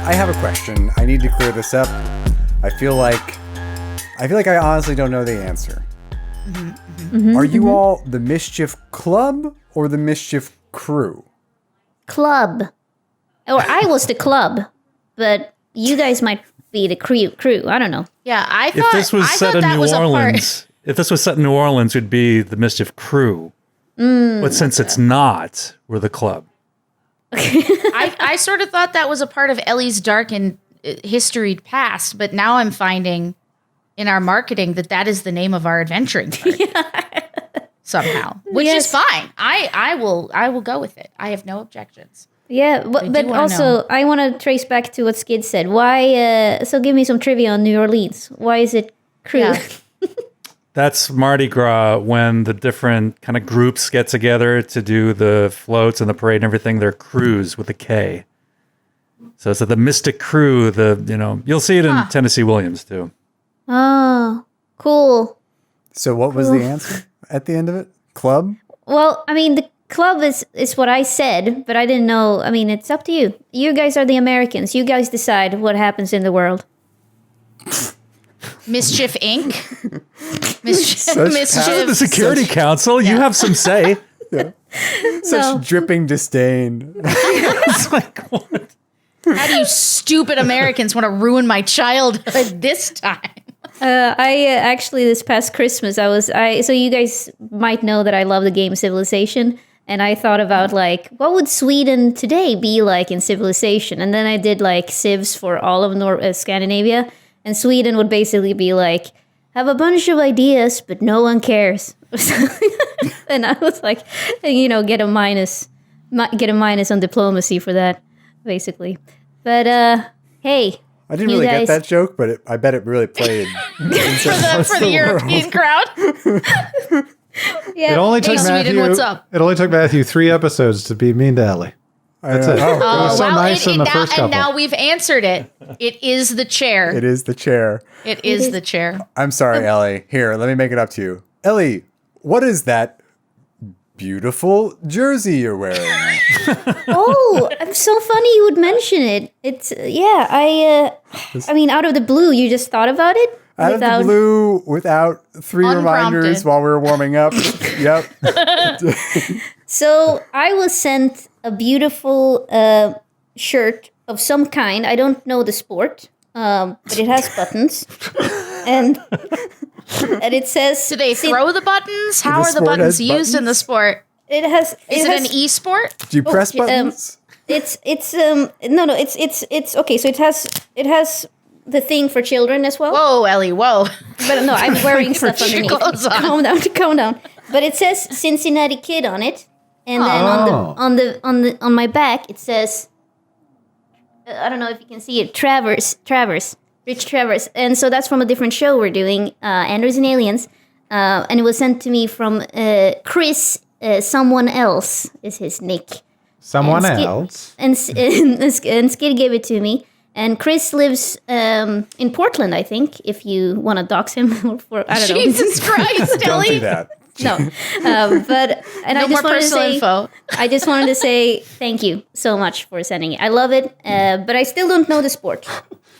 I have a question. I need to clear this up. I feel like I honestly don't know the answer. Are you all the Mischief Club or the Mischief Crew? Club. Or I was the club, but you guys might be the crew. I don't know. Yeah, I thought If this was set in that New was Orleans, if this was set in New Orleans, it'd be the Mischief Crew. But since it's not, we're the club. I sort of thought that was a part of Ellie's dark and historied past, but now I'm finding in our marketing that is the name of our adventuring party. Somehow, which is fine. I will go with it. I have no objections. Yeah, but also I want to trace back to what Skid said. Why? So give me some trivia on New Orleans. Why is it crew? Yeah. That's Mardi Gras when the different kind of groups get together to do the floats and the parade and everything. They're crews with a K. So it's the Mystic Crew. You'll see it in Tennessee Williams too. Oh, cool. So what was the answer at the end of it? Club? Well, I mean, the club is what I said, but I didn't know. I mean, it's up to you. You guys are the Americans. You guys decide what happens in the world. Mischief Inc. Mischief. The Security Council. You have some say. Such dripping disdain. It's like, what? How do you stupid Americans want to ruin my childhood this time? I actually this past Christmas so you guys might know that I love the game Civilization, and I thought about like what would Sweden today be like in Civilization, and then I did like civs for all of Scandinavia, and Sweden would basically be like have a bunch of ideas but no one cares. And I was like, get a minus on diplomacy for that basically. But hey, I didn't really get that joke, but I bet it really played for the European crowd. Yeah. It only took Matthew. Sweden, what's up? It only took Matthew 3 episodes to be mean to Ellie. That's it. It was so nice in the first couple. And now we've answered it. It is the chair. It is the chair. It is the chair. I'm sorry, Ellie. Here, let me make it up to you. Ellie, what is that beautiful jersey you're wearing? Oh, it's so funny you would mention it. It's I mean, out of the blue, you just thought about it? Out of the blue, without 3 reminders while we were warming up. Yep. So I was sent a beautiful shirt of some kind. I don't know the sport, but it has buttons, and it says. Do they throw the buttons? How are the buttons used in the sport? It has. Is it an e-sport? Do you press buttons? It's okay. So it has the thing for children as well. Whoa, Ellie, whoa! But no, I'm wearing stuff underneath. Calm down. But it says Cincinnati Kid on it, and then on my back it says I don't know if you can see it, Travers, Rich Travers, and so that's from a different show we're doing, Androids and Aliens, and it was sent to me from Chris. Someone else is his nick. Someone else? And Skid gave it to me. And Chris lives in Portland, I think, if you want to dox him. I don't know. Jesus Christ, Don't Ellie. do that. No. I just wanted to say thank you so much for sending it. I love it, but I still don't know the sport.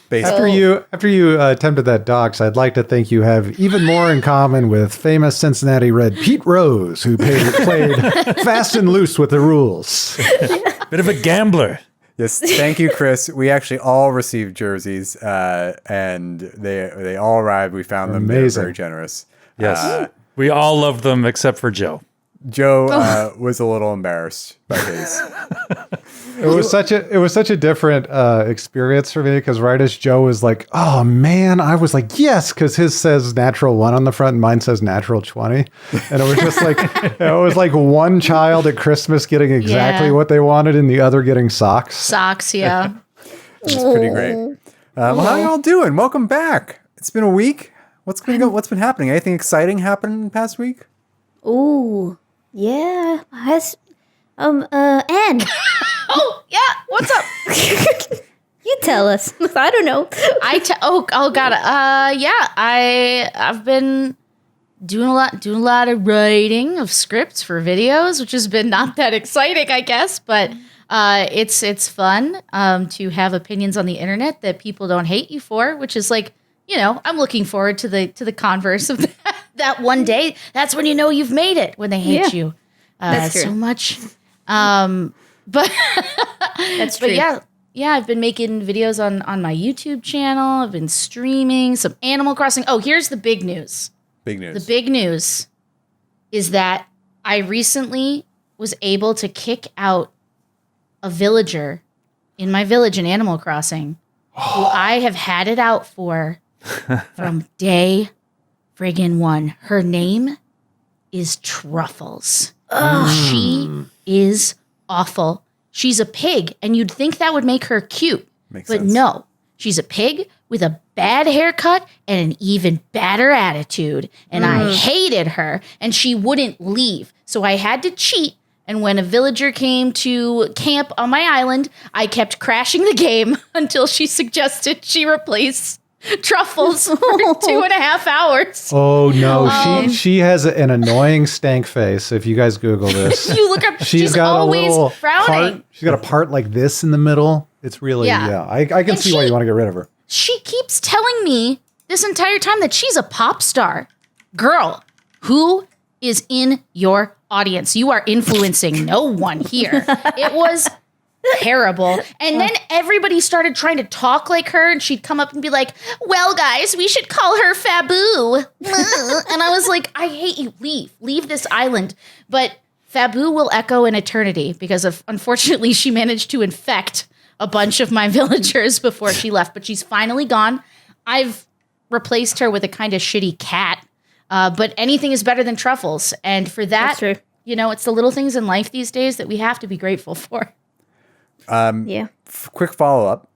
After you attempted that dox, I'd like to think you have even more in common with famous Cincinnati Red Pete Rose, who played fast and loose with the rules. Bit of a gambler. Yes, thank you, Chris. We actually all received jerseys, and they all arrived. We found them. They were very generous. Yes, we all loved them except for Joe. Joe was a little embarrassed by his. It was such a different experience for me because right as Joe was like, "Oh man," I was like, "Yes," because his says natural 1 on the front and mine says natural 20, and it was just like it was like one child at Christmas getting exactly what they wanted and the other getting socks. Socks, yeah. It's pretty great. Well, how y'all doing? Welcome back. It's been a week. What's been happening? Anything exciting happened in the past week? Ooh, yeah. Anne. Oh, yeah. What's up? You tell us. I don't know. Oh God. I've been doing a lot of writing of scripts for videos, which has been not that exciting, I guess. But It's fun to have opinions on the internet that people don't hate you for, which is like, I'm looking forward to the converse of that one day. That's when you know you've made it, when they hate you That's true. so much. But That's true. But yeah, I've been making videos on my YouTube channel. I've been streaming some Animal Crossing. Oh, here's the big news. Big news. The big news is that I recently was able to kick out a villager in my village in Animal Crossing who I have had it out for from day friggin' one. Her name is Truffles. She is awful. She's a pig, and you'd think that would make her cute. Makes but sense. no, she's a pig with a bad haircut and an even badder attitude. And I hated her, and she wouldn't leave. So I had to cheat. And when a villager came to camp on my island, I kept crashing the game until she suggested she replace Truffles for 2.5 hours. Oh no, she has an annoying stank face. If you guys Google this, You look up, she's got always a little frowning. part. She's got a part like this in the middle. It's really I can And see why she- you want to get rid of her. She keeps telling me this entire time that she's a pop star. Girl, who is in your audience? You are influencing no one here. It was terrible. And then everybody started trying to talk like her, and she'd come up and be like, well, guys, we should call her Fabu. And I was like, I hate you. Leave this island. But Fabu will echo in eternity because unfortunately she managed to infect a bunch of my villagers before she left, but she's finally gone. I've replaced her with a kind of shitty cat, but anything is better than Truffles. And for that, That's true. it's the little things in life these days that we have to be grateful for. Yeah. Quick follow up.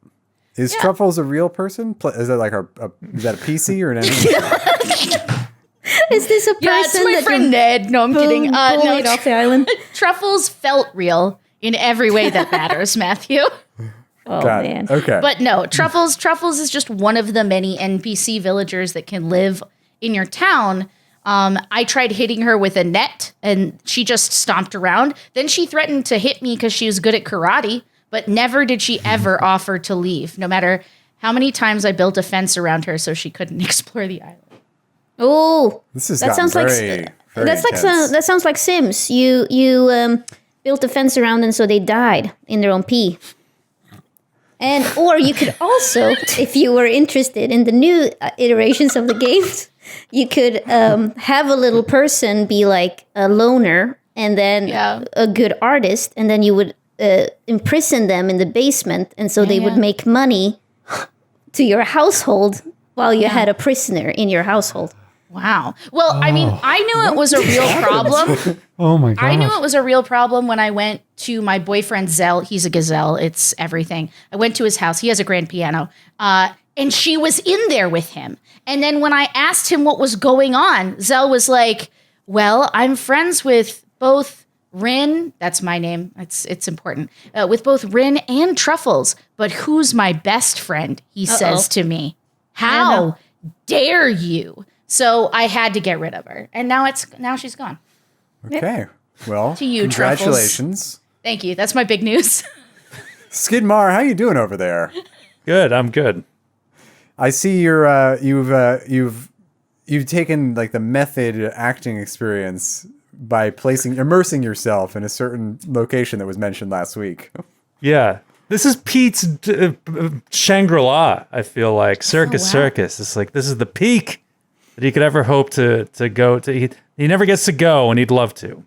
Is Truffles a real person? Is that like is that a PC or an enemy? Is this a person Yeah, it's my that friend you Ned. No, I'm kidding. No, bullied off the island? Truffles felt real in every way that matters, Matthew. Oh, Got man. it. Okay. But no, Truffles is just one of the many NPC villagers that can live in your town. I tried hitting her with a net, and she just stomped around. Then she threatened to hit me because she was good at karate, but never did she ever offer to leave, no matter how many times I built a fence around her so she couldn't explore the island. Oh, this is that sounds very that's like intense. that sounds like Sims. You built a fence around them so they died in their own pee. And or you could also, if you were interested in the new iterations of the games, you could have a little person be like a loner and then a good artist, and then you would imprison them in the basement, and so they would make money to your household while you had a prisoner in your household. Wow. Well, I mean, I knew it was a real problem. Oh my god! I knew it was a real problem when I went to my boyfriend Zell. He's a gazelle. It's everything. I went to his house. He has a grand piano. And she was in there with him. And then when I asked him what was going on, Zell was like, well, I'm friends with both Rin, that's my name, it's important, with both Rin and Truffles. But who's my best friend, he says to me. How dare you? So I had to get rid of her. And now she's gone. Okay. Well, To you, congratulations. Thank you. That's my big news. Skidmar, how you doing over there? Good. I'm good. I see you've taken like the method acting experience by immersing yourself in a certain location that was mentioned last week. Yeah. This is Pete's Shangri-La, I feel like. Circus. It's like, this is the peak that he could ever hope to go to. He never gets to go, and he'd love to.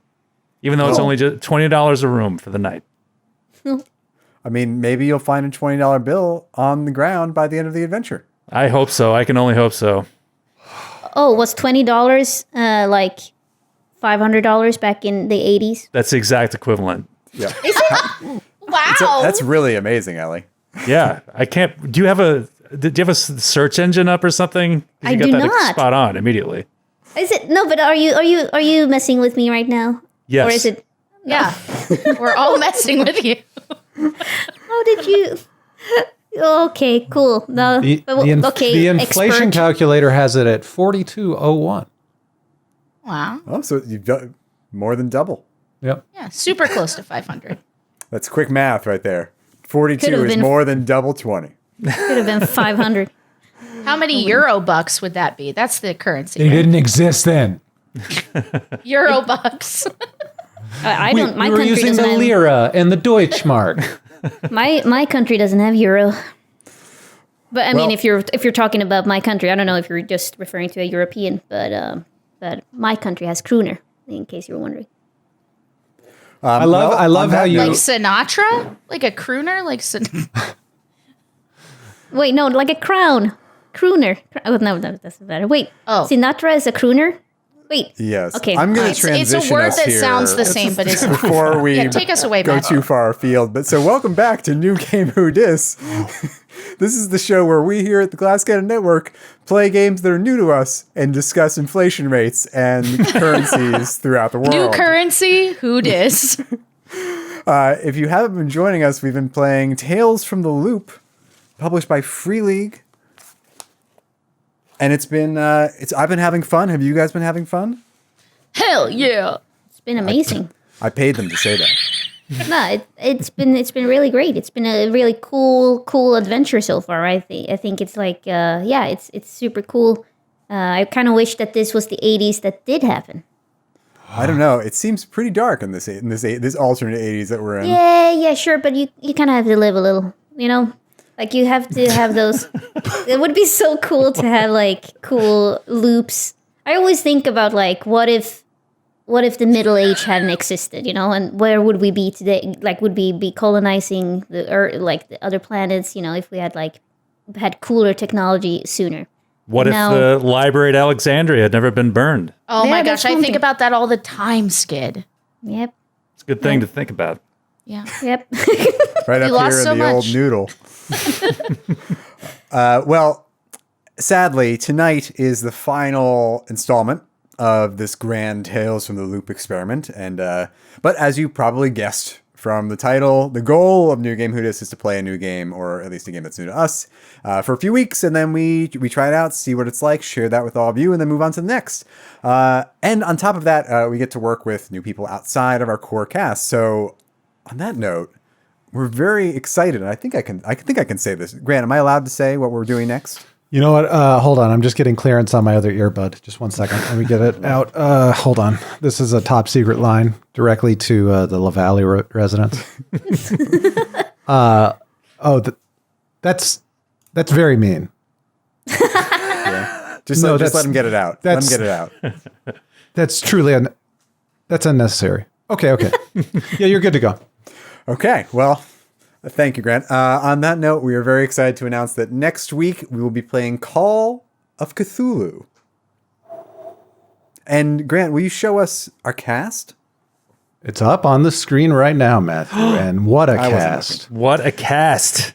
Even though it's only just $20 a room for the night. I mean, maybe you'll find a $20 bill on the ground by the end of the adventure. I hope so. I can only hope so. Oh, was $20 like $500 back in the 80s? That's the exact equivalent. Yeah. Wow. That's really amazing, Ellie. Yeah. I can't. Do you have a search engine up or something? 'Cause I you got do that not. spot on immediately. Is it no? But are you messing with me right now? Yes. Or is it? Yeah. We're all messing with you. How did you? Okay, cool. No, The inflation expert. calculator has it at 4201. Wow. Oh, so you've done more than double. Yep. Yeah. Super close to 500. That's quick math right there. 42 Could've is been- more than double 20. Could have been 500. How many Euro bucks would that be? That's the currency. They right? didn't exist then. Euro bucks. I don't. My we were country using doesn't the have. lira and the Deutschmark. My country doesn't have euro. But I mean, Well- if you're talking about my country, I don't know if you're just referring to a European, but my country has kroner. In case you were wondering. I love how you Like Sinatra? Like a crooner? Like Wait, no, like a crown. Crooner. Oh, no, that's better. Wait. Oh. Sinatra is a crooner? Wait. Yes. Okay. I'm going to it's transition a word us that here sounds the same, but it's before we Yeah, take us away, go Matt. too far afield. But so welcome back to New Game Who Dis. This is the show where we here at the Glass Cannon Network play games that are new to us and discuss inflation rates and currencies throughout the world. new currency? Who dis? If you haven't been joining us, we've been playing Tales from the Loop, published by Free League. And I've been having fun. Have you guys been having fun? Hell yeah. It's been amazing. I paid them to say that. No, it's been really great. It's been a really cool adventure so far. I think it's like it's super cool. I kind of wish that this was the 80s that did happen. I don't know. It seems pretty dark in this alternate 80s that we're in. Yeah, sure, but you kind of have to live a little, you know? Like you have to have those. It would be so cool to have like cool loops. I always think about like what if the Middle Age hadn't existed, you know, and where would we be today? Like, would we be colonizing the Earth, like the other planets? You know, if we had cooler technology sooner. What if Now- the library at Alexandria had never been burned? Oh Yeah, my that's gosh, I one think thing. about that all the time, Skid. Yep. It's a good thing to think about. Yeah. Yep. Right up lost here in so the old much. noodle. Well, sadly, tonight is the final installment of this grand Tales from the Loop experiment. And but as you probably guessed from the title, the goal of New Game Who Dis is to play a new game, or at least a game that's new to us, for a few weeks, and then we try it out, see what it's like, share that with all of you, and then move on to the next. And on top of that, we get to work with new people outside of our core cast. So on that note, we're very excited, and I think I can say this. Grant, am I allowed to say what we're doing next? You know what? Hold on. I'm just getting clearance on my other earbud. Just 1 second. Let me get it out. Hold on. This is a top secret line directly to the La Valley residents. That's very mean. Yeah. Just No, let that's- him get it out. Let him that's- get it out. That's truly that's unnecessary. Okay. Yeah, you're good to go. Okay, well, thank you, Grant. On that note, we are very excited to announce that next week we will be playing Call of Cthulhu. And Grant, will you show us our cast? It's up on the screen right now, Matthew. And what a wasn't cast. What a cast.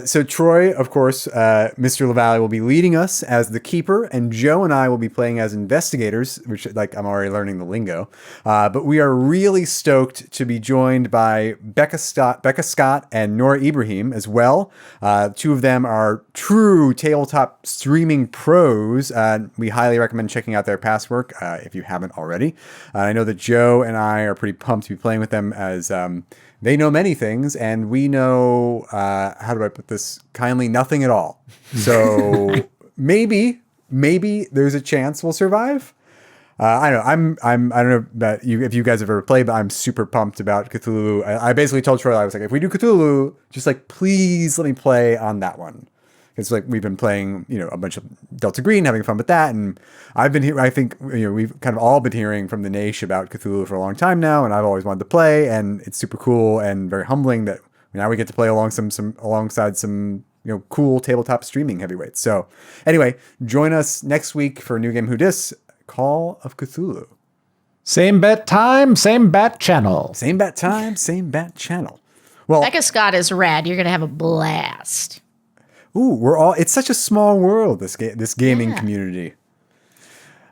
So Troy, of course, Mr. LaValle will be leading us as the keeper, and Joe and I will be playing as investigators, which, like, I'm already learning the lingo. But we are really stoked to be joined by Becca Scott and Nora Ibrahim as well. Two of them are true tabletop streaming pros. We highly recommend checking out their past work if you haven't already. I know that Joe and I are pretty pumped to be playing with them as they know many things, and we know, how do I put this kindly, nothing at all. So maybe there's a chance we'll survive. I don't know. I don't know about you, if you guys have ever played, but I'm super pumped about Cthulhu. I basically told Troy, I was like, if we do Cthulhu, just like, please let me play on that one. It's like we've been playing, a bunch of Delta Green, having fun with that, and I've been here. I think we've kind of all been hearing from the Naish about Cthulhu for a long time now, and I've always wanted to play, and it's super cool and very humbling that now we get to play alongside some cool tabletop streaming heavyweights. So anyway, join us next week for New Game Who Dis, Call of Cthulhu. Same bet time, same bat channel. Same bat time, same bat channel. Well, Becca Scott is rad. You're going to have a blast. it's such a small world, this gaming community.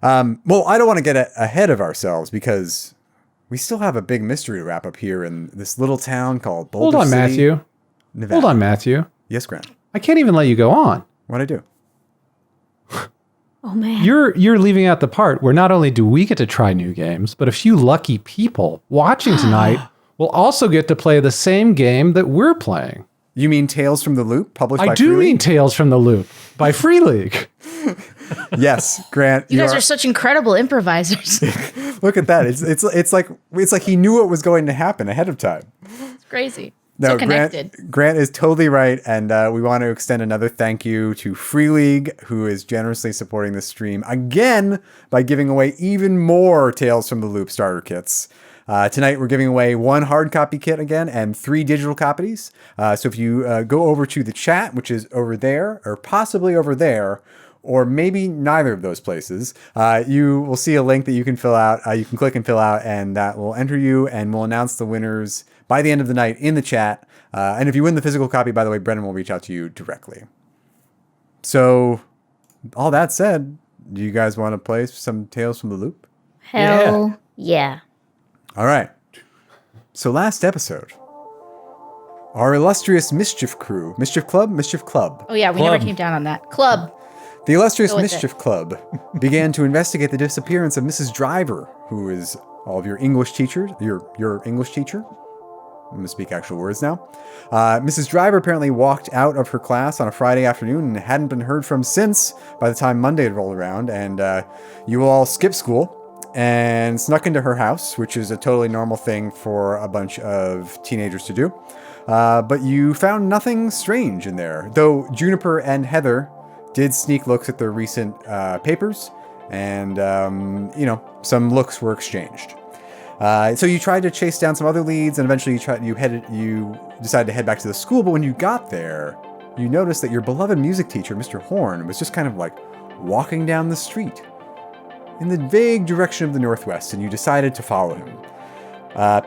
Well, I don't want to get ahead of ourselves because we still have a big mystery to wrap up here in this little town called Boulder Hold on, City, Matthew. Nevada. Hold on, Matthew. Yes, Grant. I can't even let you go on. What'd I do? Oh man. You're leaving out the part where not only do we get to try new games, but a few lucky people watching tonight will also get to play the same game that we're playing. You mean Tales from the Loop, published by I do Free mean League? Tales from the Loop by Free League. Yes, Grant. You guys are such incredible improvisers. Look at that. It's like he knew what was going to happen ahead of time. It's crazy. No, So connected. Grant is totally right, and we want to extend another thank you to Free League, who is generously supporting this stream again by giving away even more Tales from the Loop starter kits. Tonight we're giving away 1 hard copy kit again and 3 digital copies. So if you go over to the chat, which is over there, or possibly over there, or maybe neither of those places, you will see a link that you can fill out. You can click and fill out, and that will enter you, and we'll announce the winners by the end of the night in the chat. And if you win the physical copy, by the way, Brennan will reach out to you directly. So, all that said, do you guys want to play some Tales from the Loop? Hell yeah. All right. So last episode, our illustrious Mischief Club. Oh yeah, we never came down on that. Club. The illustrious Go with Mischief Club began to investigate the disappearance of Mrs. Driver, who is all of your English teachers, your English teacher. I'm going to speak actual words now. Mrs. Driver apparently walked out of her class on a Friday afternoon and hadn't been heard from since by the time Monday had rolled around, and you all skipped school and snuck into her house, which is a totally normal thing for a bunch of teenagers to do. But you found nothing strange in there, though Juniper and Heather did sneak looks at their recent papers, and some looks were exchanged. So you tried to chase down some other leads, and eventually you decided to head back to the school. But when you got there, you noticed that your beloved music teacher, Mr. Horn, was just kind of like walking down the street in the vague direction of the northwest, and you decided to follow him.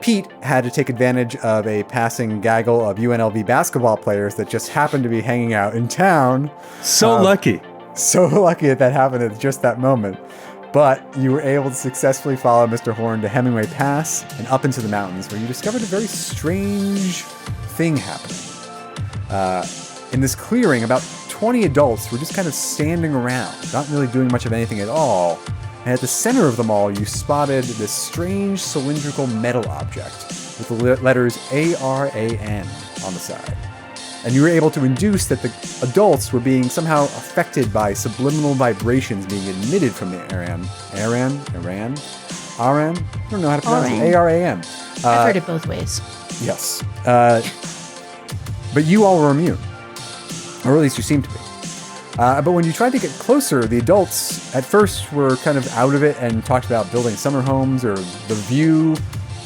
Pete had to take advantage of a passing gaggle of UNLV basketball players that just happened to be hanging out in town. So lucky. So lucky that happened at just that moment. But you were able to successfully follow Mr. Horn to Hemingway Pass and up into the mountains, where you discovered a very strange thing happening. In this clearing, about 20 adults were just kind of standing around, not really doing much of anything at all. And at the center of them all, you spotted this strange cylindrical metal object with the letters ArAN on the side. And you were able to induce that the adults were being somehow affected by subliminal vibrations being emitted from the ArAN. ArAN? I don't know how to pronounce it. ArAN. I've heard it both ways. Yes. But you all were immune. Or at least you seemed to be. But when you tried to get closer, the adults at first were kind of out of it and talked about building summer homes or the view.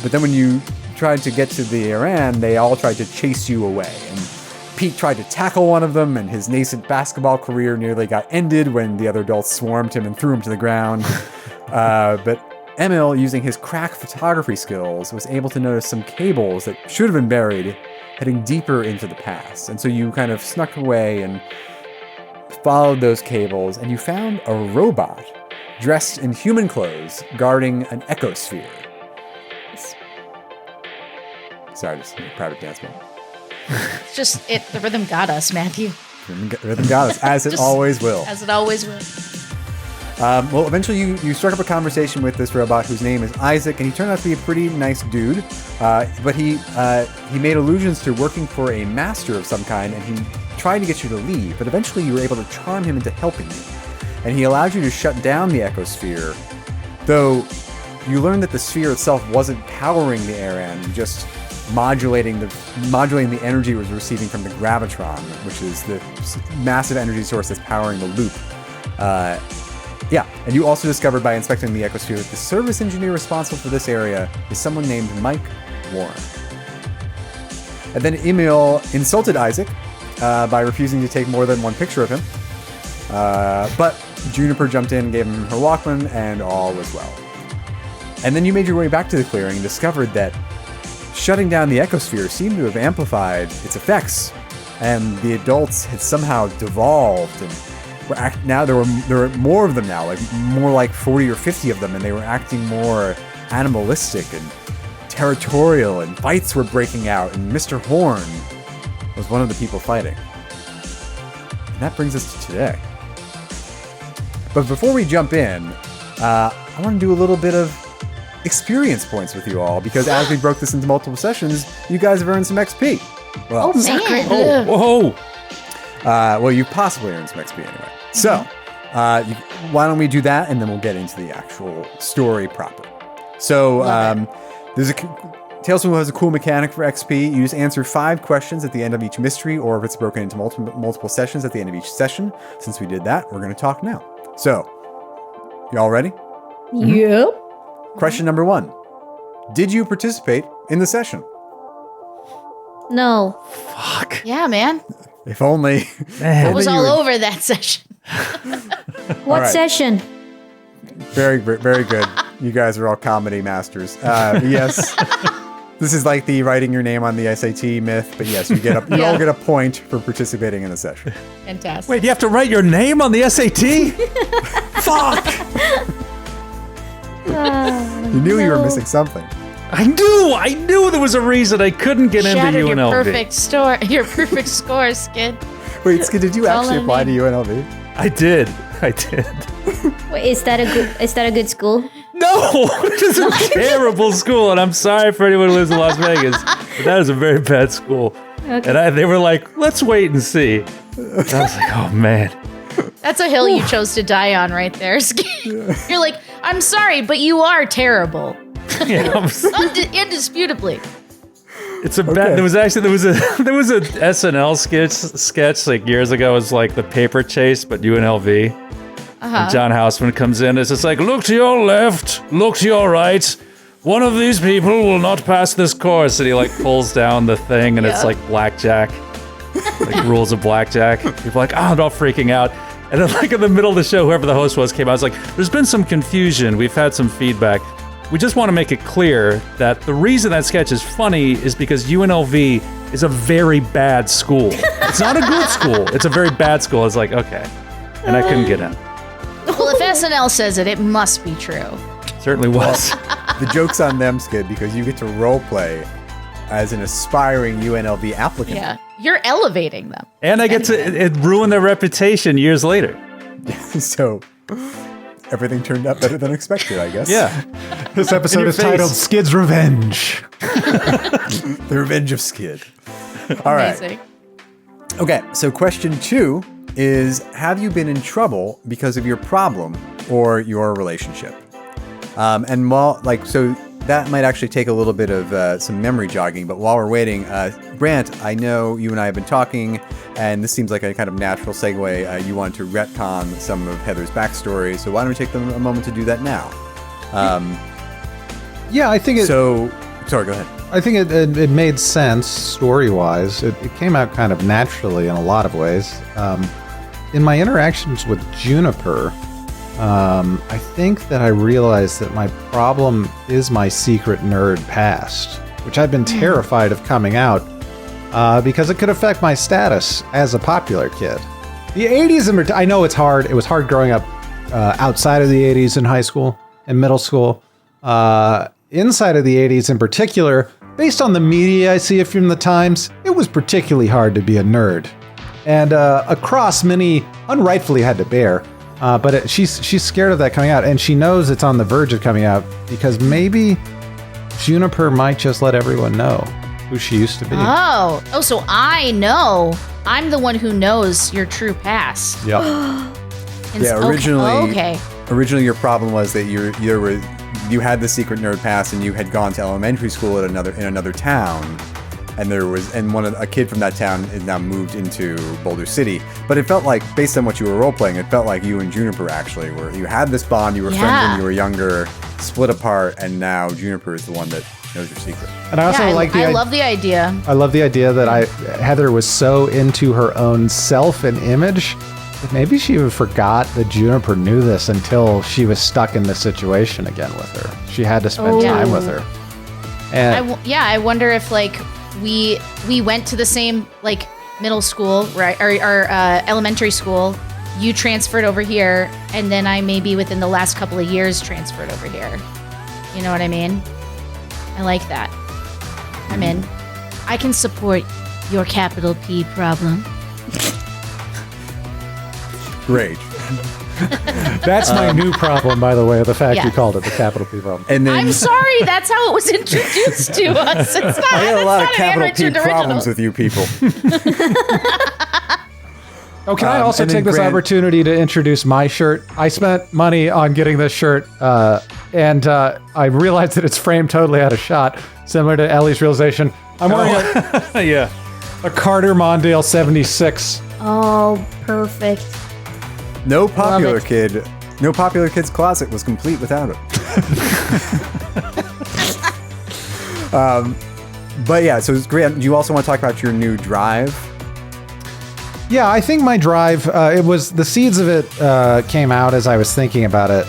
But then when you tried to get to the ArAN, they all tried to chase you away. And Pete tried to tackle one of them, and his nascent basketball career nearly got ended when the other adults swarmed him and threw him to the ground. But Emil, using his crack photography skills, was able to notice some cables that should have been buried heading deeper into the past. And so you kind of snuck away and followed those cables, and you found a robot dressed in human clothes guarding an ecosphere. Sorry, just a private dance moment. It's just the rhythm got us, Matthew. Rhythm got us, as it always will. As it always will. Well, eventually you struck up a conversation with this robot whose name is Isaac, and he turned out to be a pretty nice dude. But he made allusions to working for a master of some kind, and he tried to get you to leave, but eventually you were able to charm him into helping you. And he allowed you to shut down the ecosphere, though you learned that the sphere itself wasn't powering the ArAN, just modulating the energy it was receiving from the gravitron, which is the massive energy source that's powering the loop. And you also discovered by inspecting the ecosphere that the service engineer responsible for this area is someone named Mike Warren. And then Emil insulted Isaac by refusing to take more than one picture of him. But Juniper jumped in and gave him her Walkman, and all was well. And then you made your way back to the clearing and discovered that shutting down the ecosphere seemed to have amplified its effects, and the adults had somehow devolved, and now there were more of them now, like more like 40 or 50 of them, and they were acting more animalistic and territorial, and fights were breaking out, and Mr. Horn was one of the people fighting. And that brings us to today. But before we jump in, I want to do a little bit of experience points with you all because as we broke this into multiple sessions, you guys have earned some XP. Well, Oh man. Whoa. well, you possibly earned some XP anyway. So, why don't we do that, and then we'll get into the actual story proper. So, there's Tales from has a cool mechanic for XP. You just answer 5 questions at the end of each mystery, or if it's broken into multiple sessions at the end of each session. Since we did that, we're going to talk now. So, y'all ready? Yep. Question number 1. Did you participate in the session? No. Fuck. Yeah, man. If only. I was all over that session. What right. session? Very, very good. You guys are all comedy masters. Yes. This is like the writing your name on the SAT myth, but yes, you all get a point for participating in the session. Fantastic. Wait, you have to write your name on the SAT? Fuck! You knew you were missing something. I knew there was a reason I couldn't get Shattered into your UNLV. your perfect score, Skid. Wait, Skid, did you all actually I apply to need. UNLV? I did. Wait, is that a good school? No, it's a terrible school, and I'm sorry for anyone who lives in Las Vegas, but that is a very bad school. Okay. And they were like, let's wait and see. And I was like, oh man. That's a hill you chose to die on right there, Skid. You're like, I'm sorry, but you are terrible. Yeah, Indisputably. it's a bad. There was a SNL sketch like years ago. It was like the paper chase, but UNLV. And John Houseman comes in. It's just like, look to your left, look to your right. One of these people will not pass this course. And he like pulls down the thing, and it's like blackjack, like rules of blackjack. People are like, oh, they're all freaking out. And then like in the middle of the show, whoever the host was came out. I was like, there's been some confusion. We've had some feedback. We just want to make it clear that the reason that sketch is funny is because UNLV is a very bad school. It's not a good school. It's a very bad school. It's like, okay. And I couldn't get in. Well, if SNL says it, it must be true. Certainly was. The joke's on them, Skid, because you get to role play as an aspiring UNLV applicant. Yeah. You're elevating them. And I get to it ruined their reputation years later. So everything turned out better than expected, I guess. Yeah. This episode is titled Skid's Revenge. The Revenge of Skid. All right. Amazing. Okay, so question 2 is, have you been in trouble because of your problem or your relationship? And so that might actually take a little bit of some memory jogging, but while we're waiting, Grant, I know you and I have been talking, and this seems like a kind of natural segue. You want to retcon some of Heather's backstory, so why don't we take a moment to do that now? Yeah, I think it. Sorry, go ahead. I think it made sense story-wise. It came out kind of naturally in a lot of ways. In my interactions with Juniper, I think that I realized that my problem is my secret nerd past, which I've been terrified of coming out because it could affect my status as a popular kid. The 80s, I know it's hard. It was hard growing up outside of the 80s in high school and middle school. Inside of the 80s in particular, based on the media I see from the times, it was particularly hard to be a nerd. And a cross many unrightfully had to bear. But she's scared of that coming out, and she knows it's on the verge of coming out because maybe Juniper might just let everyone know who she used to be. Oh, so I know. I'm the one who knows your true past. Yep. Originally your problem was that you had the secret nerd past and you had gone to elementary school in another town. And a kid from that town is now moved into Boulder City. But it felt like, based on what you were role-playing, it felt like you and Juniper actually you had this bond, you were friends when you were younger, split apart, and now Juniper is the one that knows your secret. And I also I love the idea. I love the idea that Heather was so into her own self and image that maybe she even forgot that Juniper knew this until she was stuck in this situation again with her. She had to spend time with her. And I wonder if we went to the same middle school, right, or elementary school. You transferred over here, and then I maybe within the last couple of years transferred over here. You know what I mean? I like that. I'm in. I can support your capital P problem. Great. That's my new problem, by the way, the fact you called it the capital P problem. And then I'm sorry, that's how it was introduced to us. It's not, I got a lot of it's not an capital P Richard problems original. with you people. Oh, can I also and then take this Grant- opportunity to introduce my shirt? I spent money on getting this shirt, and I realized that it's framed totally out of shot, similar to Ellie's realization. I'm wearing Yeah. a Carter Mondale 76. Oh, perfect. No popular it. kid. No popular kid's closet was complete without it. But yeah, so it's great. Do you also want to talk about your new drive? Yeah, I think my drive, it was the seeds of it came out as I was thinking about it,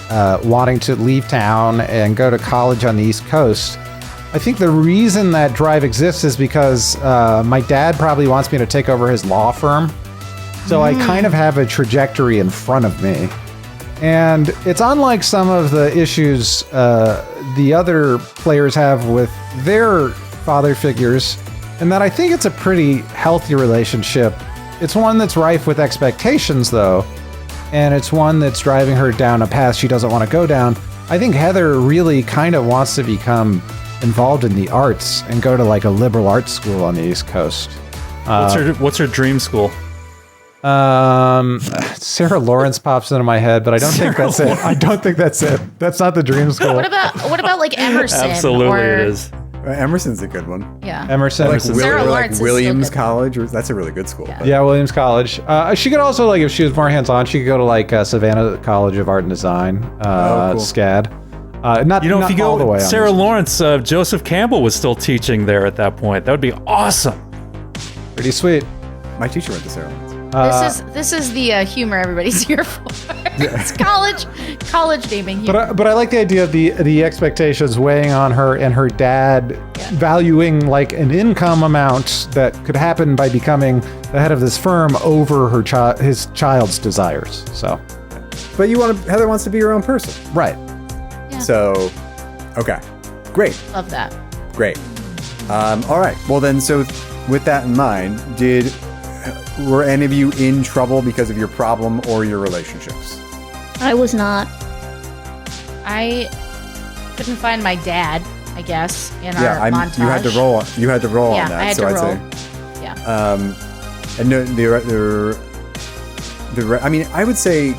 wanting to leave town and go to college on the East Coast. I think the reason that drive exists is because my dad probably wants me to take over his law firm. So I kind of have a trajectory in front of me. And it's unlike some of the issues the other players have with their father figures, in that I think it's a pretty healthy relationship. It's one that's rife with expectations, though, and it's one that's driving her down a path she doesn't want to go down. I think Heather really kind of wants to become involved in the arts and go to like a liberal arts school on the East Coast. What's her dream school? Sarah Lawrence pops into my head, but I don't think that's it. I don't think that's it. That's not the dream school. What about like Emerson? Absolutely, or, it is. Emerson's a good one. Yeah. Emerson. Like, Sarah or like Lawrence is still Williams good. College. That's a really good school. Yeah. but- Yeah, Williams College. She could also, like, if she was more hands-on, she could go to, like, Savannah College of Art and Design, cool. SCAD. Not, You know, not if you all the way go, on Sarah this. Lawrence, Joseph Campbell was still teaching there at that point. That would be awesome. Pretty sweet. My teacher went to Sarah Lawrence. This is the humor everybody's here for. It's college naming humor. But I like the idea of the expectations weighing on her and her dad valuing, like, an income amount that could happen by becoming the head of this firm over his child's desires. So, But Heather wants to be her own person. right. So, okay. Great. Love that. Great. All right. Well, then, so with that in mind, were any of you in trouble because of your problem or your relationships? I was not. I couldn't find my dad, I guess, in our montage. you had to roll. You had to roll Yeah, on that. I had so to I'd roll. say, Yeah. and no, I mean, I would say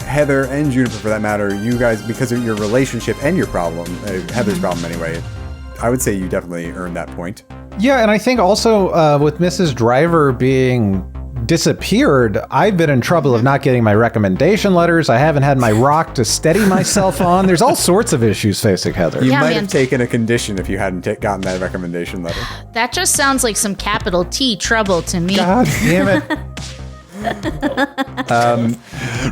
Heather and Juniper, for that matter, you guys, because of your relationship and your problem, Heather's problem anyway, I would say you definitely earned that point. Yeah, and I think also with Mrs. Driver being disappeared, I've been in trouble of not getting my recommendation letters. I haven't had my rock to steady myself on. There's all sorts of issues facing Heather. You Yeah, might man. have taken a condition if you hadn't gotten that recommendation letter. That just sounds like some capital T trouble to me. God damn it.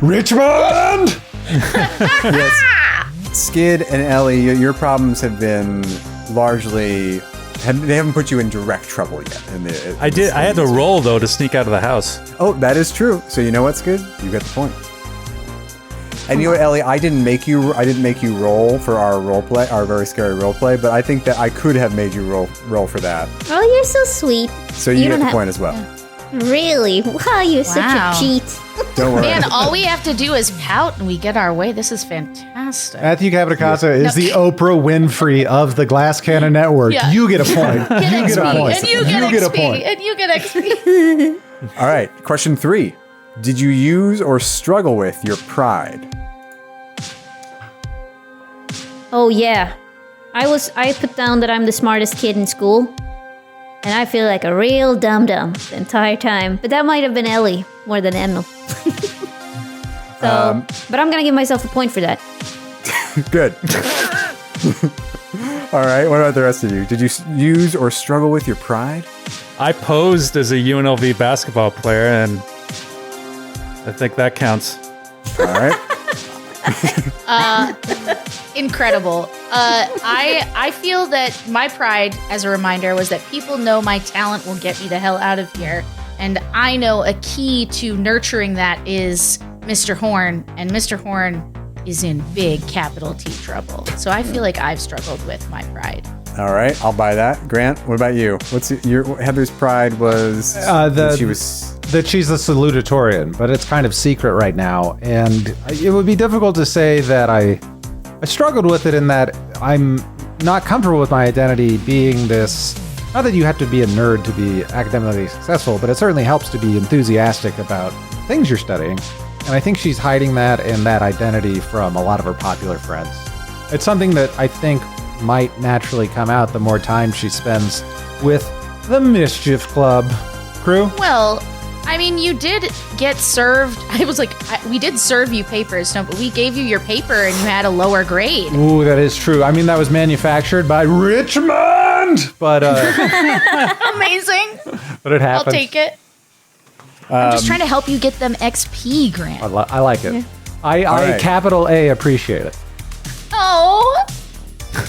Richmond! Yes. Skid and Ellie, your problems have been largely... They haven't put you in direct trouble yet. I did. I had to roll though to sneak out of the house. Oh, that is true. So you know what's good? You get the point. And you know what, Ellie? I didn't make you roll for our role play, our very scary role play, but I think that I could have made you roll for that. Oh, you're so sweet. So you get don't the have- point as well. Really? Wow, you're such Wow. a cheat. Don't worry. Man, all we have to do is pout and we get our way. This is fantastic. Matthew Capitacasa is the Oprah Winfrey of the Glass Cannon Network. Yeah. You get a point. You get a point. And you get a XP. point. And you get XP. All right. Question 3. Did you use or struggle with your pride? Oh yeah. I put down that I'm the smartest kid in school. And I feel like a real dum-dum the entire time. But that might have been Ellie more than Emil. But I'm gonna give myself a point for that. Good. All right. What about the rest of you? Did you use or struggle with your pride? I posed as a UNLV basketball player, and I think that counts. All right. Incredible. I feel that my pride, as a reminder, was that people know my talent will get me the hell out of here. And I know a key to nurturing that is Mr. Horn. And Mr. Horn is in big capital T trouble. So I feel like I've struggled with my pride. All right. I'll buy that. Grant, what about you? What's your Heather's pride was that she was that she's a salutatorian, but it's kind of secret right now. And it would be difficult to say that I struggled with it in that I'm not comfortable with my identity being this. Not that you have to be a nerd to be academically successful, but it certainly helps to be enthusiastic about things you're studying. And I think she's hiding that and that identity from a lot of her popular friends. It's something that I think might naturally come out the more time she spends with the Mischief Club crew. Well, I mean, you did get served. I was like, we did serve you papers, no, but we gave you your paper and you had a lower grade. Ooh, that is true. I mean, that was manufactured by Richmond, but Amazing. but it happened. I'll take it. I'm just trying to help you get them XP, Grant. I like it. Yeah. I right. capital A appreciate it. Oh.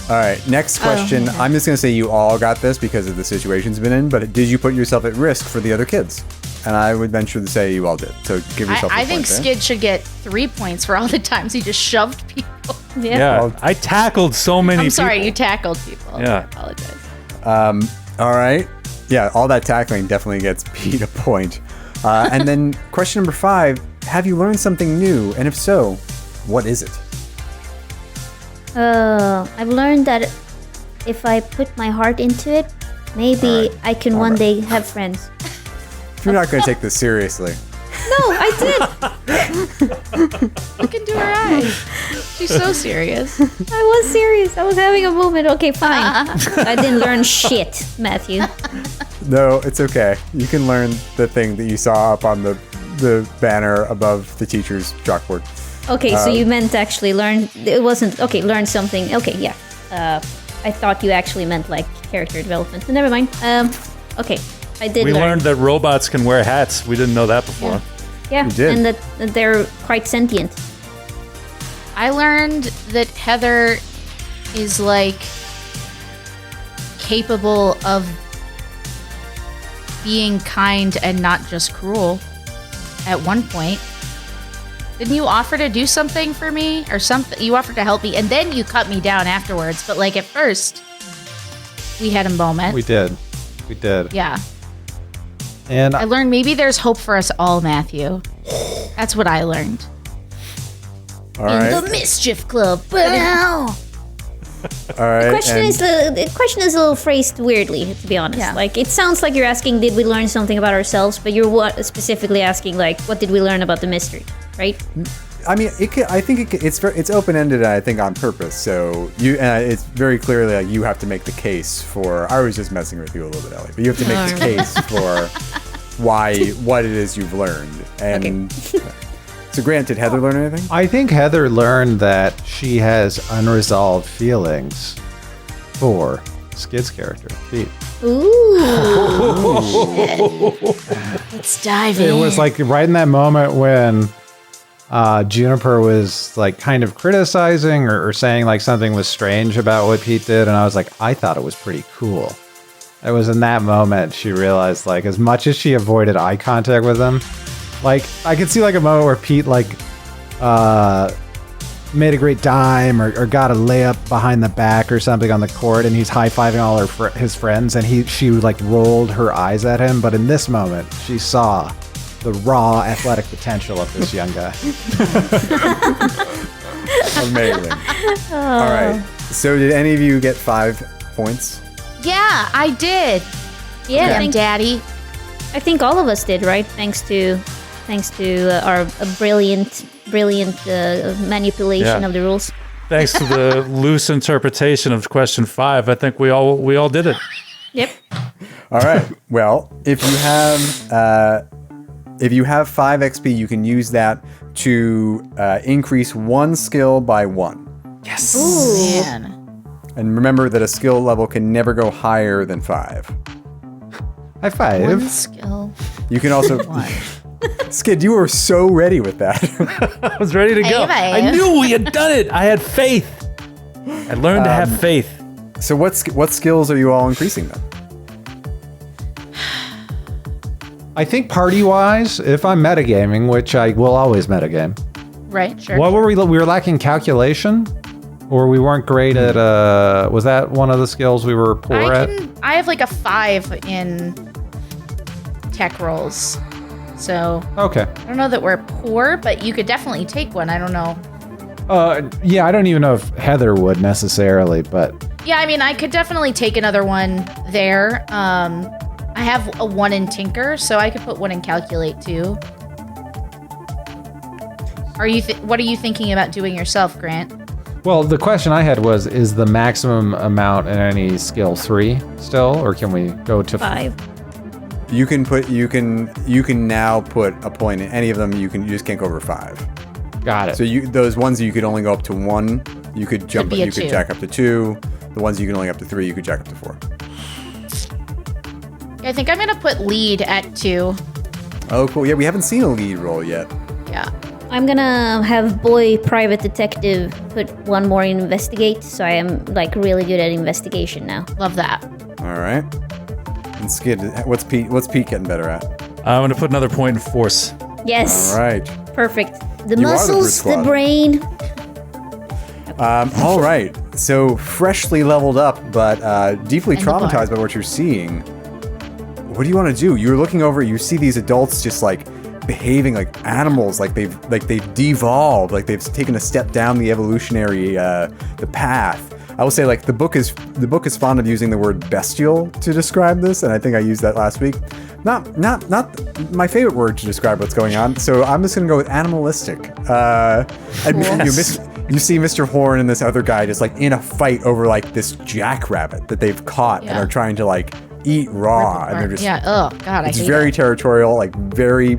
All right, next question. okay. I'm just going to say you all got this because of the situation's been in, but did you put yourself at risk for the other kids? And I would venture to say you all did. So give yourself I a think point there. Skid should get 3 points for all the times he just shoved people. Yeah. Yeah, I tackled so many I'm people. sorry, you tackled people. Yeah. I apologize. All right. Yeah, all that tackling definitely gets Pete a point. And then question number 5, have you learned something new? And if so, what is it? I've learned that if I put my heart into it, maybe I can one day have friends. You're not going to take this seriously. No, I did. Look into her eyes. She's so serious. I was serious. I was having a moment. Okay, fine. I didn't learn shit, Matthew. No, it's okay. You can learn the thing that you saw up on the banner above the teacher's chalkboard. Okay, so you meant actually learn. It wasn't okay. Learn something. Okay, yeah. I thought you actually meant like character development. But never mind. Okay, I did. We learn. learned that robots can wear hats. We didn't know that before. Yeah, You did. and that they're quite sentient. I learned that Heather is like capable of being kind and not just cruel at one point. Didn't you offer to do something for me or something? You offered to help me and then you cut me down afterwards. But like at first, we had a moment. We did. Yeah. And I learned maybe there's hope for us all, Matthew. That's what I learned. All right. In the Mischief Club. Wow. All right. The question is a little phrased weirdly, to be honest. Yeah. Like it sounds like you're asking, did we learn something about ourselves? But you're specifically asking, like, what did we learn about the mystery, right? I mean, it's open ended. I think on purpose. So it's very clearly like you have to make the case for. I was just messing with you a little bit, Ellie, but you have to make the case for what it is you've learned. And so, Grant, did Heather learn anything? I think Heather learned that she has unresolved feelings for Skid's character, Pete. Ooh. Let's dive in. It was like right in that moment when Juniper was like kind of criticizing or saying like something was strange about what Pete did, and I was like, I thought it was pretty cool. It was in that moment she realized, like, as much as she avoided eye contact with him, like I could see like a moment where Pete like made a great dime or got a layup behind the back or something on the court, and he's high-fiving all his friends, and she like rolled her eyes at him, but in this moment she saw the raw athletic potential of this young guy. Amazing. All right. So, did any of you get 5 points? Yeah, I did. Yeah, Damn, Daddy. I think all of us did, right? Thanks to our brilliant manipulation of the rules. Thanks to the loose interpretation of question 5, I think we all did it. Yep. All right. Well, if you have 5 XP, you can use that to increase 1 skill by 1. Yes. Man. And remember that a skill level can never go higher than 5. High five. One skill. You can also... Skid, you were so ready with that. I was ready to go. I knew we had done it. I had faith. I learned to have faith. So what skills are you all increasing then? I think party-wise, if I'm metagaming, which I will always metagame, Right, sure. what were we were lacking calculation? Or we weren't great at, was that one of the skills we were poor at? I have like a 5 in tech rolls. So Okay. I don't know that we're poor, but you could definitely take one. I don't know. Yeah, I don't even know if Heather would necessarily, but Yeah, I mean, I could definitely take another one there. I have a 1 in Tinker, so I could put 1 in Calculate too. What are you thinking about doing yourself, Grant? well, the question I had was, is the maximum amount in any skill 3 still, or can we go to 5. You can now put a point in any of them. You just can't go over 5. Got it. So those ones that you could only go up to 1, you could jump. be a You could 2. jack up to 2. The ones you can only up to 3, you could jack up to 4. I think I'm gonna put lead at 2. Oh, cool. Yeah, we haven't seen a lead roll yet. Yeah. I'm gonna have boy private detective put 1 more in investigate, so I am like really good at investigation now. Love that. All right. And Skid, what's Pete getting better at? I'm going to put another point in force. Yes. All right. Perfect. The You are the muscles, brute the squad. brain. All right. So freshly leveled up, but deeply And the bar. traumatized by what you're seeing. What do you want to do? You're looking over. You see these adults just like behaving like animals, like they've devolved, like they've taken a step down the evolutionary the path. I will say, like the book is fond of using the word bestial to describe this, and I think I used that last week. Not my favorite word to describe what's going on. So I'm just gonna go with animalistic. You see Mr. Horn and this other guy just like in a fight over like this jackrabbit that they've caught and Yeah. are trying to like eat raw, and they're just Yeah. Oh God, I it's hate very it. territorial, like very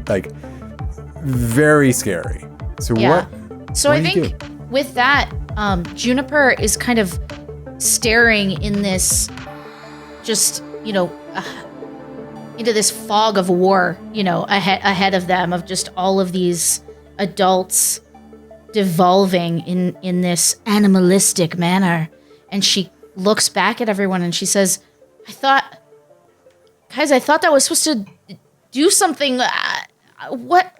scary. So Yeah. what? So what I do you think with that, Juniper is kind of staring in this, just into this fog of war, ahead of them, of just all of these adults devolving in this animalistic manner. And she looks back at everyone and she says, I thought that was supposed to do something. What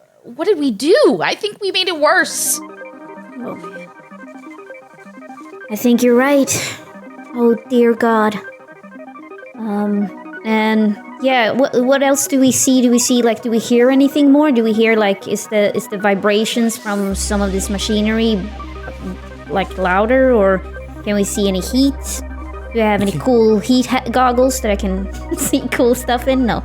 did we do? I think we made it worse. Oh man. I think you're right. Oh dear God. And yeah, what else do we see? Do we hear anything more? Do we hear like is the vibrations from some of this machinery like louder, or can we see any heat? Do I have any cool heat goggles that I can see cool stuff in? No.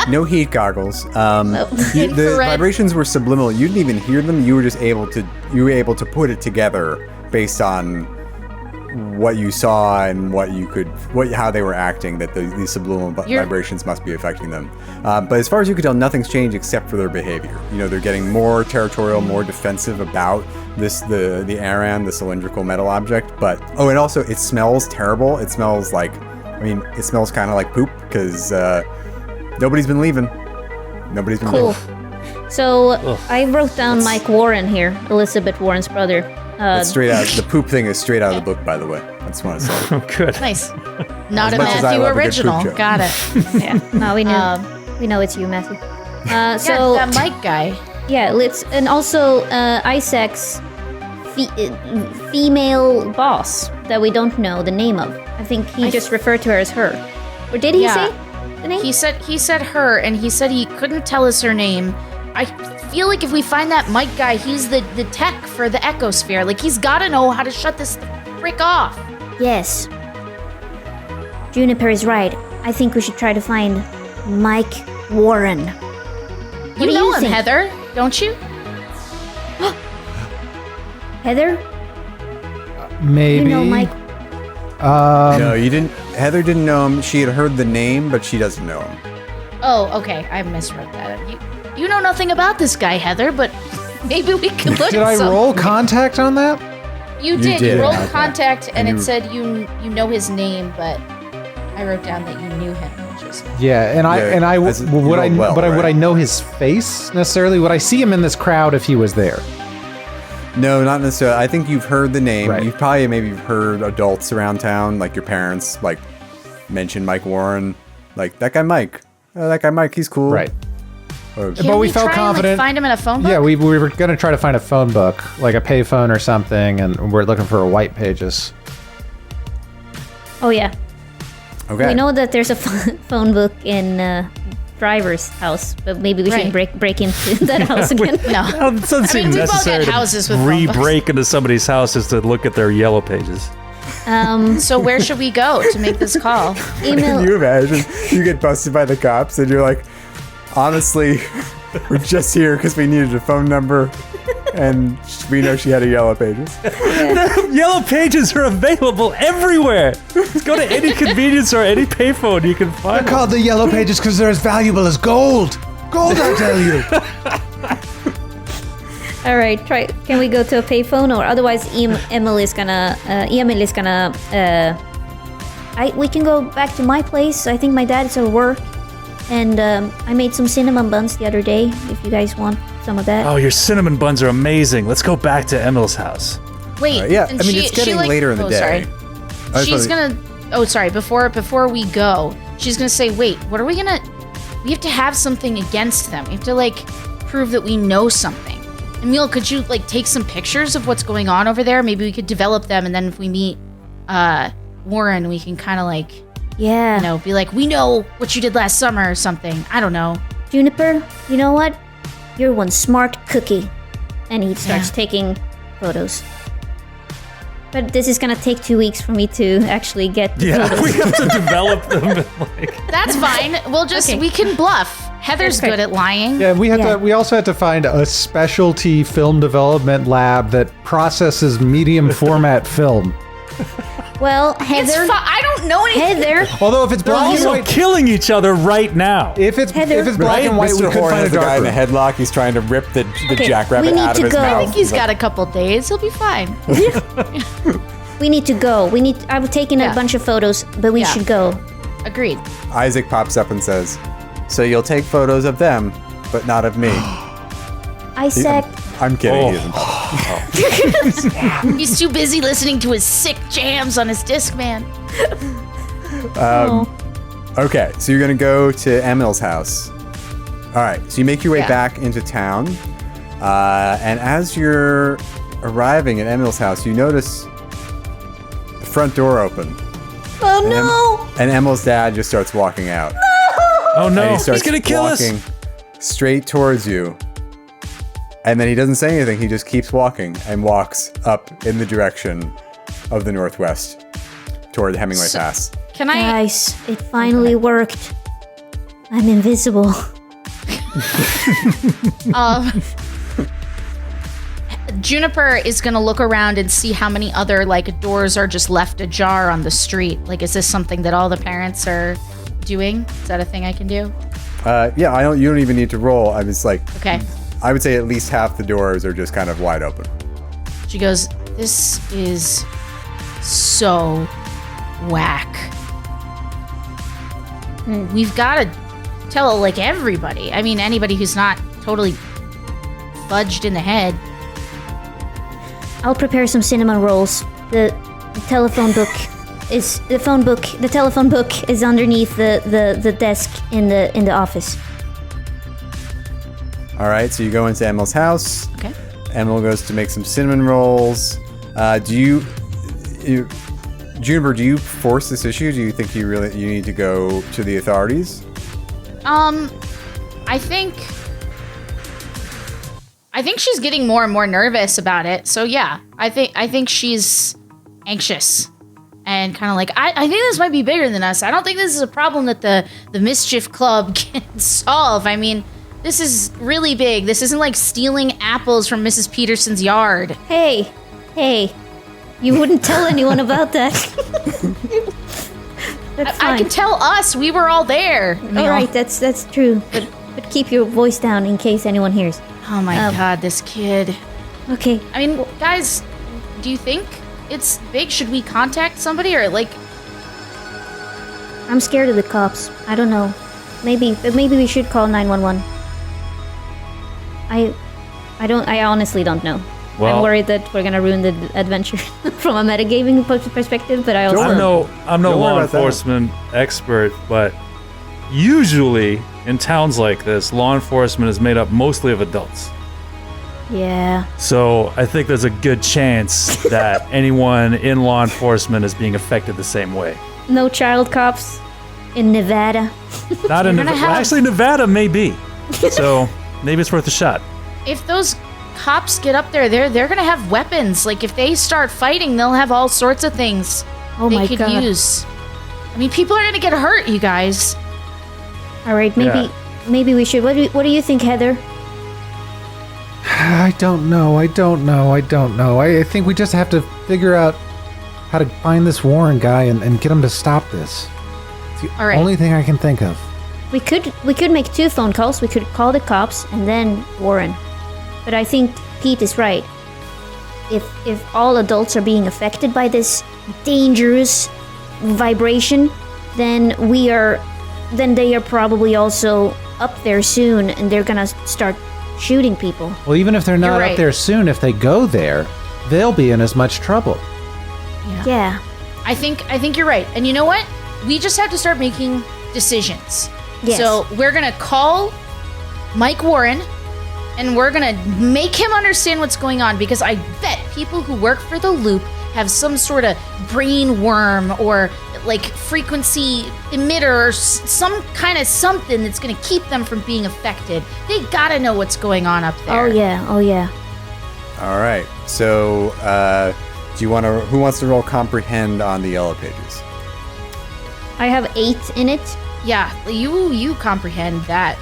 No heat goggles. The Infrared. vibrations were subliminal. You didn't even hear them. You were just able to put it together based on what you saw and how they were acting. That these subliminal vibrations must be affecting them. But as far as you could tell, nothing's changed except for their behavior. They're getting more territorial, more defensive about the ArAN, the cylindrical metal object. But and also it smells terrible. It smells like, it smells kind of like poop because nobody's been leaving. Nobody's been Cool. leaving. So I wrote down Mike Warren here, Elizabeth Warren's brother. That's straight out. The poop thing is straight out of the book, by the way. I just want to say. Oh, good. Nice. Not As a much as I Matthew love a good original. poop joke. Got it. Yeah, no, we know it's you, Matthew. So that Mike guy. Yeah, and also Isaac's female boss that we don't know the name of. I think he just referred to her as her. Or did he say the name? He said her, and he said he couldn't tell us her name. I feel like if we find that Mike guy, he's the tech for the Ecosphere. Like, he's got to know how to shut this frick off. Yes. Juniper is right. I think we should try to find Mike Warren. You do know you him, think? Heather, don't you? Heather, maybe. you know Mike. No, you didn't. Heather didn't know him. She had heard the name, but she doesn't know him. Oh, okay. I misread that. You know nothing about this guy, Heather, but maybe we can look Did at I some. roll contact on that? You did, did. You rolled okay. contact, and And it you- said you know his name, but I wrote down that you knew him, which is Yeah, and as- you would I rolled well, would I right? know his face necessarily? Would I see him in this crowd if he was there? No, not necessarily. I think you've heard the name. Right. You've probably maybe heard adults around town, like your parents, like mention Mike Warren, like that guy Mike. That guy Mike, he's cool. Right. Or- Can But we felt try confident. And, like, find him in a phone book? Yeah, we were going to try to find a phone book, like a payphone or something, and we're looking for a white pages. Oh yeah. okay. We know that there's a phone book in driver's house, but maybe we shouldn't Right. break into that house again. No. Well, it doesn't seem we've all necessary got houses with to phone books. re-break into somebody's house just to look at their yellow pages. So where should we go to make this call? Email. Can you imagine? You get busted by the cops and you're like, honestly, we're just here because we needed a phone number and we know she had a yellow pages. Yellow pages are available everywhere. Just go to any convenience store, any payphone you can find. They're called the Yellow Pages because they're as valuable as gold. Gold, I tell you. All right, try. Can we go to a payphone, or otherwise, Emil is gonna. We can go back to my place. I think my dad's at work, and I made some cinnamon buns the other day. If you guys want some of that. Oh, your cinnamon buns are amazing. Let's go back to Emil's house. Wait. Yeah, and I mean, it's getting later in the day. Sorry. She's gonna. Oh, sorry. Before we go, she's gonna say, "Wait, what are we gonna? We have to have something against them. We have to like prove that we know something." Emil, could you like take some pictures of what's going on over there? Maybe we could develop them, and then if we meet Warren, we can kind of like, Yeah. you know, be like, "We know what you did last summer" or something. I don't know. Juniper, you know what? You're one smart cookie. And he starts Yeah. taking photos. But this is gonna take 2 weeks for me to actually get the Yeah, photos. we have to develop them. And, like, That's fine. We'll just Okay. we can bluff. Heather's Okay. good at lying. Yeah, we had Yeah. to. We also had to find a specialty film development lab that processes medium format film. Well, It's Heather, I don't know anything. Heather, Although if it's they're black and also white, killing each other right now. if it's Heather. black and white, we Mr. could Horn find a has the guy in dark the room. headlock. He's trying to rip the Okay, jackrabbit we need out to of his go. mouth. I think he's got a couple days. He'll be fine. we need to go. I've taken Yeah. a bunch of photos, but we Yeah. should go. Agreed. Isaac pops up and says, "So you'll take photos of them, but not of me." Isaac, I'm kidding. Oh. He isn't popping. He's too busy listening to his sick jams on his Discman. Okay, so you're gonna go to Emil's house. All right, so you make your way Yeah. back into town, and as you're arriving at Emil's house, you notice the front door open. oh no! And Emil's dad just starts walking out. Oh And no, he he's starts gonna kill us. walking straight towards you. And then he doesn't say anything. He just keeps walking and walks up in the direction of the northwest toward Hemingway Pass. Can I? Guys, it finally worked. I'm invisible. Juniper is gonna look around and see how many other like doors are just left ajar on the street. Like, is this something that all the parents are doing? Is that a thing I can do? Yeah, I don't. You don't even need to roll. I was like, Okay. I would say at least half the doors are just kind of wide open. She goes, "This is so whack. We've got to tell like everybody. I mean, anybody who's not totally fudged in the head." I'll prepare some cinnamon rolls. The telephone book is the telephone book is underneath the desk in the office. All right, so you go into Emil's house. Okay. Emil goes to make some cinnamon rolls. Juniper, do you force this issue? Do you think you need to go to the authorities? I think she's getting more and more nervous about it. So yeah, I think she's anxious and kind of like, I think this might be bigger than us. I don't think this is a problem that the Mischief Club can solve. I mean, this is really big. This isn't like stealing apples from Mrs. Peterson's yard. Hey, you wouldn't tell anyone about that. That's I fine. can tell us. We were all there. All right, that's true. But keep your voice down in case anyone hears. Oh my God, this kid. Okay. I mean, guys, do you think it's big? Should we contact somebody or like? I'm scared of the cops. I don't know. Maybe we should call 911. I honestly don't know. Well- I'm worried that we're gonna ruin the adventure from a metagaming perspective, but I also I'm no Don't worry law about that. enforcement expert, but usually in towns like this, law enforcement is made up mostly of adults. yeah. So I think there's a good chance that anyone in law enforcement is being affected the same way. No child cops. In Nevada. Not in Nevada. Actually, Nevada may be. So maybe it's worth a shot. If those cops get up there, they're gonna have weapons. Like if they start fighting, they'll have all sorts of things they could use. I mean, people are gonna get hurt, you guys. All right, maybe we should. What do you think, Heather? I don't know. I think we just have to figure out how to find this Warren guy and get him to stop this. It's the only thing I can think of. We could make 2 phone calls. We could call the cops and then Warren. But I think Pete is right. If all adults are being affected by this dangerous vibration, then they are probably also up there soon, and they're gonna start shooting people. Well, even if they're not up there soon, if they go there, they'll be in as much trouble. Yeah. I think you're right. And you know what? We just have to start making decisions. Yes. So we're gonna call Mike Warren, and we're gonna make him understand what's going on, because I bet people who work for the Loop have some sort of brain worm or like frequency emitter or some kind of something that's going to keep them from being affected. They gotta know what's going on up there. Oh yeah. All right. So, who wants to roll comprehend on the yellow pages? I have 8 in it. Yeah, you comprehend that.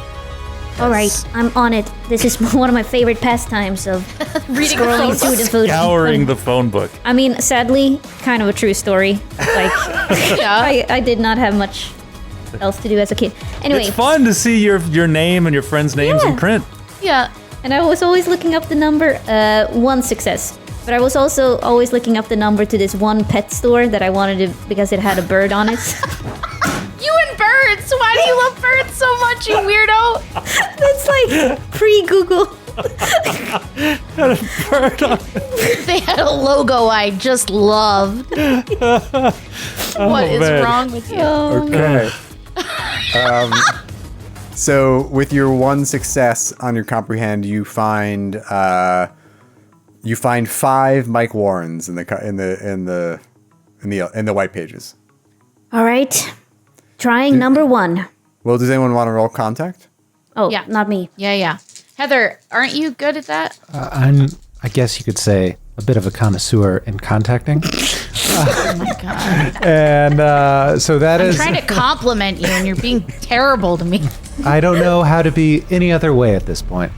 All right, I'm on it. This is one of my favorite pastimes of Reading scrolling through the food. Scouring the phone book. I mean, sadly, kind of a true story. Like, I did not have much else to do as a kid. Anyway, It's fun to see your name and your friends' names in print. Yeah, and I was always looking up the number. 1 success. But I was also always looking up the number to this one pet store that I wanted to, because it had a bird on it. You and birds! Why do you love birds so much, you weirdo? That's like pre-Google. Had a bird on it. They had a logo I just loved. What is wrong with you? Okay. So with your 1 success on your comprehend, you find 5 Mike Warrens in the white pages. All right, trying number 1. Well, does anyone want to roll contact? Oh, yeah, not me. Yeah. Heather, aren't you good at that? I guess you could say, a bit of a connoisseur in contacting. Oh my god. And so that I'm is... trying to compliment you and you're being terrible to me. I don't know how to be any other way at this point.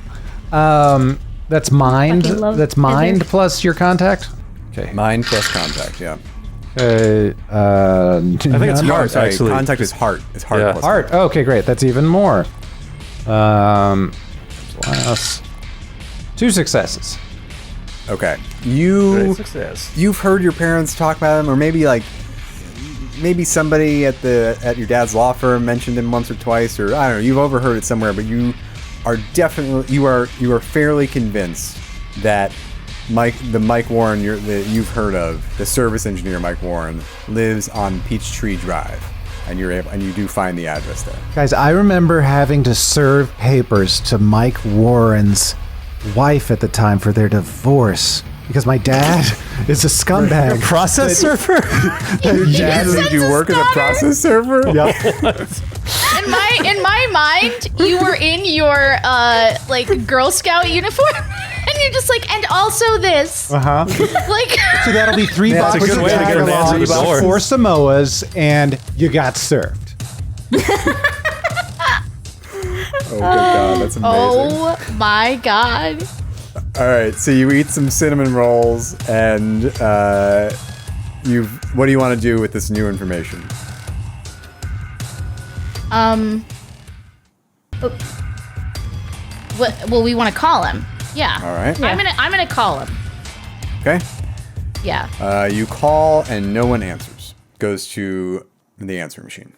That's mind. That's mind Heather. plus your contact. Okay. Mind plus contact, yeah. I think it's heart, Sorry, actually. contact is heart. It's heart Yeah. plus Heart. Oh, okay, great. That's even more. Plus 2 successes. Okay. Great success. You've heard your parents talk about him, or maybe somebody at your dad's law firm mentioned him once or twice, or I don't know. You've overheard it somewhere, but you are fairly convinced that the Mike Warren that you've heard of, the service engineer Mike Warren, lives on Peachtree Drive, and you do find the address there. Guys, I remember having to serve papers to Mike Warren's wife at the time for their divorce because my dad is a scumbag. A process server? Your dad doesn't do work as a process server? Yep. In my mind, you were in your Girl Scout uniform. And you're just like, and also this. Uh-huh. Like, So that'll be 3 Yeah, bucks that's a good way to tag get an along, answer to the about door. 4 Samoas, and you got served. Oh, good God, that's amazing. oh my god. All right, so you eat some cinnamon rolls, and what do you want to do with this new information? Well, we want to call him. Yeah. All right. I'm gonna call him. Okay. Yeah. You call, and no one answers. Goes to the answering machine.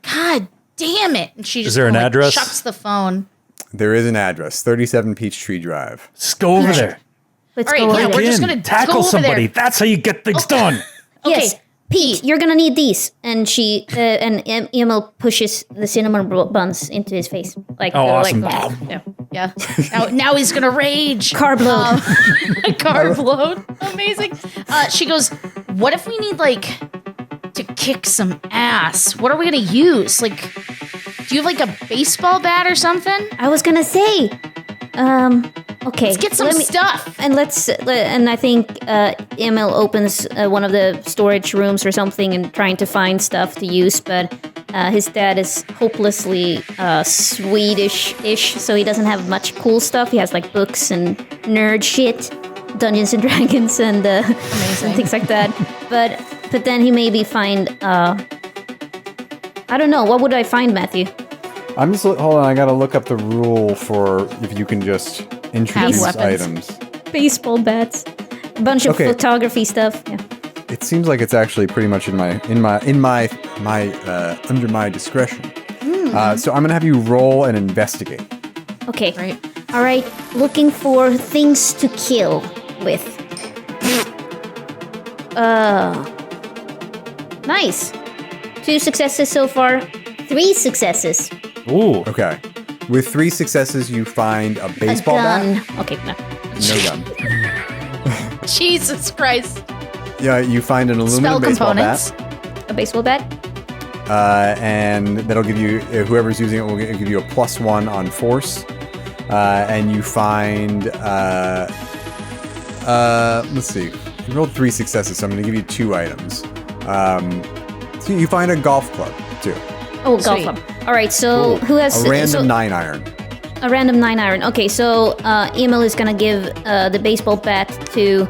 God damn it! And she just there an address? Shuts the phone. There is an address, 37 Peachtree Drive. Just go over there. Let's All right, go yeah, over we're there. just gonna Tackle go over somebody. there. That's how you get things done. Yes, Okay, Pete, you're gonna need these. And she and Emil pushes the cinnamon buns into his face. Like, Oh, they're awesome. like, Yeah. Now he's gonna rage. carb load. Carb load. Amazing. She goes, what if we need to kick some ass. What are we gonna use? Like, do you have like a baseball bat or something? I was gonna say, okay. Let's get some stuff. And I think Emil opens one of the storage rooms or something and trying to find stuff to use, but his dad is hopelessly Swedish-ish, so he doesn't have much cool stuff. He has like books and nerd shit, Dungeons and Dragons and things like that. But then he maybe find I don't know, what would I find, Matthew? I'm just hold on. I gotta look up the rule for if you can just introduce items. Baseball bats, a bunch of photography stuff. Yeah. It seems like it's actually pretty much under my discretion. So I'm gonna have you roll and investigate. Okay. Right. All right. Looking for things to kill with. Nice. 2 successes so far. 3 successes. Ooh. Okay. With 3 successes, you find a baseball bat. Okay, no. No gun. Jesus Christ. Yeah, you find an aluminum baseball bat. A baseball bat. And that'll give you, whoever's using it will give you a +1 on force. And you find, let's see. You rolled 3 successes, so I'm going to give you 2 items. So you find a golf club, too. Oh, golf club. All right, so who has... A random 9-iron. A random 9-iron. Okay, so Emil is going to give the baseball bat to...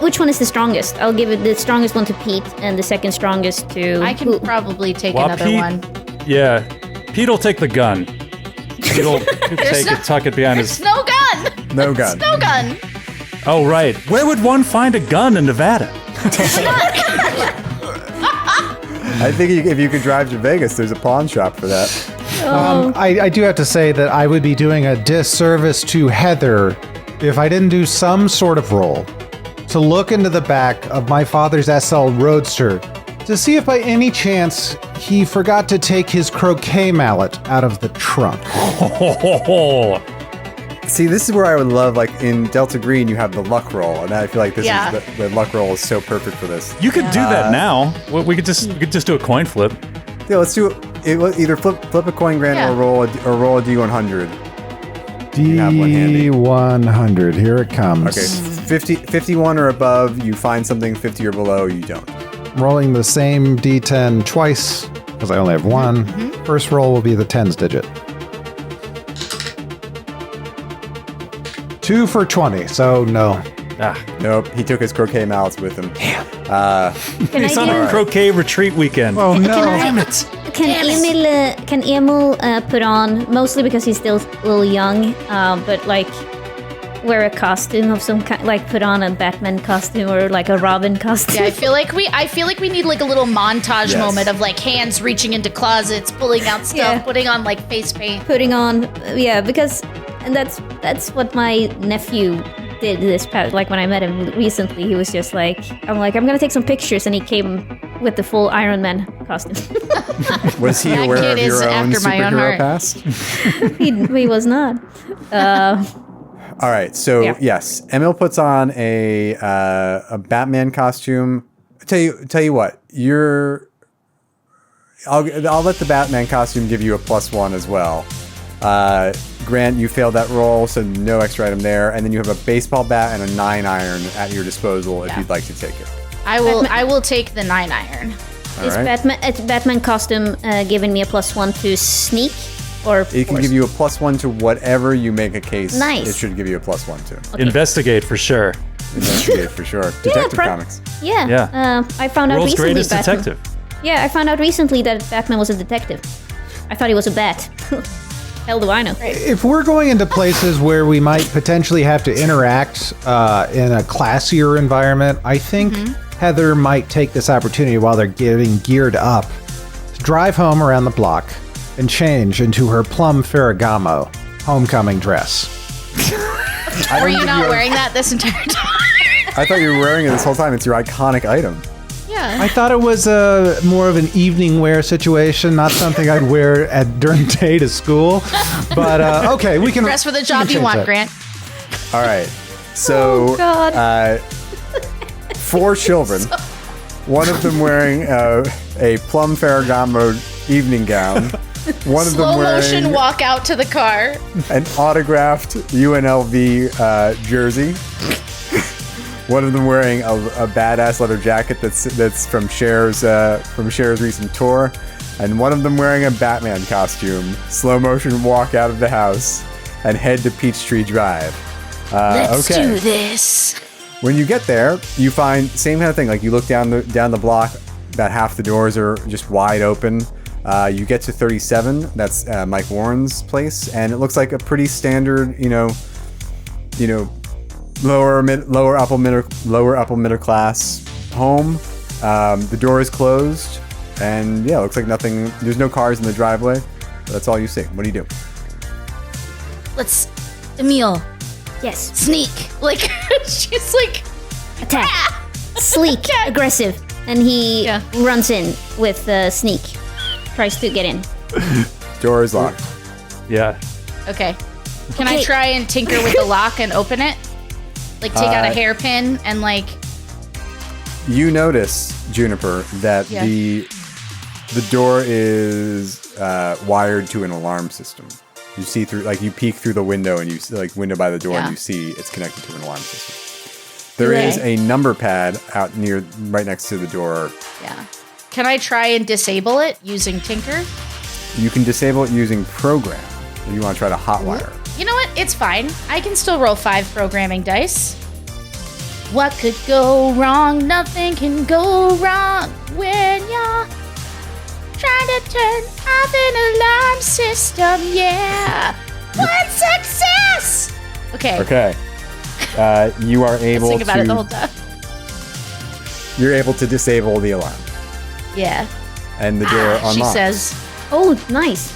which one is the strongest? I'll give it the strongest one to Pete and the second strongest to... I can probably take another one. Yeah, Pete will take the gun. Pete will take it, tuck it behind his... No gun! No gun. No gun! Oh, right. Where would one find a gun in Nevada? I think if you could drive to Vegas, there's a pawn shop for that. I do have to say that I would be doing a disservice to Heather if I didn't do some sort of roll to look into the back of my father's SL Roadster to see if by any chance he forgot to take his croquet mallet out of the trunk. See, this is where I would love, like, in Delta Green, you have the luck roll, and I feel like this is the luck roll is so perfect for this. You could do that now. We could just do a coin flip. Yeah, let's do it. Either flip a coin, Grant, or roll a D100. D100, here it comes. Okay, 51 or above, you find something. 50 or below, you don't. Rolling the same D10 twice, because I only have one. First roll will be the tens digit. 2 for 20, so no. Nope, he took his croquet mallets with him. Damn. He's on a croquet retreat weekend. Oh no! Damn it! Can Emil put on, mostly because he's still a little young, but like wear a costume of some kind, like put on a Batman costume or like a Robin costume? Yeah, I feel like we need like a little montage moment of like hands reaching into closets, pulling out stuff, putting on like face paint, because that's what my nephew did this past, like when I met him recently. He was just like, I'm gonna take some pictures, and he came with the full Iron Man costume. Was he aware of your own superhero past? he was not. All right, so yes, Emil puts on a Batman costume. Tell you what, I'll let the Batman costume give you a +1 as well. Grant, you failed that roll, so no extra item there. And then you have a baseball bat and a 9-iron at your disposal if you'd like to take it. I will take the 9-iron. Is Batman costume giving me a +1 to sneak? Or it can give you a +1 to whatever you make a case. Nice. It should give you a +1 to. Okay. Investigate for sure. Investigate for sure. Detective Comics. Yeah. I found out recently. Greatest detective. Yeah, I found out recently that Batman was a detective. I thought he was a bat. Hell do I know? If we're going into places where we might potentially have to interact in a classier environment, I think Heather might take this opportunity while they're getting geared up to drive home around the block and change into her plum Ferragamo homecoming dress. Were you not wearing that this entire time? I thought you were wearing it this whole time. It's your iconic item. Yeah. I thought it was more of an evening wear situation, not something I'd wear during day to school. But okay, we can dress for the job you want, Grant. All right. So, 4 children. One of them wearing a plum Ferragamo evening gown. One of Slow them motion wearing walk out to the car. an autographed UNLV jersey. One of them wearing a badass leather jacket that's from Cher's recent tour, and one of them wearing a Batman costume. Slow motion walk out of the house and head to Peachtree Drive. Let's okay. do this. When you get there, you find same kind of thing. Like you look down the block, about half the doors are just wide open. You get to 37. That's Mike Warren's place, and it looks like a pretty standard, lower upper middle class home. The door is closed, and yeah, it looks like nothing. There's no cars in the driveway. That's all you see. What do you do? Emil, Yes. sneak. Like, she's like, Attack. Sleek. Aggressive. And he runs in with sneak. Tries to get in. Door is locked. Yeah. okay. Can I Okay. try and tinker with the lock and open it? Like, take out a hairpin and, like, You notice, Juniper, that Yeah. the door is wired to an alarm system. You see through, like, you peek through the window and you see, like, window by the door, Yeah. and you see it's connected to an alarm system. There is Okay. a number pad out right next to the door. yeah. Can I try and disable it using tinker? You can disable it using program. If you want to try to hotwire. You know what? It's fine. I can still roll 5 programming dice. What could go wrong? Nothing can go wrong when you're trying to turn off an alarm system. Yeah. One success. Okay. Okay. You are able Think about it the whole to. time. You're able to disable the alarm, Yeah. and the door unlocks. She says, Oh, nice.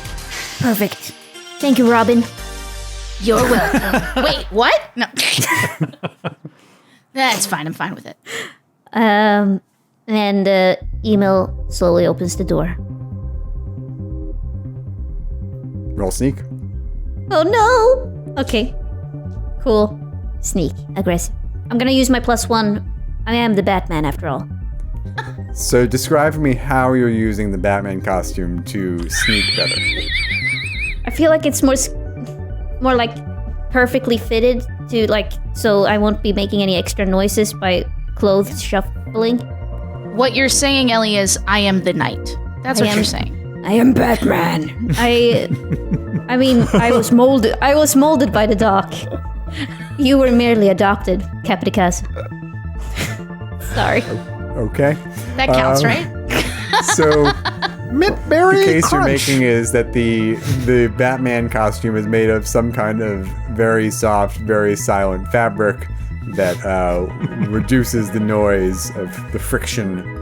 Perfect. Thank you, Robin. "You're welcome." Wait, what? No. That's fine. I'm fine with it. And Emil slowly opens the door. Roll sneak. Oh no! Okay. Cool. Sneak. Aggressive. I'm gonna use my +1. I am the Batman after all. So describe for me how you're using the Batman costume to sneak better. I feel like it's more like perfectly fitted to so I won't be making any extra noises by clothes shuffling. What you're saying, Ellie, is I am the knight. That's I what am- you're saying. I am Batman. I mean, I was molded by the doc. You were merely adopted, Capricaso. Sorry. Okay. That counts, right? So Mint-berry the case crunch. you're making is that the Batman costume is made of some kind of very soft, very silent fabric that reduces the noise of the friction.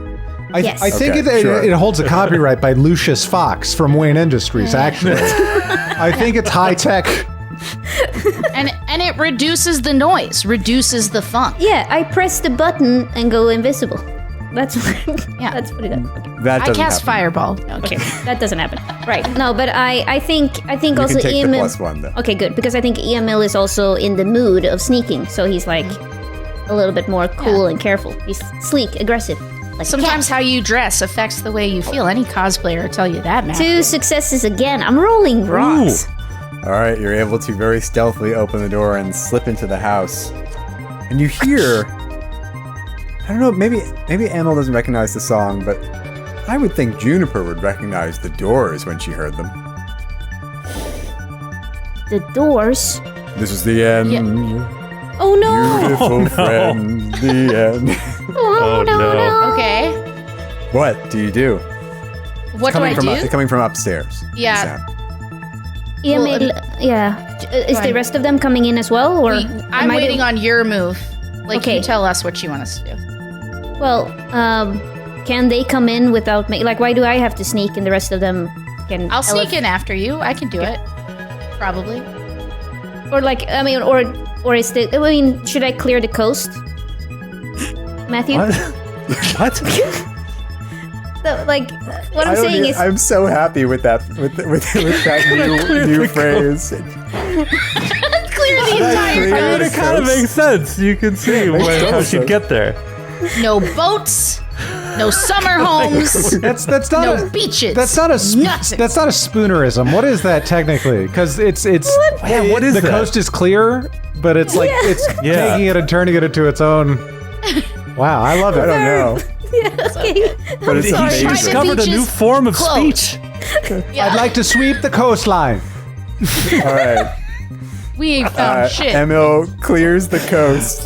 Yes. I think Okay, sure. it holds a copyright by Lucius Fox from Wayne Industries, actually. I think it's high tech. And it reduces the noise, reduces the funk. Yeah, I press the button and go invisible. That's Yeah. That's what it does. Okay. That I doesn't cast happen. fireball. Okay. That doesn't happen. Right. No, but I think You also can take the EML. +1 though. Okay, good, because I think EML is also in the mood of sneaking, so he's like a little bit more cool and careful. He's sleek, aggressive. Like a Sometimes cat. how you dress affects the way you feel. Any cosplayer will tell you that, man. 2 successes again. I'm rolling rocks. All right, you're able to very stealthily open the door and slip into the house. And you hear, I don't know, maybe Emil doesn't recognize the song, but I would think Juniper would recognize the Doors when she heard them. The doors. This is the end. Oh no! Beautiful friend, the end. Oh, no! Okay. What do you do? What do I do? It's coming from upstairs. Yeah. the sound. EML, yeah. Is the rest of them coming in as well, or I'm waiting on your move. Like, Okay. you tell us what you want us to do. Well, can they come in without me? Like, why do I have to sneak and the rest of them can? I'll sneak in after you. I can do it. Probably. Or like, I mean, or is the? I mean, should I clear the coast, Matthew? What? What? So, like, what I'm saying is, I'm so happy with that with that new phrase. Clear the entire clear coast. the It kind of makes sense. You can see makes how total she'd sense. get there. No boats. No summer homes. That's not No a, beaches. That's not a Nothing. that's not a spoonerism. What is that technically? Because it's Yeah, what is the that? coast is clear, but it's like it's Yeah. taking it and turning it into its own. Wow, I love it. I don't know. Okay. But it's He amazing. discovered a new beaches form of closed. speech. I'd like to sweep the coastline. All right. We ain't found shit. Emil clears the coast.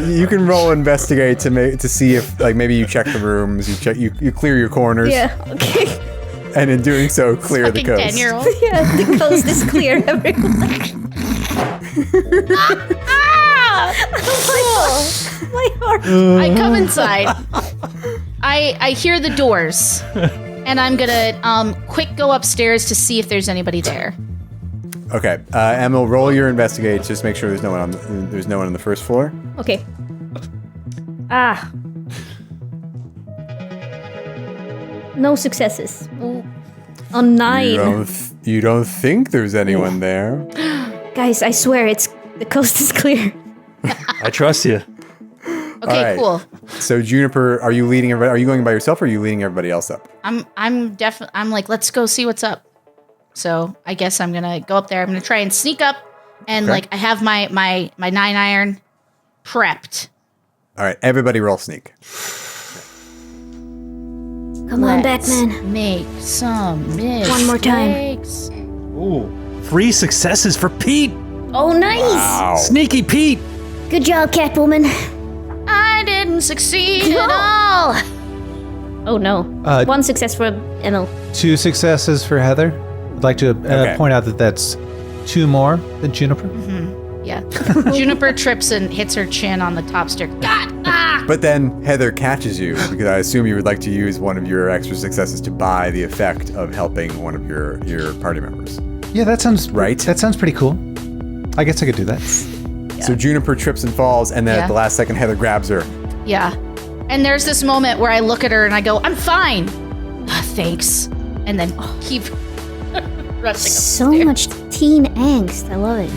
You can roll investigate to see if like maybe you check the rooms, you clear your corners, Yeah. Okay. and in doing so clear the Fucking coast. 10-year-old. Yeah. The coast is clear, everyone. My heart. I come inside. I hear the doors, and I'm gonna quick go upstairs to see if there's anybody there. Okay, Emil, roll your investigate. Just make sure there's no one on the first floor. Okay. Ah. No successes. On 9. You don't think there's anyone there? Guys, I swear the coast is clear. I trust you. Okay, right. cool. So Juniper, are you leading everybody? Are you going by yourself, or are you leading everybody else up? I'm like, let's go see what's up. So I guess I'm gonna go up there. I'm gonna try and sneak up, and Okay. like I have my 9-iron prepped. All right, everybody roll sneak. Come on, Let's Batman. make some mistakes. One more time. Ooh. 3 successes for Pete. Oh, nice. Wow. Sneaky Pete. Good job, Catwoman. I didn't succeed No. at all. Oh, no. 1 success for Emil. 2 successes for Heather. I'd like to Okay. point out that that's 2 more than Juniper. Yeah. Juniper trips and hits her chin on the top stair. God! Ah! But then Heather catches you because I assume you would like to use one of your extra successes to buy the effect of helping one of your party members. Yeah, that sounds Right. That sounds pretty cool. I guess I could do that. So Juniper trips and falls, and then Yeah. at the last second, Heather grabs her. Yeah. And there's this moment where I look at her and I go, I'm fine. Thanks. And then keep rushing So upstairs. much teen angst. I love it.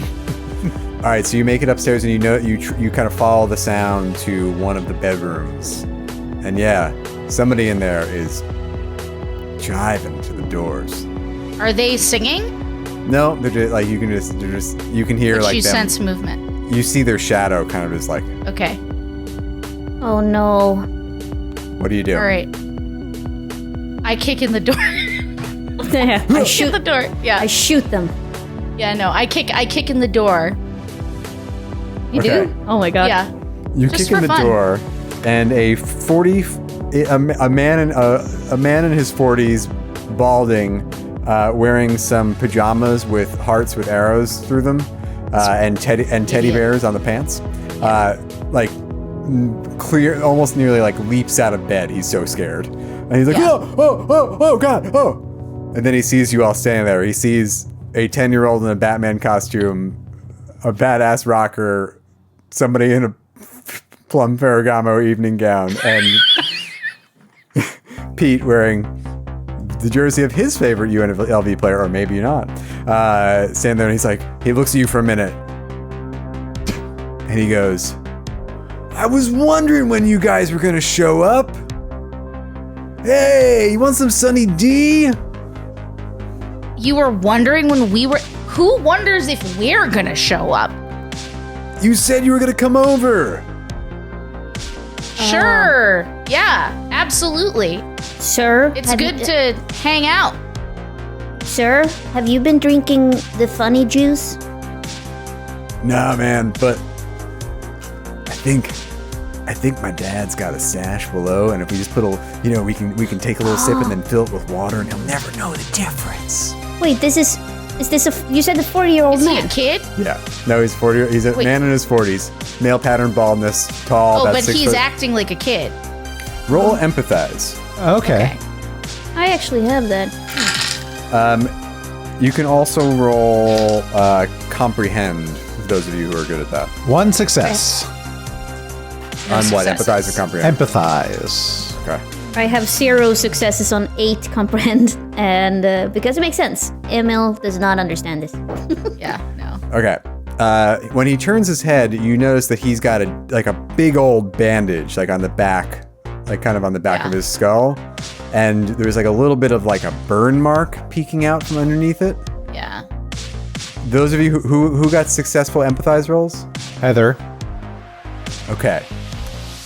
All right, so you make it upstairs, and you kind of follow the sound to one of the bedrooms, and yeah, somebody in there is jiving to the doors. Are they singing? No, they're just like you can hear But like you them. sense movement. You see their shadow kind of just like, Okay. Oh, no. what do you do? All right. I kick in the door. I Shoot shoot. the door. Yeah. I shoot them. Yeah, no. I kick in the door. You Okay. do? Oh my god. Yeah. You Just kick in for the fun. door, and a man in his 40s, balding, wearing some pajamas with hearts with arrows through them, and teddy bears on the pants, clear, almost nearly like leaps out of bed. He's so scared, and he's like, Yeah. oh god, oh, and then he sees you all standing there. He sees a 10-year-old in a Batman costume, a badass rocker, somebody in a plum Ferragamo evening gown, and Pete wearing the jersey of his favorite UNLV player, or maybe not, standing there, and he's like, he looks at you for a minute, and he goes, I was wondering when you guys were gonna show up. Hey, you want some Sunny D? You were wondering when we were. Who wonders if we're gonna show up? You said you were gonna come over. Sure. Yeah, absolutely. Sir, It's have good you, to hang out. Sir, have you been drinking the funny juice? Nah, man, but I think my dad's got a stash below, and if we just put we can take a little sip and then fill it with water, and he'll never know the difference. Wait, is this you said the 40-year-old Is he man? a kid? Yeah. No, he's 40. He's a Wait. man in his 40s. Male pattern baldness, tall. Oh, about but 6 he's foot. acting like a kid. Roll empathize. Okay. I actually have that. You can also roll comprehend. For those of you who are good at that. 1 success. On what? successes. Empathize or comprehend? Empathize. Okay. I have 0 successes on 8 comprehend, and because it makes sense. Emil does not understand this. Yeah, no. Okay. When he turns his head, you notice that he's got a big old bandage, like on the back like kind of on the back of his skull. And there's like a little bit of like a burn mark peeking out from underneath it. Yeah. Those of you who got successful empathize rolls? Heather. Okay.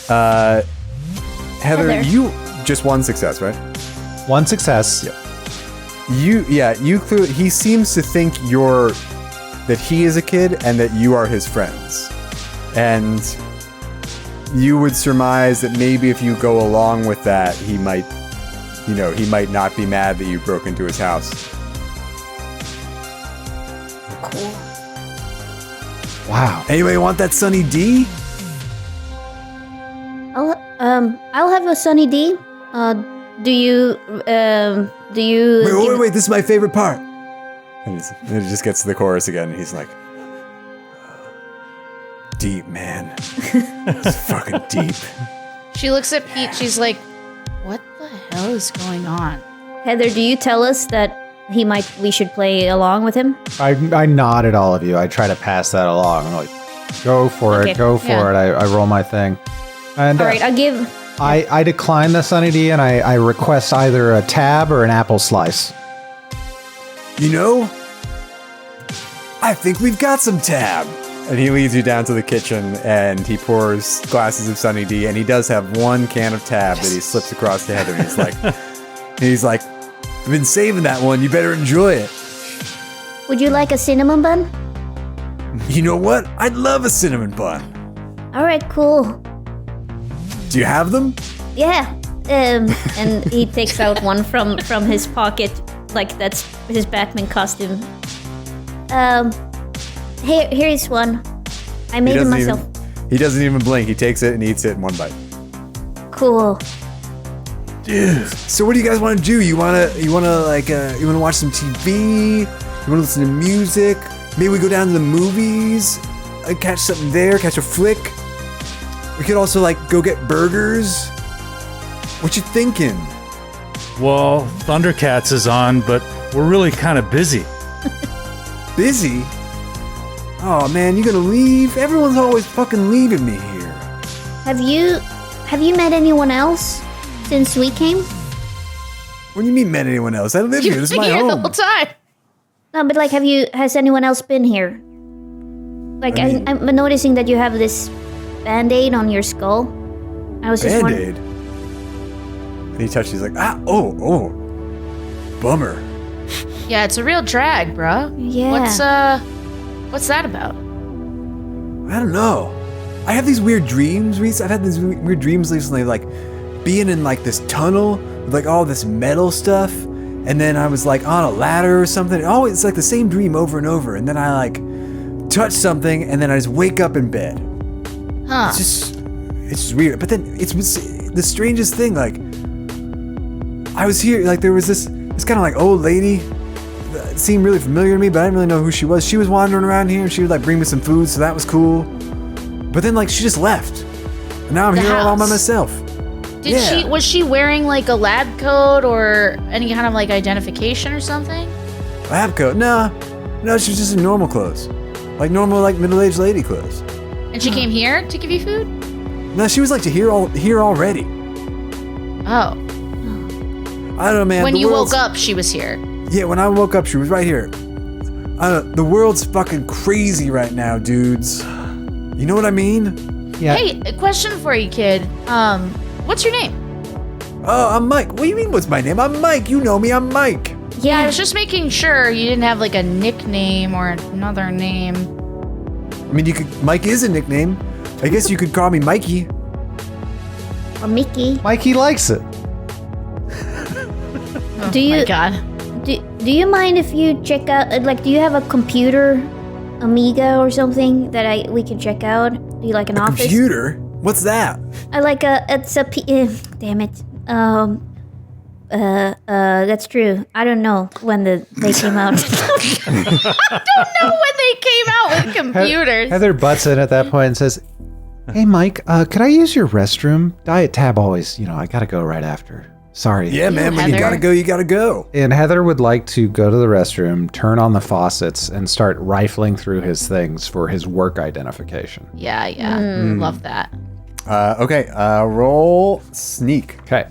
Heather, you just one success, right? One success. Yeah. You clearly, he seems to think that he is a kid and that you are his friends. And you would surmise that maybe if you go along with that, he might not be mad that you broke into his house. Cool. Wow. Anybody want that Sunny D? I'll have a Sunny D. Do you? Wait, this is my favorite part. And it just gets to the chorus again, and he's like, deep, man. It's fucking deep. She looks at Pete. She's like, what the hell is going on? Heather, do you tell us that we should play along with him? I nod at all of you. I try to pass that along. I'm like, go for it. I roll my thing. And all right, I'll give. I decline the Sunny D and I request either a tab or an apple slice. You know, I think we've got some tab. And he leads you down to the kitchen and he pours glasses of Sunny D, and he does have one can of tab that he slips across to Heather. And he's like, I've been saving that one. You better enjoy it. Would you like a cinnamon bun? You know what? I'd love a cinnamon bun. All right, cool. Do you have them? Yeah. And he takes out one from his pocket, like that's his Batman costume. Here's one. I made it myself. He doesn't even blink. He takes it and eats it in one bite. Cool. Dude. So what do you guys want to do? You wanna watch some TV? You wanna listen to music? Maybe we go down to the movies? Catch something there? Catch a flick? We could also go get burgers. What you thinking? Well, Thundercats is on, but we're really kind of busy. Busy? Oh man, you gonna leave? Everyone's always fucking leaving me here. Have you met anyone else since we came? What do you mean met anyone else? I live here. This is my here home. the whole time. No, but has anyone else been here? I'm noticing that you have this Band-Aid on your skull. I was just Band-Aid? And he touches, he's like, bummer. Yeah, it's a real drag, bro. Yeah. What's that about? I don't know. I have these weird dreams. I've had these weird dreams recently, being in this tunnel with all this metal stuff, and then I was on a ladder or something. Oh, it's the same dream over and over, and then I touch something, and then I just wake up in bed. Huh. It's just weird. But then it's the strangest thing. I was here. There was this kind of old lady that seemed really familiar to me, but I didn't really know who she was. She was wandering around here, and she would bring me some food, so that was cool. But then she just left, and now I'm here all by myself. Was she wearing a lab coat or any kind of identification or something? Lab coat? No, she was just in normal clothes, normal middle-aged lady clothes. And she came here to give you food? No, she was here already. Oh. I don't know, man. When you woke up, she was here. Yeah, when I woke up, she was right here. The world's fucking crazy right now, dudes. You know what I mean? Yeah. Hey, a question for you, kid. What's your name? Oh, I'm Mike. What do you mean, what's my name? I'm Mike. You know me. I'm Mike. Yeah, I was just making sure you didn't have a nickname or another name. I mean, Mike is a nickname. I guess you could call me Mikey. Or Mickey. Mikey likes it. Oh my God. Do you mind if you check out? Do you have a computer, Amiga or something that we can check out? Do you an office? Computer? What's that? Damn it. That's true. I don't know when they came out. I don't know when they came out with computers. Heather butts in at that point and says, "Hey, Mike, could I use your restroom? Diet tab always, I gotta go right after. Sorry." Yeah, man, when you gotta go, you gotta go. And Heather would like to go to the restroom, turn on the faucets, and start rifling through his things for his work identification. Yeah. Love that. Okay, roll sneak. Okay.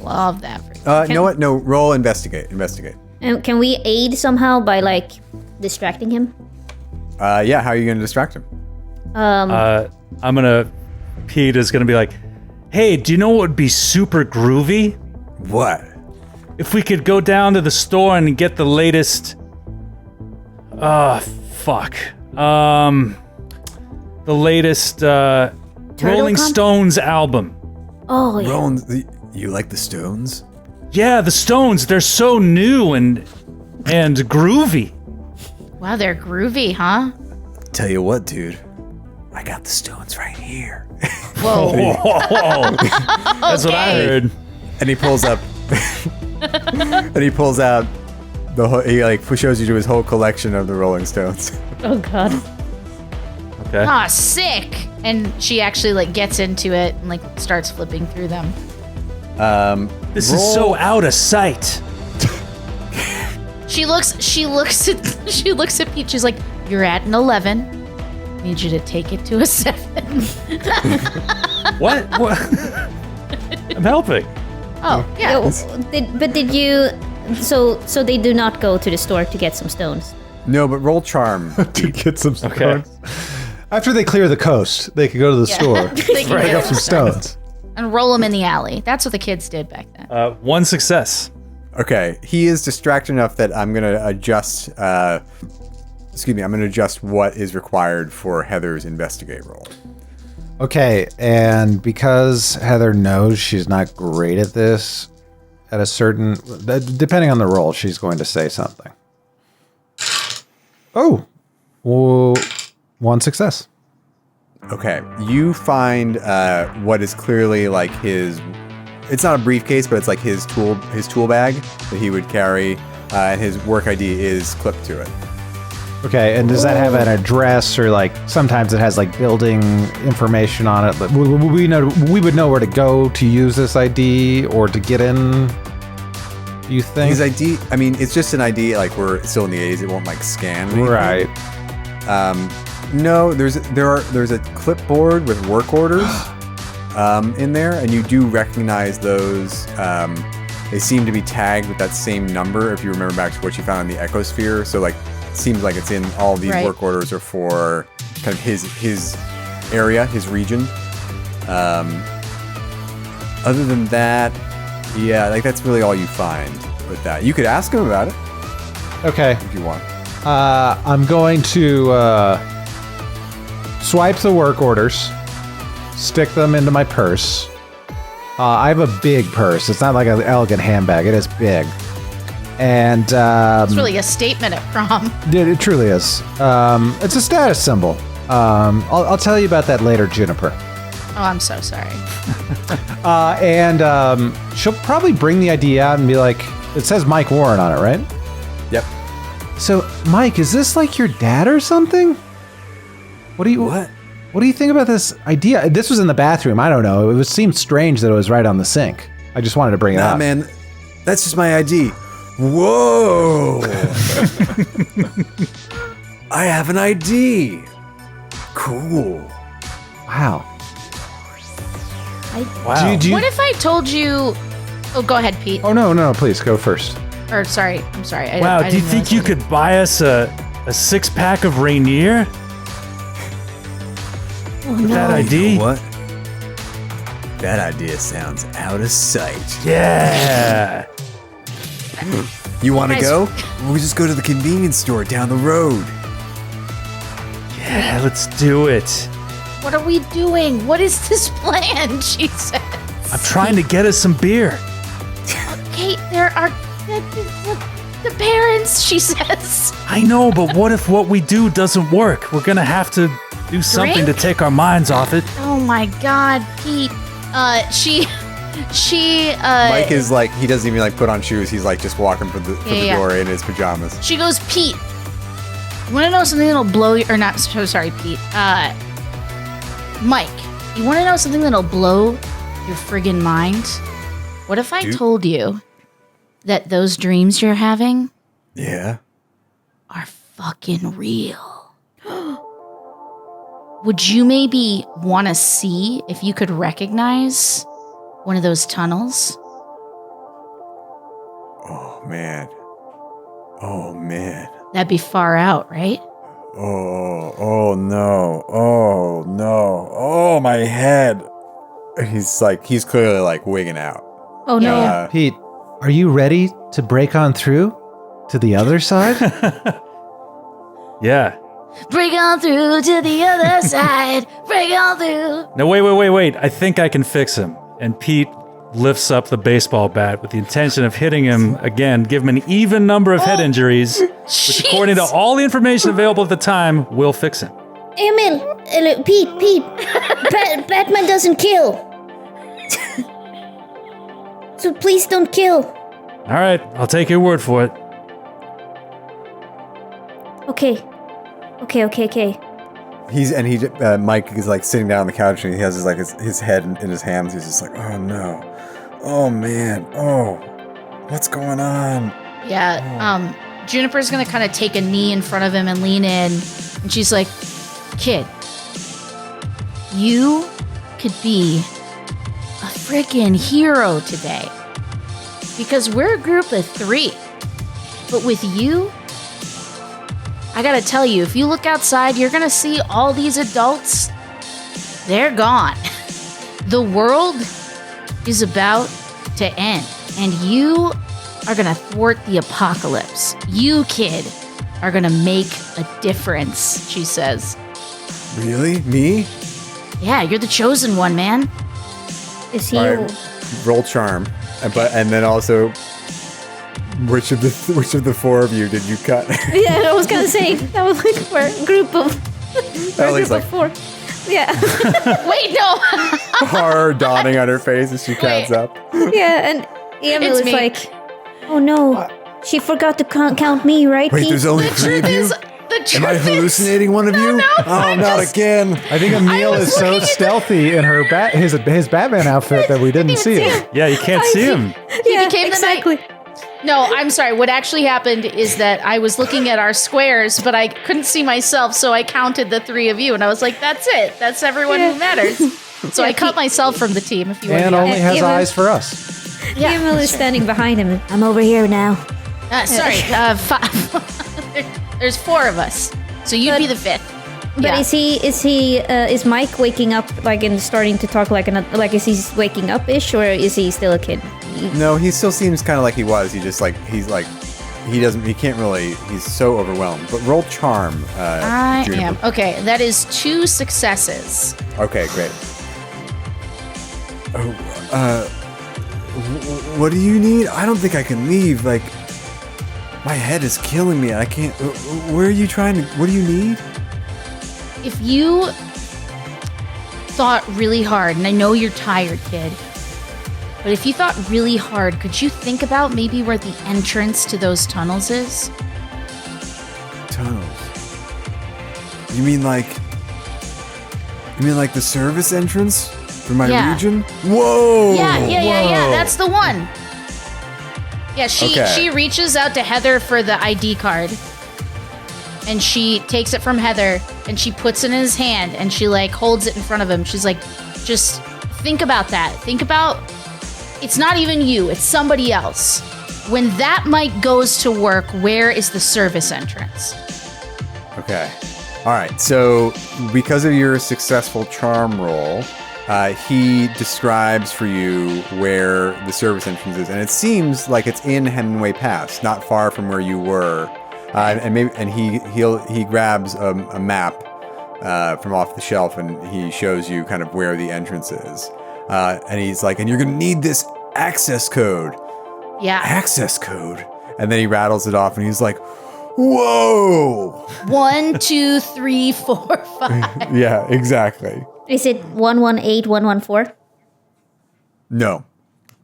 Love that. You know what? No, roll investigate. Investigate. And can we aid somehow by like distracting him? Yeah, how are you going to distract him? Pete is gonna be like, hey, do you know what would be super groovy? What? If we could go down to the store and get the latest... fuck. The latest Rolling Stones album. Oh, yeah. Roland, you like the Stones? Yeah, the Stones, they're so new and groovy. Wow, they're groovy, huh? Tell you what, dude. I got the Stones right here. Whoa. That's what I heard. And he pulls up. And he pulls out he like shows you to his whole collection of the Rolling Stones. Oh, God. Okay. Ah, sick. And she actually like gets into it and like starts flipping through them. This is so out of sight. She looks at Pete. She's like, "You're at an 11. I need you to take it to a 7." What? I'm helping. Oh, yeah. Did you? So they do not go to the store to get some stones. No, but roll charm. To get some stones. Okay. After they clear the coast, they could go to the store, They can pick get up some stones. and roll them in the alley. That's what the kids did back then. One success. Okay, he is distracted enough that I'm going to adjust. I'm going to adjust what is required for Heather's investigate roll. Okay, and because Heather knows she's not great at this, at a certain, depending on the roll, she's going to say something. Oh, well, one success. Okay, you find what is clearly like his. It's not a briefcase, but it's like his tool bag that he would carry, and his work ID is clipped to it. Okay, and does that have an address, or like sometimes it has like building information on it? We would know where to go to use this ID or to get in. Do you think His ID? I mean, it's just an ID. Like we're still in the 80s, it won't like scan. Anything. Right. No, there's a clipboard with work orders in there, and you do recognize those. They seem to be tagged with that same number. If you remember back to what you found in the Ecosphere, so like. Seems like it's in all these Right. work orders are for kind of his area, his region. Other than that, yeah, like that's really all you find with that. You could ask him about it Okay. if you want. I'm going to swipe the work orders, stick them into my purse. I have a big purse. It's not like an elegant handbag. It is big. And It's really a statement at prom. it truly is. It's a status symbol. I'll tell you about that later, Juniper. Oh, I'm so sorry. And she'll probably bring the ID out and be like, it says Mike Warren on it, right? Yep. So, Mike, is this like your dad or something? What do you think about this idea? This was in the bathroom. I don't know. It seemed strange that it was right on the sink. I just wanted to bring it Nah, up. man, that's just my ID. Whoa! I have an ID. Cool. Wow. Wow. Do you- What if I told you? Oh, go ahead, Pete. Oh, no, please go first. Or sorry, I'm sorry. Wow, I do you didn't think you realize could buy us a 6-pack of Rainier? With that ID? You know what? That idea sounds out of sight. Yeah. You want to Guys- go? We'll just go to the convenience store down the road. Yeah, let's do it. What are we doing? What is this plan? She said. I'm trying to get us some beer. Kate, there are the parents. She says. I know, but what if what we do doesn't work? We're gonna have to do something Drink? to take our minds off it. Oh my God, Pete. She. Mike is like, he doesn't even like put on shoes. He's like just walking for the Yeah. door in his pajamas. She goes, Pete. You want to know something that'll blow you? Or not? So sorry, Pete. Mike. You want to know something that'll blow your friggin' mind? What if I told you that those dreams you're having Yeah. are fucking real? would you maybe want to see if you could recognize one of those tunnels? Oh, man. Oh, man. That'd be far out, right? Oh no. Oh, no. Oh, my head. He's clearly like wigging out. Oh no. Pete, are you ready to break on through to the other side? Yeah. Break on through to the other side. Break on through. No, wait. I think I can fix him. And Pete lifts up the baseball bat with the intention of hitting him again, give him an even number of head injuries, which, according to all the information available at the time, will fix him. Emil, Pete, Batman doesn't kill. So please don't kill. All right, I'll take your word for it. Okay. Mike is like sitting down on the couch and he has his head in his hands. He's just like, oh no, oh man, oh, what's going on? Yeah. Juniper's gonna kind of take a knee in front of him and lean in, and she's like, "Kid, you could be a freaking hero today because we're a group of 3, but with you." I gotta tell you, if you look outside, you're gonna see all these adults. They're gone. The world is about to end, and you are gonna thwart the apocalypse. You, kid, are gonna make a difference, she says. Really? Me? Yeah, you're the chosen one, man. Is he? All right, roll charm, and then also, which of the 4 of you did you cut? Yeah, I was gonna say that was like we're a group of. Ellie's like 4. Yeah. Wait, no. horror dawning on her face as she counts up. Yeah, and Emil It's is me. like, "Oh no, she forgot to count me, right?" Wait, Pete? there's only 3 of you? Am I hallucinating one of you? Oh, not again. I think Emil is so stealthy in her his Batman outfit that we didn't see it. Yeah, you can't see him. Yeah, became the exactly. No, I'm sorry. What actually happened is that I was looking at our squares, but I couldn't see myself, so I counted the 3 of you, and I was like, that's it. That's everyone who matters. So I cut myself from the team, if you want And to know. only has Emil- eyes for us. Yeah, Emil is standing behind him. I'm over here now. Sorry, 5. There's 4 of us, so you'd be the 5th. But Yeah. is Mike waking up like and starting to talk like is he waking up ish, or is he still a kid? No, he still seems kind of like he was. He can't really, he's so overwhelmed. But roll charm, I Juniper. am. Okay, that is 2 successes. Okay, great. What do you need? I don't think I can leave. Like, my head is killing me. I can't. Where are you trying to? What do you need? If you thought really hard, and I know you're tired, kid, but if you thought really hard, could you think about maybe where the entrance to those tunnels is? Tunnels. You mean like the service entrance for my Yeah. region? Whoa! Yeah. That's the one. Yeah, Okay. she reaches out to Heather for the ID card. And she takes it from Heather and she puts it in his hand and she like holds it in front of him. She's like, just think about that. Think about, it's not even you, it's somebody else. When that mic goes to work, where is the service entrance? Okay. All right. So, because of your successful charm roll, he describes for you where the service entrance is, and it seems like it's in Hemingway Pass, not far from where you were. And he grabs a map from off the shelf, and he shows you kind of where the entrance is. And he's like, and you're gonna need this access code. Yeah. Access code. And then he rattles it off, and he's like, whoa! 1, 2, 3, 4, 5. Yeah, exactly. Is it 118114? No,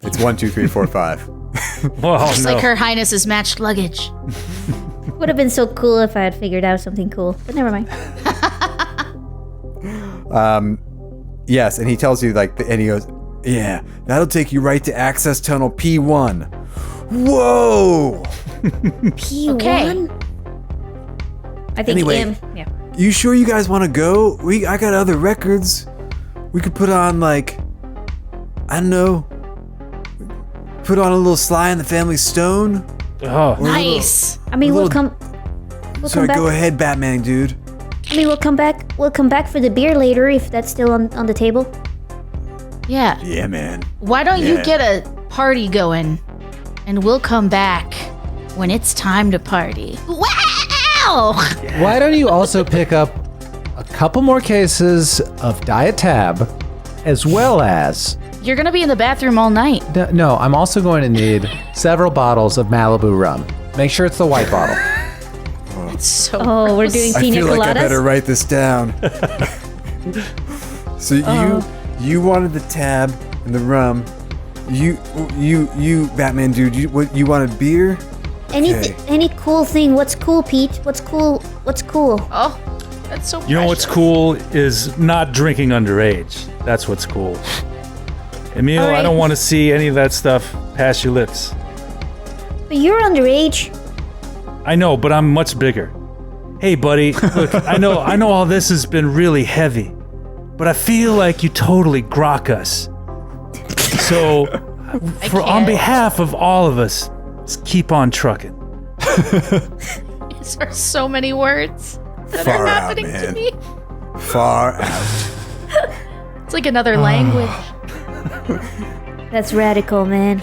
it's 1, 2, 3, 4, 5. Well, Just no. like Her Highness's matched luggage. Would have been so cool if I had figured out something cool, but never mind. Yes, and he tells you and he goes, yeah, that'll take you right to access tunnel P1. Whoa! P1? Okay. I think Anyway. yeah. You sure you guys want to go? I got other records. We could put on like, I don't know, put on a little Sly and the Family Stone. Oh, Nice. I mean, we'll little- come. We'll Sorry, come back. go ahead, Batman, dude. I mean, we'll come back. We'll come back for the beer later if that's still on the table. Yeah. Yeah, man. Why don't you Yeah. get a party going, and we'll come back when it's time to party. Wow! Why don't you also pick up a couple more cases of Diet Tab, as well as... You're gonna be in the bathroom all night. No, I'm also going to need several bottles of Malibu rum. Make sure it's the white bottle. It's so. Oh, we're gross. doing I pina feel like I coladas. better write this down. So you wanted the tab and the rum. You Batman dude. You wanted beer? Anything, Okay. any cool thing? What's cool, Pete? What's cool? What's cool? Oh, that's so. you know what's precious. cool is not drinking underage. That's what's cool. Emil, All right. I don't want to see any of that stuff past your lips. But you're underage. I know, but I'm much bigger. Hey, buddy, look, I know all this has been really heavy, but I feel like you totally grok us. So, on can't. behalf of all of us, just keep on trucking. These are so many words that Far are out, happening to man. me. Far out. It's like another language. That's radical, man.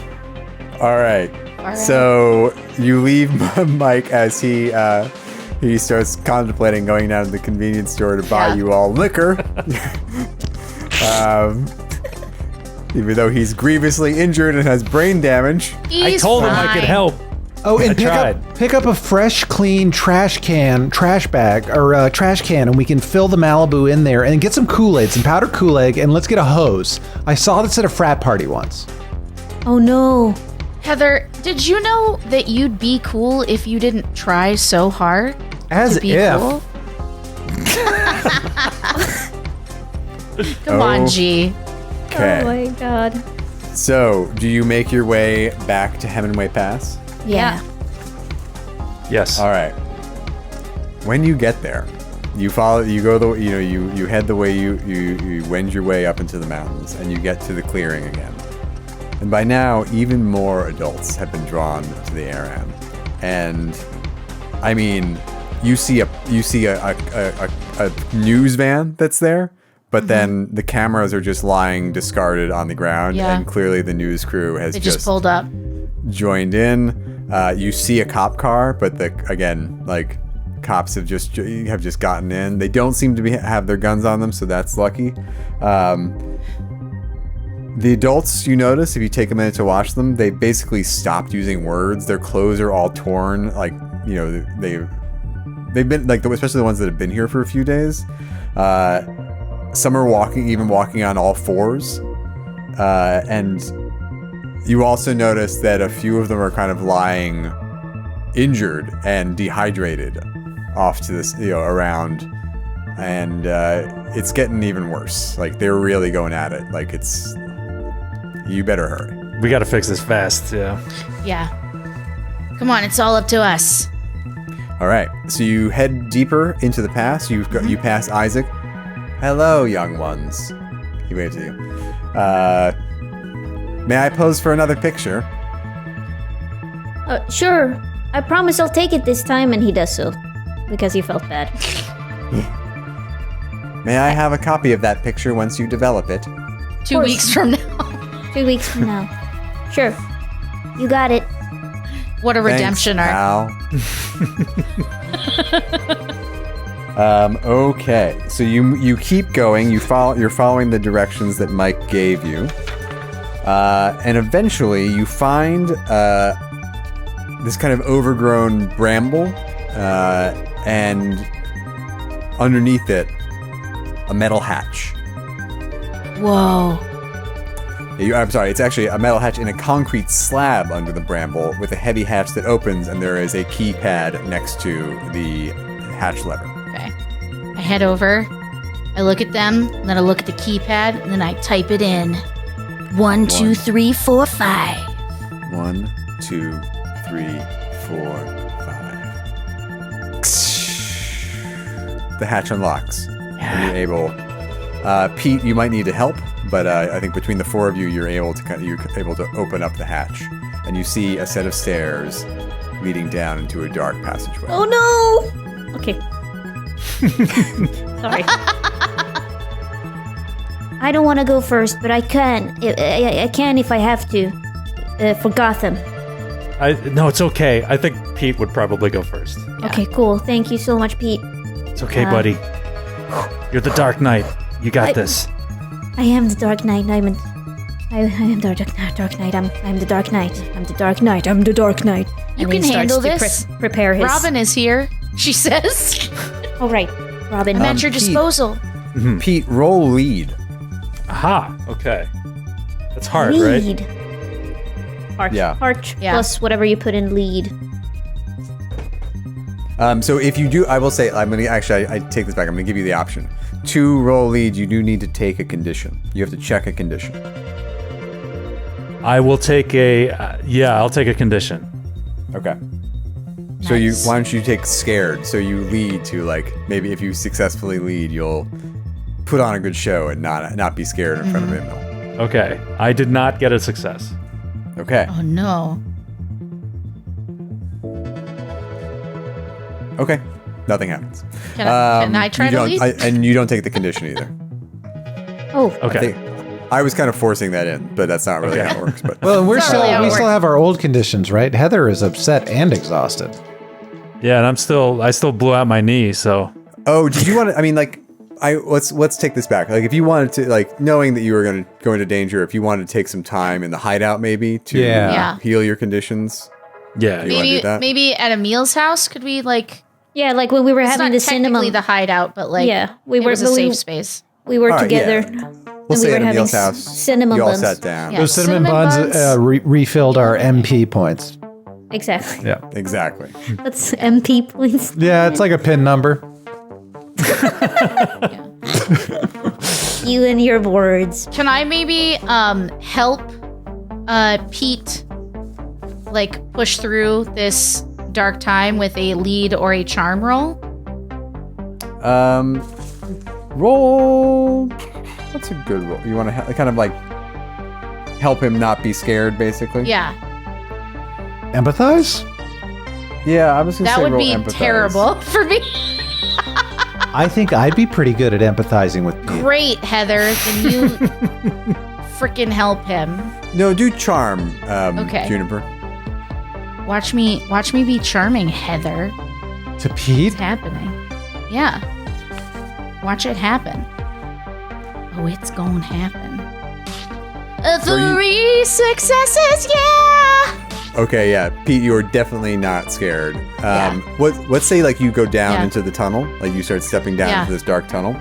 All right. right. So you leave Mike as he starts contemplating going down to the convenience store to buy Yeah. you all liquor. Even though he's grievously injured and has brain damage. I told him I could help. Oh, and I tried. pick up a fresh, clean trash bag, or trash can, and we can fill the Malibu in there, and get some Kool-Aid, some powdered Kool-Aid, and let's get a hose. I saw this at a frat party once. Oh no. Heather, did you know that you'd be cool if you didn't try so hard As to be if. cool? Come on, G. Okay. Oh my god. So do you make your way back to Hemingway Pass? Yeah. Yes. All right. When you get there, you head the way you wend your way up into the mountains, and you get to the clearing again. And by now, even more adults have been drawn to the ArAN. And I mean, you see a news van that's there, but then the cameras are just lying discarded on the ground, Yeah. and clearly the news crew has They just pulled up. joined in. You see a cop car, but cops have just gotten in. They don't seem to have their guns on them, so that's lucky. The adults, you notice, if you take a minute to watch them, they basically stopped using words. Their clothes are all torn. They've been especially the ones that have been here for a few days. Some are walking on all fours, and you also notice that a few of them are kind of lying injured and dehydrated off to this, around, and it's getting even worse. Like, they're really going at it. Like, you better hurry. We got to fix this fast. Yeah. Yeah. Come on, it's all up to us. All right, so you head deeper into the pass. You pass Isaac. Hello, young ones. He waves at you. May I pose for another picture? Sure. I promise I'll take it this time, and he does so. Because he felt bad. May I have a copy of that picture once you develop it? 2 weeks from now. 2 weeks from now. Sure. You got it. What a redemption arc. Thanks, pal. Okay, so you keep going. You're following the directions that Mike gave you, and eventually you find this kind of overgrown bramble, and underneath it, a metal hatch. Whoa. I'm sorry, it's actually a metal hatch in a concrete slab under the bramble with a heavy hatch that opens, and there is a keypad next to the hatch lever. Okay. I head over, I look at them, and then I look at the keypad, and then I type it in. 1, 2, 3, 4, 5. 1, 2, 3, 4, 5. the hatch unlocks. And you're able. Pete, you might need to help, but I think between the four of you, you're able to open up the hatch, and you see a set of stairs leading down into a dark passageway. Oh no! Okay. Sorry. I don't want to go first, but I can. I can if I have to. For Gotham. No, it's okay. I think Pete would probably go first. Yeah. Okay, cool. Thank you so much, Pete. It's okay, buddy. You're the Dark Knight. You got this. I am the Dark Knight. I am the Dark Knight. I'm the Dark Knight. I'm the Dark Knight. I'm the Dark Knight. You And can he starts handle to this. Prepare his. Robin is here, she says. All right, Robin. I'm at your Pete. disposal. Pete, roll lead. Aha. Okay. That's hard, right? Lead. Heart. Yeah. Heart Yeah. plus whatever you put in lead. So if you do, I will say, I take this back. I'm gonna give you the option. To roll lead, you do need to take a condition. You have to check a condition. I will take I'll take a condition. Okay. So why don't you take scared? So you lead to maybe if you successfully lead, you'll put on a good show and not be scared in front of him. Okay. I did not get a success. Okay. Oh no. Okay. Nothing happens. Can I try you to don't- lead? and you don't take the condition either. Oh, Okay. I was kind of forcing that in, but that's not really how it works. But Well, and It's not really how it we still works. have our old conditions, right? Heather is upset and exhausted. Yeah, and I still blew out my knee, so oh, did you want to? I mean, let's take this back. If you wanted to, knowing that you were going to go into danger, if you wanted to take some time in the hideout, maybe to Yeah. heal your conditions. yeah. You wanna do that? Maybe at Emil's house, could we yeah, like when we were it's having not the cinema. technically the hideout, but Yeah, we it were- was a but we- safe space. We were All right, together. yeah. We'll And we say were at having Emil's house. cinnamon You all buns. sat down. Yeah. Those cinnamon cinnamon buns, buns. refilled our MP points. Exactly. Yeah. Exactly. That's MP points. Yeah, it's like a pin number. You and your words. Can I maybe help Pete push through this dark time with a lead or a charm roll? Roll. What's a good roll? You want to kind of help him not be scared, basically. Yeah, Empathize? Yeah, I was gonna that say would roll be empathize. terrible for me. I think I'd be pretty good at empathizing with Pete. Great, Heather. Then you freaking help him. No, do charm. Okay. Juniper. Watch me be charming, Heather. To Pete? It's happening. Yeah. Watch it happen. Oh, it's gonna happen. So you- 3 successes, yeah! Okay, yeah, Pete, you are definitely not scared. Yeah. Let's say you go down Yeah. into the tunnel, you start stepping down Yeah. into this dark tunnel,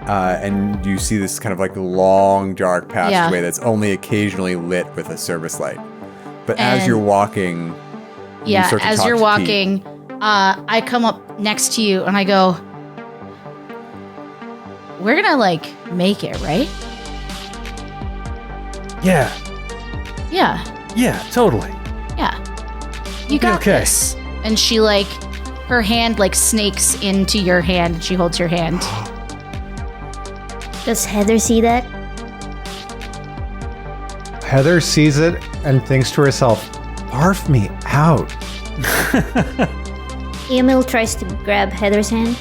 and you see this kind of long dark passageway that's only occasionally lit with a service light. But as And- you're walking, Yeah, start to as talk you're to walking, I come up next to you and I go, we're gonna make it, right? Yeah. Yeah, Yeah, totally. yeah. You got okay. this. And she her hand snakes into your hand and she holds your hand. Does Heather see that? Heather sees it and thinks to herself, barf me out. Emil tries to grab Heather's hand.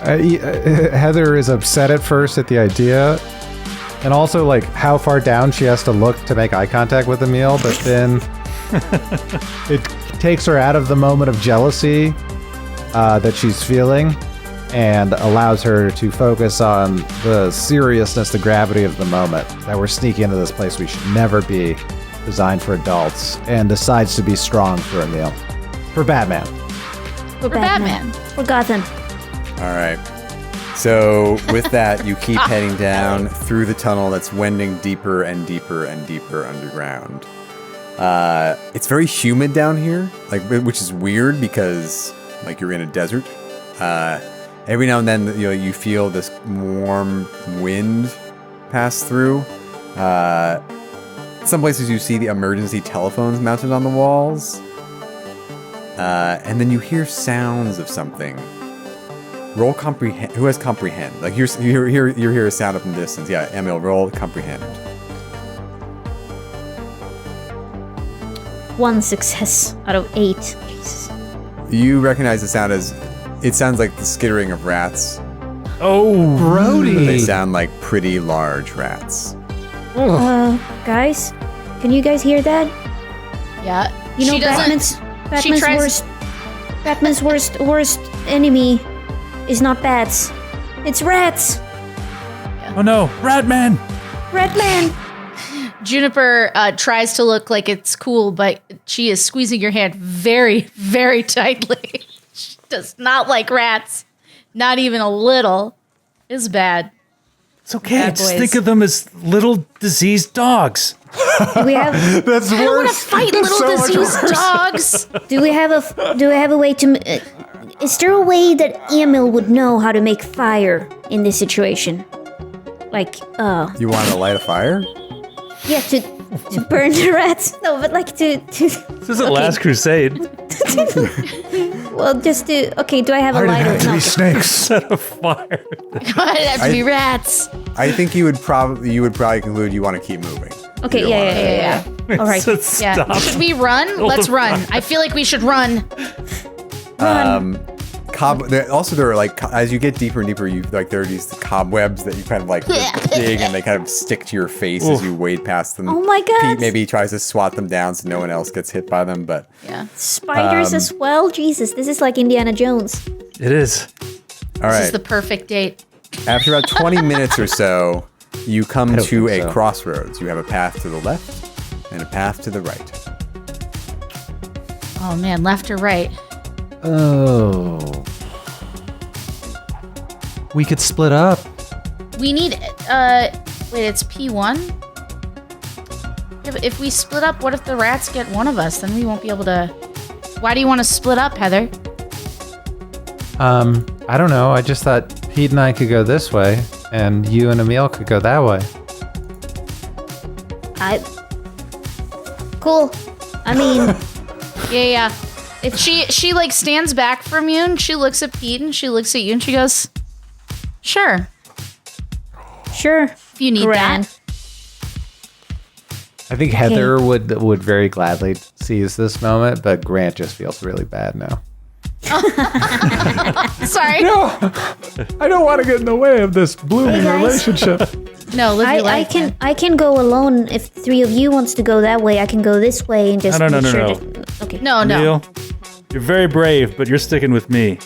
Heather is upset at first at the idea, and also how far down she has to look to make eye contact with Emil, but then it takes her out of the moment of jealousy that she's feeling and allows her to focus on the seriousness, the gravity of the moment, that we're sneaking into this place we should never be, designed for adults, and decides to be strong for Emil. For Batman. For Batman. For Gotham. all right. So with that, you keep heading down through the tunnel that's wending deeper and deeper and deeper underground. It's very humid down here, which is weird because you're in a desert. Every now and then, you feel this warm wind pass through. Some places you see the emergency telephones mounted on the walls. And then you hear sounds of something. Roll comprehend. Who has comprehend? Like you hear a sound up in the distance. Yeah, Emil, roll comprehend. 1 success out of 8. Jesus. You recognize the sound as it sounds like the skittering of rats. Oh, Brody. They sound like pretty large rats. Guys, can you guys hear that? Yeah. You know, She doesn't. Batman's worst enemy is not bats. It's rats. oh no, Ratman! Ratman. Juniper tries to look like it's cool, but she is squeezing your hand very, very tightly. She does not like rats. Not even a little. It's bad. It's okay. Bad Just boys. think of them as little diseased dogs. Do we have That's I don't want to worse. fight That's little so much diseased worse. dogs. do we have a way to is there a way that Emil would know how to make fire in this situation? Like You want to light a fire? yeah, to burn the rats. No, but like to This isn't Last Crusade. well, just to okay. Do I have a Why did it lighter? have to No. be snakes? Set a fire. Why'd it have to be rats? I think you would probably conclude you want to keep moving. Okay, You don't wanna- yeah. All right. So Yeah. stop. Should we run? Let's run. I feel like we should run. Also, there are like as you get deeper and deeper, there are these cobwebs that you kind of like dig and they kind of stick to your face as you wade past them. Oh my God. Pete maybe tries to swat them down so no one else gets hit by them, but Yeah. Spiders as well. Jesus, this is like Indiana Jones. It is. all This right. is the perfect date. After about 20 minutes or so, you come don't to think a so. crossroads. You have a path to the left and a path to the right. Oh man, left or right? Oh. We could split up. We need wait, it's P1? Yeah, but if we split up, what if the rats get one of us? Then we won't be able to. Why do you want to split up, Heather? I don't know. I just thought Pete and I could go this way, and you and Emil could go that way. Cool. I mean, Yeah. If she like stands back from you and she looks at Pete and she looks at you and she goes, "Sure, sure. if you need Grand. that." I think Heather would very gladly seize this moment, but Grant just feels really bad now. Sorry. No, I don't want to get in the way of this blooming Hey, guys. relationship. No, live your life. man. I can go alone. If 3 of you wants to go that way, I can go this way and just No, be no, sure no. that- okay. No. Neil, you're very brave, but you're sticking with me.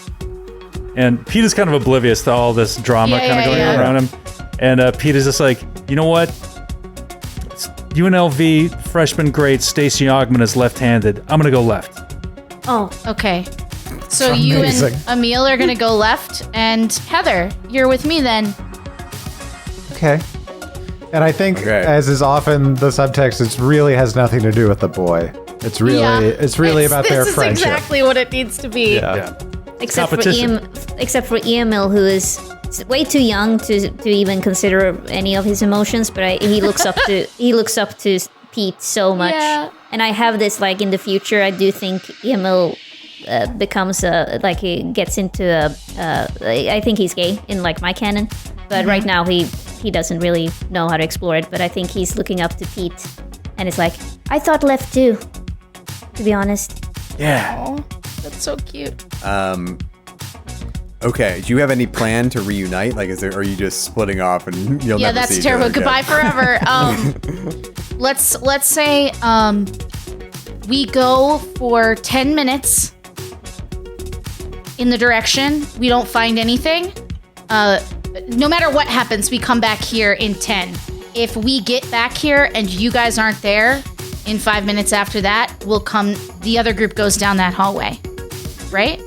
And Pete is kind of oblivious to all this drama Yeah, kind of going yeah. around him. And Pete is just like, you know what? UNLV freshman great Stacey Ogman is left-handed. I'm gonna go left. Oh, Okay. So you Amazing. and Emil are gonna go left, and Heather, you're with me then. Okay. And I think, Okay. as is often the subtext, it really has nothing to do with the boy. It's really, about their friendship. This is exactly what it needs to be. Yeah. except for Competition. Emil, who is way too young to even consider any of his emotions. But he looks up to Pete so much. Yeah. And I have this like in the future. I do think Emil becomes like he gets into I think he's gay in like my canon. But right now he doesn't really know how to explore it. But I think he's looking up to Pete, and it's like I thought left too. To be honest. Yeah. Oh, that's so cute. Okay. Do you have any plan to reunite? Like, are you just splitting off and you'll Yeah, never that's see each terrible. other Goodbye again? forever. Let's say we go for 10 minutes in the direction. We don't find anything. No matter what happens, we come back here in 10. If we get back here and you guys aren't there in 5 minutes after that, we'll come. The other group goes down that hallway, right?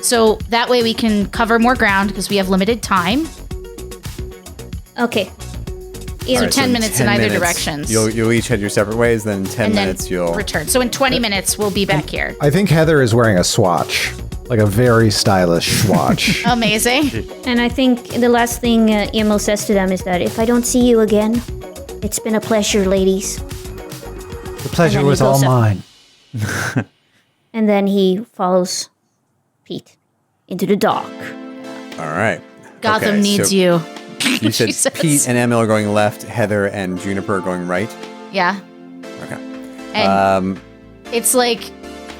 So that way we can cover more ground because we have limited time. Okay. So All right, 10 in minutes in 10 either minutes, directions. You'll each head your separate ways. Then in 10 and minutes then you'll return. So in 20 minutes, we'll be back here. I think Heather is wearing a swatch, like a very stylish swatch. Amazing. And I think the last thing Emil says to them is that if I don't see you again, it's been a pleasure, ladies. The pleasure And then he was all goes up. mine. And then he follows Pete into the dock. All right. Gotham Okay, needs so you. You said She says. Pete and Emil are going left, Heather and Juniper are going right. Yeah. Okay. And it's like,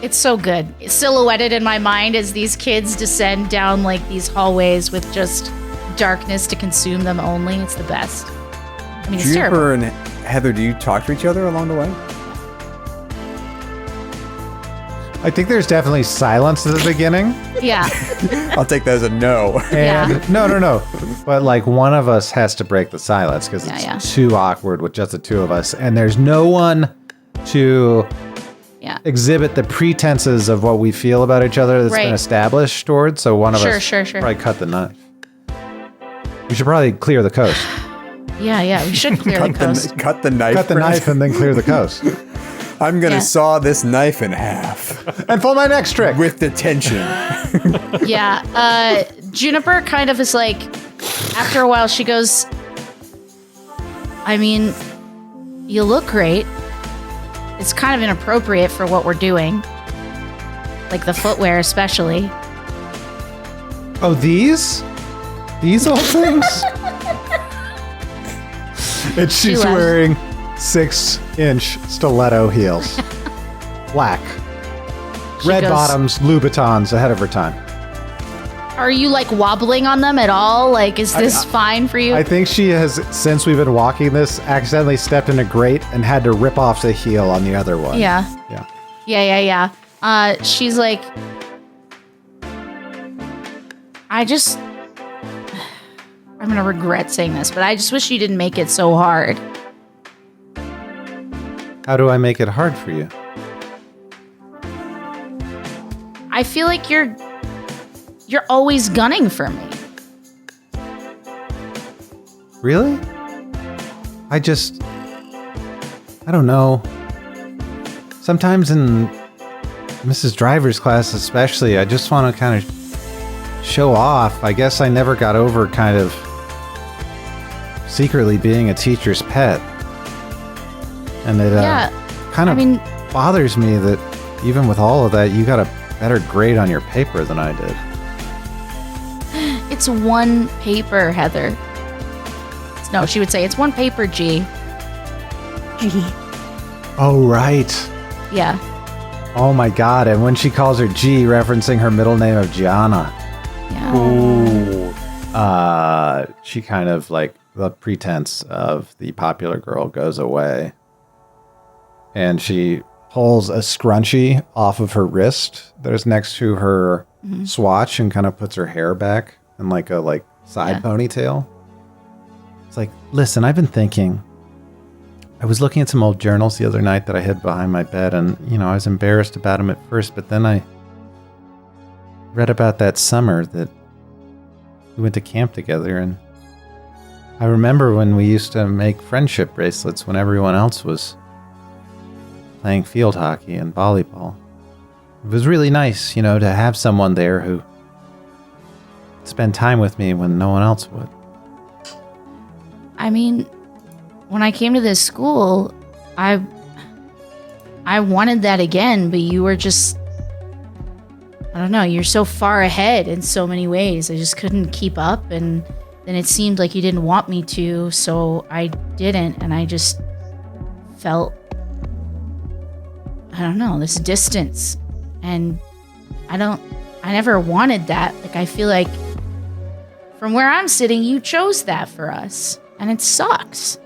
it's so good. It's silhouetted in my mind as these kids descend down like these hallways with just darkness to consume them only. It's the best. I mean, it's terrible. Juniper and Heather, do you talk to each other along the way? I think there's definitely silence at the beginning. Yeah. I'll take that as a no. And no. But like one of us has to break the silence because it's too awkward with just the two of us. And there's no one to exhibit the pretenses of what we feel about each other that's been established towards. So one of us probably cut the knife. We should probably clear the coast. Yeah. We should clear the coast. Cut the knife. Cut the knife and then clear the coast. I'm going to saw this knife in half. And pull my next trick. With the tension. Yeah. Juniper kind of is like, after a while, she goes, I mean, you look great. It's kind of inappropriate for what we're doing. Like the footwear, especially. Oh, these? These old things? And she's wearing 6-inch stiletto heels. Black. Red bottoms, Louboutins ahead of her time. Are you like wobbling on them at all? Like, is this fine for you? I think she has, since we've been walking this, accidentally stepped in a grate and had to rip off the heel on the other one. Yeah. She's like, I'm going to regret saying this, but I just wish you didn't make it so hard. How do I make it hard for you? I feel like you're always gunning for me. Really? I don't know. Sometimes in Mrs. Driver's class especially, I just want to kind of show off. I guess I never got over kind of secretly being a teacher's pet. And it kind of bothers me that even with all of that, you got a better grade on your paper than I did. It's one paper, Heather. No, she would say it's one paper, G. G. Oh, right. Yeah. Oh my God. And when she calls her G, referencing her middle name of Gianna. Yeah. Ooh. She kind of like the pretense of the popular girl goes away. And she pulls a scrunchie off of her wrist that is next to her swatch and kind of puts her hair back in like a side ponytail. It's like, listen, I've been thinking. I was looking at some old journals the other night that I hid behind my bed, and I was embarrassed about them at first, but then I read about that summer that we went to camp together, and I remember when we used to make friendship bracelets when everyone else was playing field hockey and volleyball. It was really nice, to have someone there who spend time with me when no one else would. I mean, when I came to this school, I wanted that again, but you were just, I don't know, you're so far ahead in so many ways. I just couldn't keep up, and then it seemed like you didn't want me to, so I didn't, and I just felt, I don't know, this distance. And I never wanted that. Like, I feel like from where I'm sitting, you chose that for us. And it sucks.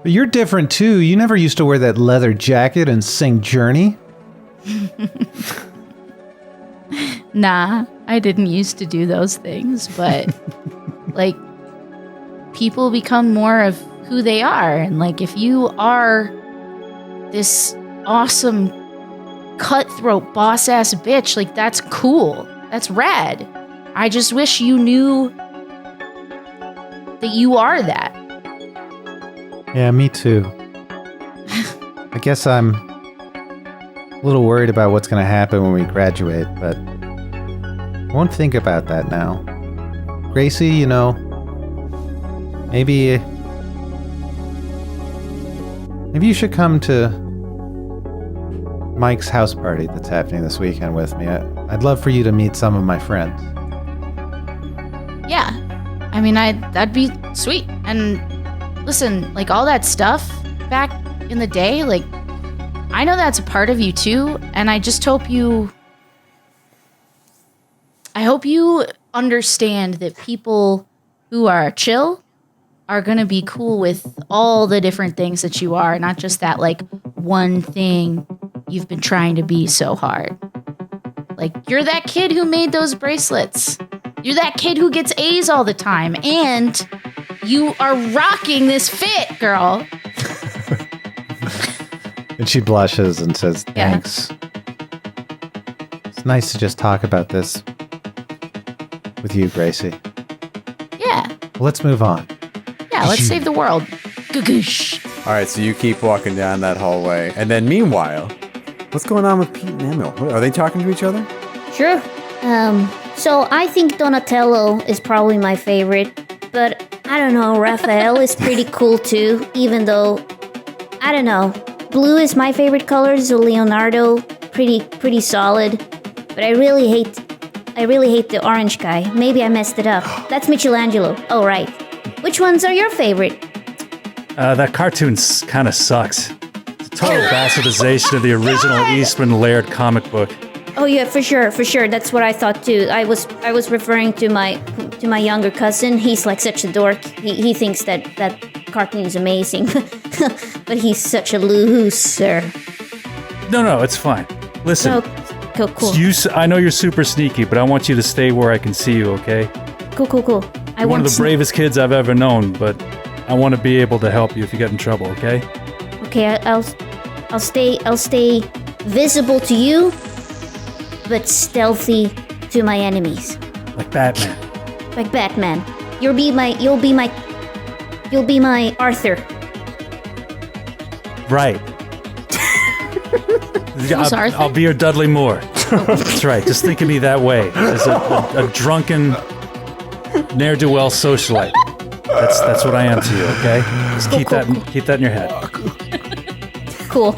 But you're different too. You never used to wear that leather jacket and sing Journey. Nah, I didn't used to do those things, but like, people become more of who they are. And like, if you are this awesome cutthroat boss ass bitch, like, that's cool. That's rad. I just wish you knew that you are that. Yeah, me too. I guess I'm a little worried about what's going to happen when we graduate, but I won't think about that now. Gracie, maybe you should come to Mike's house party that's happening this weekend with me. I'd love for you to meet some of my friends. Yeah. I mean, that'd be sweet. And listen, like all that stuff back in the day, like I know that's a part of you too, and I just hope you understand that people who are chill are going to be cool with all the different things that you are, not just that like one thing you've been trying to be so hard. Like you're that kid who made those bracelets. You're that kid who gets A's all the time, and you are rocking this fit, girl. And she blushes and says, thanks. Yeah. It's nice to just talk about this with you, Gracie. Yeah. Well, let's move on. Yeah, let's save the world. Goosh. All right, so you keep walking down that hallway. And then meanwhile, what's going on with Pete and Emil? Are they talking to each other? Sure. So I think Donatello is probably my favorite. But I don't know, Raphael is pretty cool too, even though, I don't know. Blue is my favorite color, so Leonardo, pretty solid. But I really hate the orange guy. Maybe I messed it up. That's Michelangelo. Oh, right. Which ones are your favorite? That cartoon kind of sucks. It's a total bastardization of the original Eastman Laird comic book. Oh yeah, for sure. That's what I thought too. I was referring to my younger cousin. He's like such a dork. He thinks that cartoon is amazing, but he's such a loser. No, it's fine. Listen. Oh, cool. I know you're super sneaky, but I want you to stay where I can see you, okay? Cool. You're one of the bravest kids I've ever known, but I want to be able to help you if you get in trouble, okay? Okay, I'll stay visible to you, but stealthy to my enemies. Like Batman. Like Batman. You'll be my Arthur. Right. I'll be your Dudley Moore. That's right. Just think of me that way, as a drunken ne'er-do-well socialite. That's what I am to you. Okay. Just keep that in your head. Cool.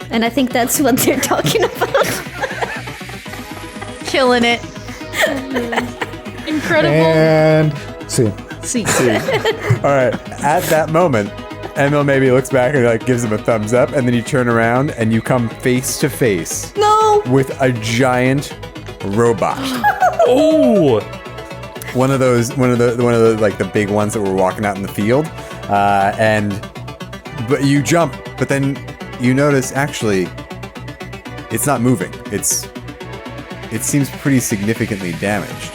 And I think that's what they're talking about. Killing it. Incredible. And see. All right. At that moment, Emil maybe looks back and like gives him a thumbs up, and then you turn around and you come face to face. No. With a giant robot. Oh. One of the like the big ones that were walking out in the field, but you jump, but then you notice actually it's not moving. It seems pretty significantly damaged.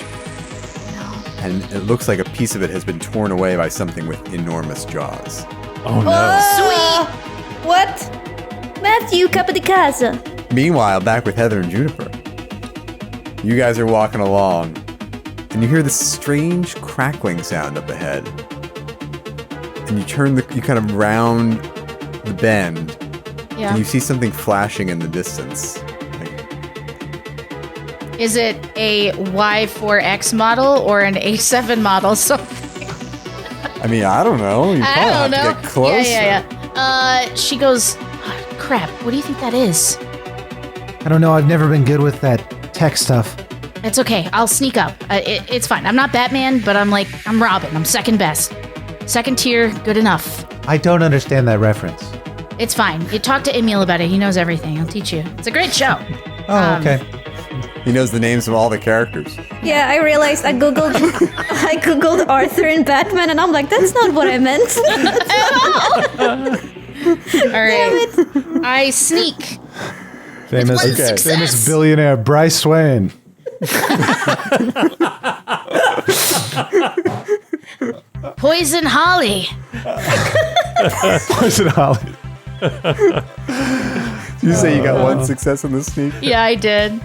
And it looks like a piece of it has been torn away by something with enormous jaws. Oh no. Sweet! What? Matthew, capo di casa. Meanwhile, back with Heather and Juniper, you guys are walking along, and you hear this strange crackling sound up ahead. And you kind of round the bend, and you see something flashing in the distance. Is it a Y4X model or an A7 model? Something. I mean, I don't know. You probably have to get close. Yeah. She goes, crap, what do you think that is? I don't know. I've never been good with that tech stuff. It's okay. I'll sneak up. It's fine. I'm not Batman, but I'm Robin. I'm second best. Second tier, good enough. I don't understand that reference. It's fine. You talk to Emil about it. He knows everything. He'll teach you. It's a great show. Oh, okay. He knows the names of all the characters. Yeah, I realized I googled Arthur and Batman, and I'm like, that's not what I meant. All right. I sneak. Famous billionaire Bryce Swain. Poison Holly. Poison Holly. Did you say you got one success in the sneak? Yeah, I did.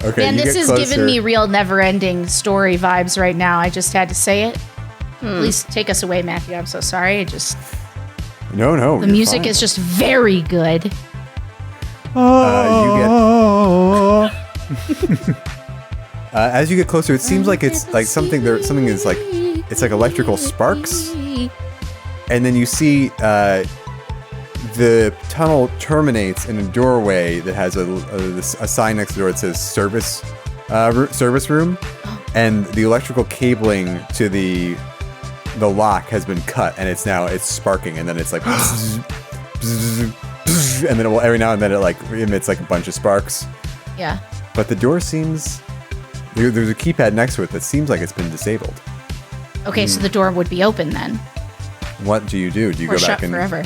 Okay, Man, this is giving me real never-ending story vibes right now. I just had to say it. Please take us away, Matthew. I'm so sorry. No. The music is just very good. As you get closer, it seems like it's like something is like it's like electrical sparks, and then you see the tunnel terminates in a doorway that has a sign next to the door that says service room, and the electrical cabling to the lock has been cut, and it's sparking, and then it's like and then every now and then it like emits like a bunch of sparks. Yeah. But the door seems there's a keypad next to it that seems like it's been disabled. Okay, so the door would be open then. What do you do? Do you Or go shut back and forever.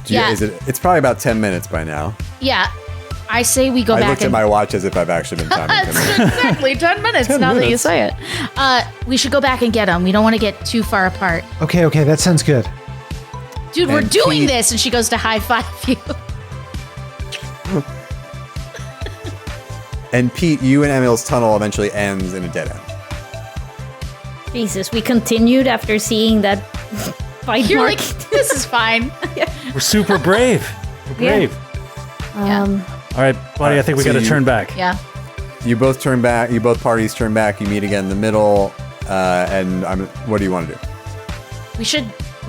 It's probably about 10 minutes by now. Yeah. I say we go I back looked at and my watch as if I've actually been timing 10 minutes. exactly 10 minutes 10 now that you minutes. say it. We should go back and get them. We don't want to get too far apart. Okay, that sounds good. Dude, we're And doing Pete- this. And she goes to high five you. And Pete, you and Emil's tunnel eventually ends in a dead end. Jesus, we continued after seeing that fight You're mark. like, this is fine. We're super brave. We're brave. Um, All right, buddy, I think we So got to you- turn back. Yeah. You both turn back. You both parties turn back. You meet again in the middle. And what do you want to do? We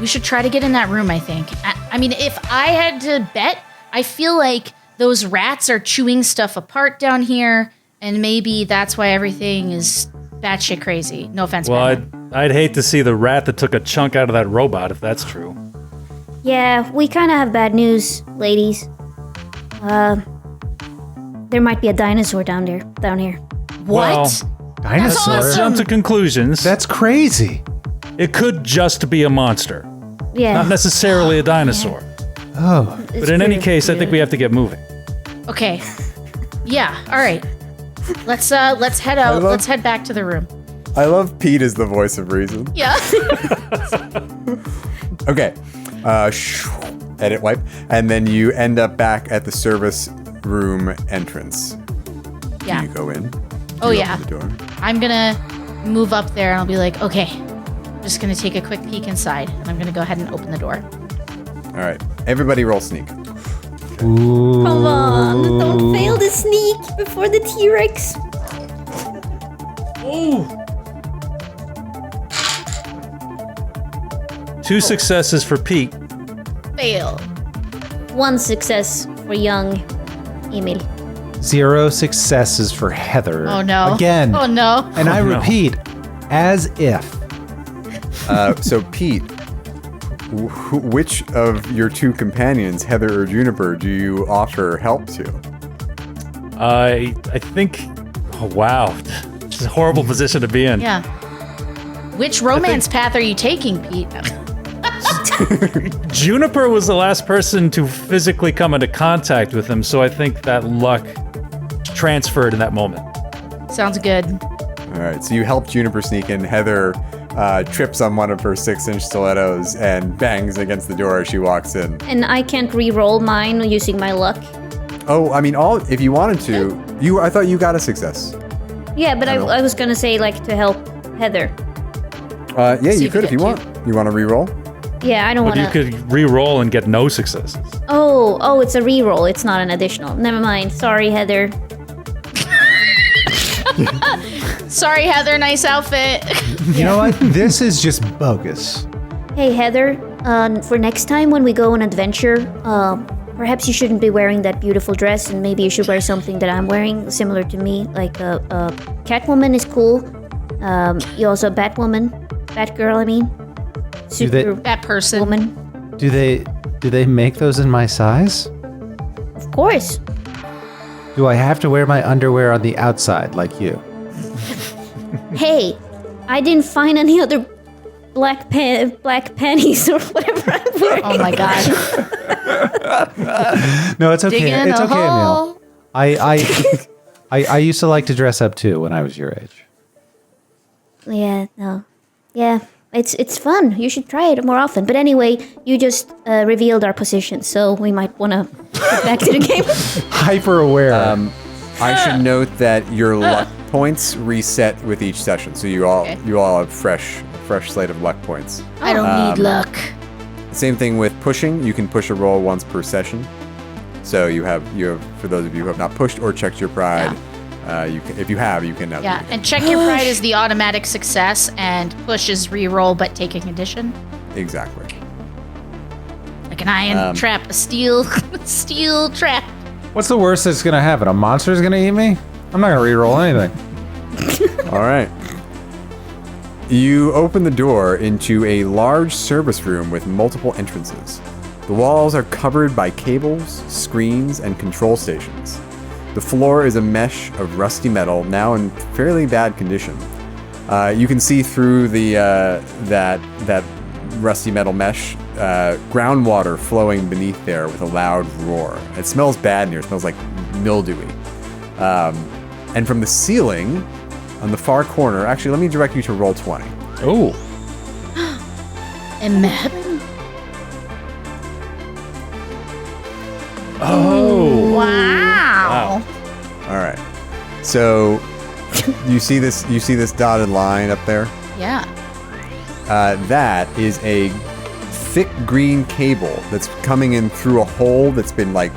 should try to get in that room, I think. I mean, if I had to bet, I feel like those rats are chewing stuff apart down here, and maybe that's why everything is batshit crazy. No offense, Well, Batman. I'd hate to see the rat that took a chunk out of that robot, if that's true. yeah, we kind of have bad news, ladies. There might be a dinosaur down here. What? well, Dinosaur? awesome. Jump to conclusions. That's crazy. It could just be a monster, Yeah. not necessarily a dinosaur. Oh. But in any case, I think we have to get moving. Okay. Yeah. All right. Let's head out. love- Let's head back to the room. I love Pete as the voice of reason. Yeah. Okay. Edit wipe. And then you end up back at the service room entrance. Yeah. You go in. Oh, you yeah. open the door. I'm gonna move up there and I'll be like, okay, I'm just gonna take a quick peek inside, and I'm gonna go ahead and open the door. All right. Everybody roll sneak. Ooh. Come on, don't fail the sneak before the T-Rex. Two successes for Pete. Fail. One success for young Emil. 0 successes for Heather. Oh no. Again. Oh no. And I Oh, no. repeat, as if. So Pete, which of your two companions, Heather or Juniper, do you offer help to? I think. Oh, wow. It's a horrible position to be in. Yeah. Which romance path are you taking, Pete? Juniper was the last person to physically come into contact with him, so I think that luck transferred in that moment. Sounds good. All right. So you help Juniper sneak in. Heather trips on one of her 6-inch stilettos and bangs against the door as she walks in. And I can't re-roll mine using my luck. Oh, I mean, if you wanted to, I thought you got a success. Yeah, but I was gonna say like to help Heather. Yeah, See you if could you if you get want. You want to re-roll? Yeah, I don't But want you to. could re-roll and get no successes. Oh, it's a re-roll. It's not an additional. Never mind. Sorry, Heather. Sorry, Heather. Nice outfit. You know what? This is just bogus. Hey, Heather. For next time when we go on adventure, perhaps you shouldn't be wearing that beautiful dress, and maybe you should wear something that I'm wearing, similar to me. Like Catwoman is cool. You also Batwoman, Batgirl. I mean, Do they- super That person. woman. Do they make those in my size? Of course. Do I have to wear my underwear on the outside like you? Hey, I didn't find any other black panties or whatever I'm wearing. Oh my god. No, it's okay. Digging It's a okay, Emil. hole. I used to like to dress up too when I was your age. Yeah, no. Yeah, it's fun. You should try it more often. But anyway, you just revealed our position, so we might want to get back to the game. Hyper aware. I should note that your luck points reset with each session, so you all have fresh slate of luck points. I don't need luck. Same thing with pushing. You can push a roll once per session. So you have for those of you who have not pushed or checked your pride, if you have, you can now. Yeah, do it and check your pride is the automatic success, and push is re-roll but taking addition. exactly. Like an iron trap, a steel trap. What's the worst that's gonna happen? A monster's gonna eat me? I'm not gonna re-roll anything. All right. You open the door into a large service room with multiple entrances. The walls are covered by cables, screens, and control stations. The floor is a mesh of rusty metal, now in fairly bad condition. You can see through the that rusty metal mesh, groundwater flowing beneath there with a loud roar. It smells bad in here. It smells like mildewy. And from the ceiling, on the far corner, actually, let me direct you to roll 20. Oh. Imagine. Oh. Wow. All right. So you see this dotted line up there? Yeah. That is a thick green cable that's coming in through a hole that's been like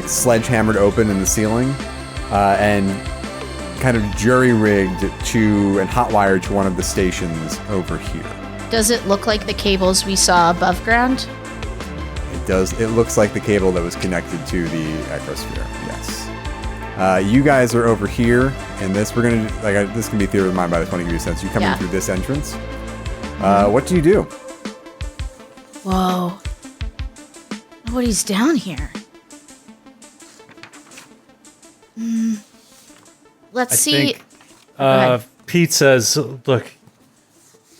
sledgehammered open in the ceiling, and kind of jury-rigged to and hot-wired to one of the stations over here. Does it look like the cables we saw above ground? It does. It looks like the cable that was connected to the Echosphere. Yes. You guys are over here, and this this can be theory of mind by the 20 give you a sense. You come in through this entrance. What do you do? Whoa. Nobody's down here. Let's see. Pete says, look,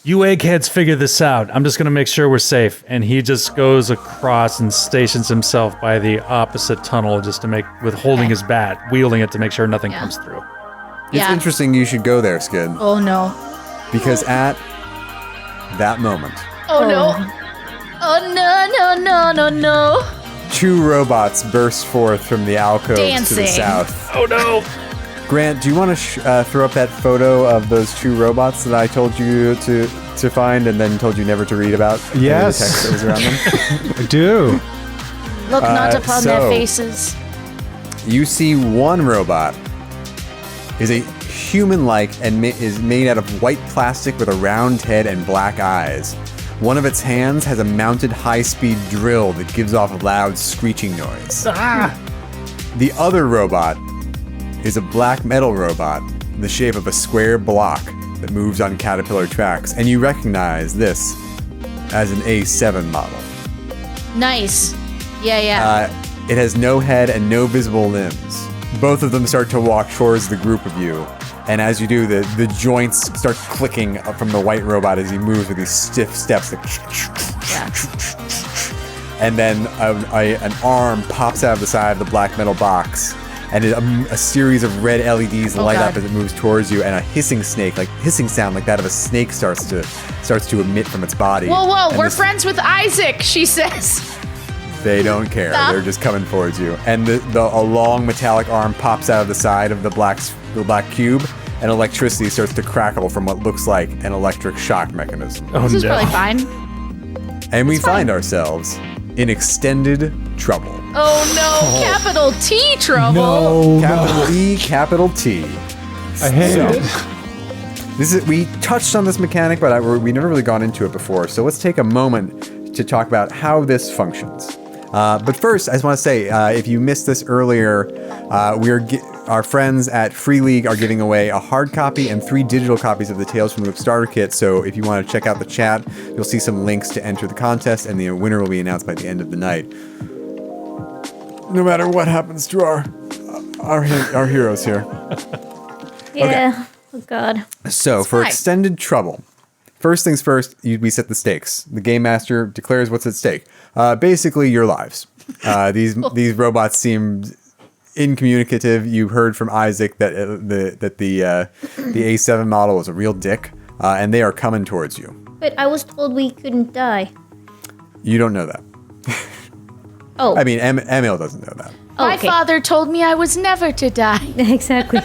you eggheads figure this out. I'm just going to make sure we're safe. And he just goes across and stations himself by the opposite tunnel just to holding his bat, wielding it to make sure nothing comes through. It's interesting you should go there, Skid. Oh, no. Because at that moment... Oh, no. Oh, no. 2 robots burst forth from the alcove to the south. Oh, no. Grant, do you want to throw up that photo of those 2 robots that I told you to find and then told you never to read about? Yes. The text that was around them? I do. Look not upon their faces. You see one robot is a human-like and is made out of white plastic with a round head and black eyes. One of its hands has a mounted high-speed drill that gives off a loud screeching noise. The other robot is a black metal robot in the shape of a square block that moves on caterpillar tracks, and you recognize this as an A7 model. Nice. Yeah. It has no head and no visible limbs. Both of them start to walk towards the group of you, and as you do, the joints start clicking up from the white robot as he moves with these stiff steps. And then an arm pops out of the side of the black metal box, and a series of red LEDs light up as it moves towards you, and a hissing sound like that of a snake starts to emit from its body. Whoa! And We're friends with Isaac, she says. They don't care. They're just coming towards you. And a long metallic arm pops out of the side of the black cube, and electricity starts to crackle from what looks like an electric shock mechanism. This is probably fine. And we find ourselves in extended trouble. Oh no! Capital T trouble. Capital E, capital T. I hate it. We touched on this mechanic, but we never really gone into it before. So let's take a moment to talk about how this functions. But first, I just want to say, if you missed this earlier, our friends at Free League are giving away a hard copy and 3 digital copies of the Tales from the Loop starter kit. So if you want to check out the chat, you'll see some links to enter the contest, and the winner will be announced by the end of the night. No matter what happens to our heroes here. Yeah. Okay. Oh God. So for extended trouble, first things first, we set the stakes. The game master declares what's at stake. Basically, your lives. These robots seem incommunicative. You heard from Isaac that the A7 model is a real dick, and they are coming towards you. But I was told we couldn't die. You don't know that. Oh. I mean, Emil doesn't know that. My father told me I was never to die. Exactly.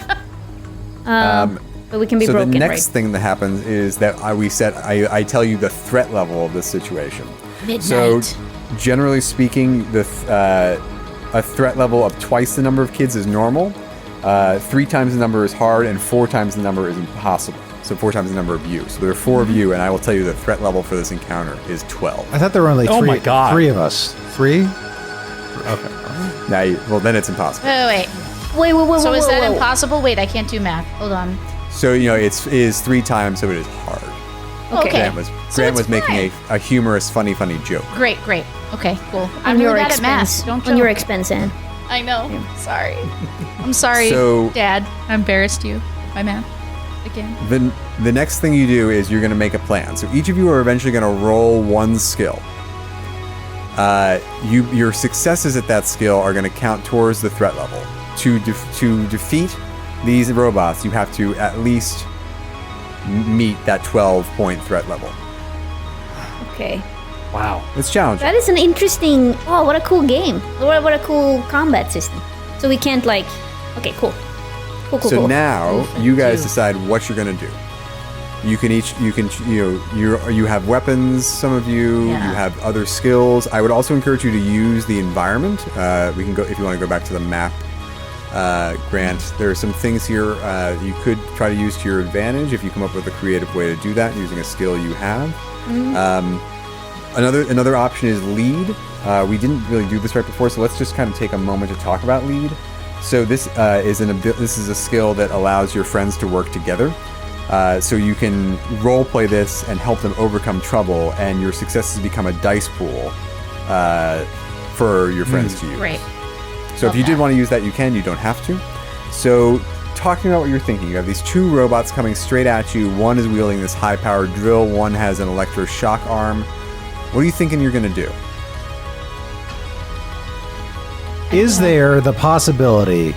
But we can be broken, So the next right? thing that happens is that I tell you the threat level of this situation. Midnight. So, generally speaking, a threat level of twice the number of kids is normal, 3 times the number is hard, and 4 times the number is impossible. So 4 times the number of you. So there are 4 of you, and I will tell you the threat level for this encounter is 12. I thought there were only Oh my God. 3 of us. 3? Okay. Now, well, then it's impossible. Wait. Wait. So is that whoa. impossible? Wait, I can't do math. Hold on. So, it is 3 times, so it is hard. Okay. Grant was making a humorous, funny joke. Great. Okay, cool. I'm On really your bad at expense. math. Don't On your joke. expense, Anne. I know. Sorry. I'm sorry, So- Dad. I embarrassed you. My math. Again. Then the next thing you do is you're going to make a plan. So each of you are eventually going to roll 1 skill. Your successes at that skill are going to count towards the threat level. To defeat these robots, you have to at least meet that 12-point threat level. Okay. Wow. It's challenging. That is an interesting... Oh, what a cool game. What a cool combat system. So we can't like... Okay, cool. Cool. Now you guys decide what you're going to do. You have weapons, some of you. Yeah. You have other skills. I would also encourage you to use the environment. We can go, if you want to go back to the map, Grant, there are some things here you could try to use to your advantage if you come up with a creative way to do that using a skill you have. Another option is lead. We didn't really do this right before, so let's just kind of take a moment to talk about lead. So this is a skill that allows your friends to work together. So you can role play this and help them overcome trouble, and your successes become a dice pool for your friends to use. Great. So if you did want to use that, you can. You don't have to. So talking about what you're thinking, you have these 2 robots coming straight at you. One is wielding this high-powered drill. One has an electroshock arm. What are you thinking you're going to do? Is there the possibility,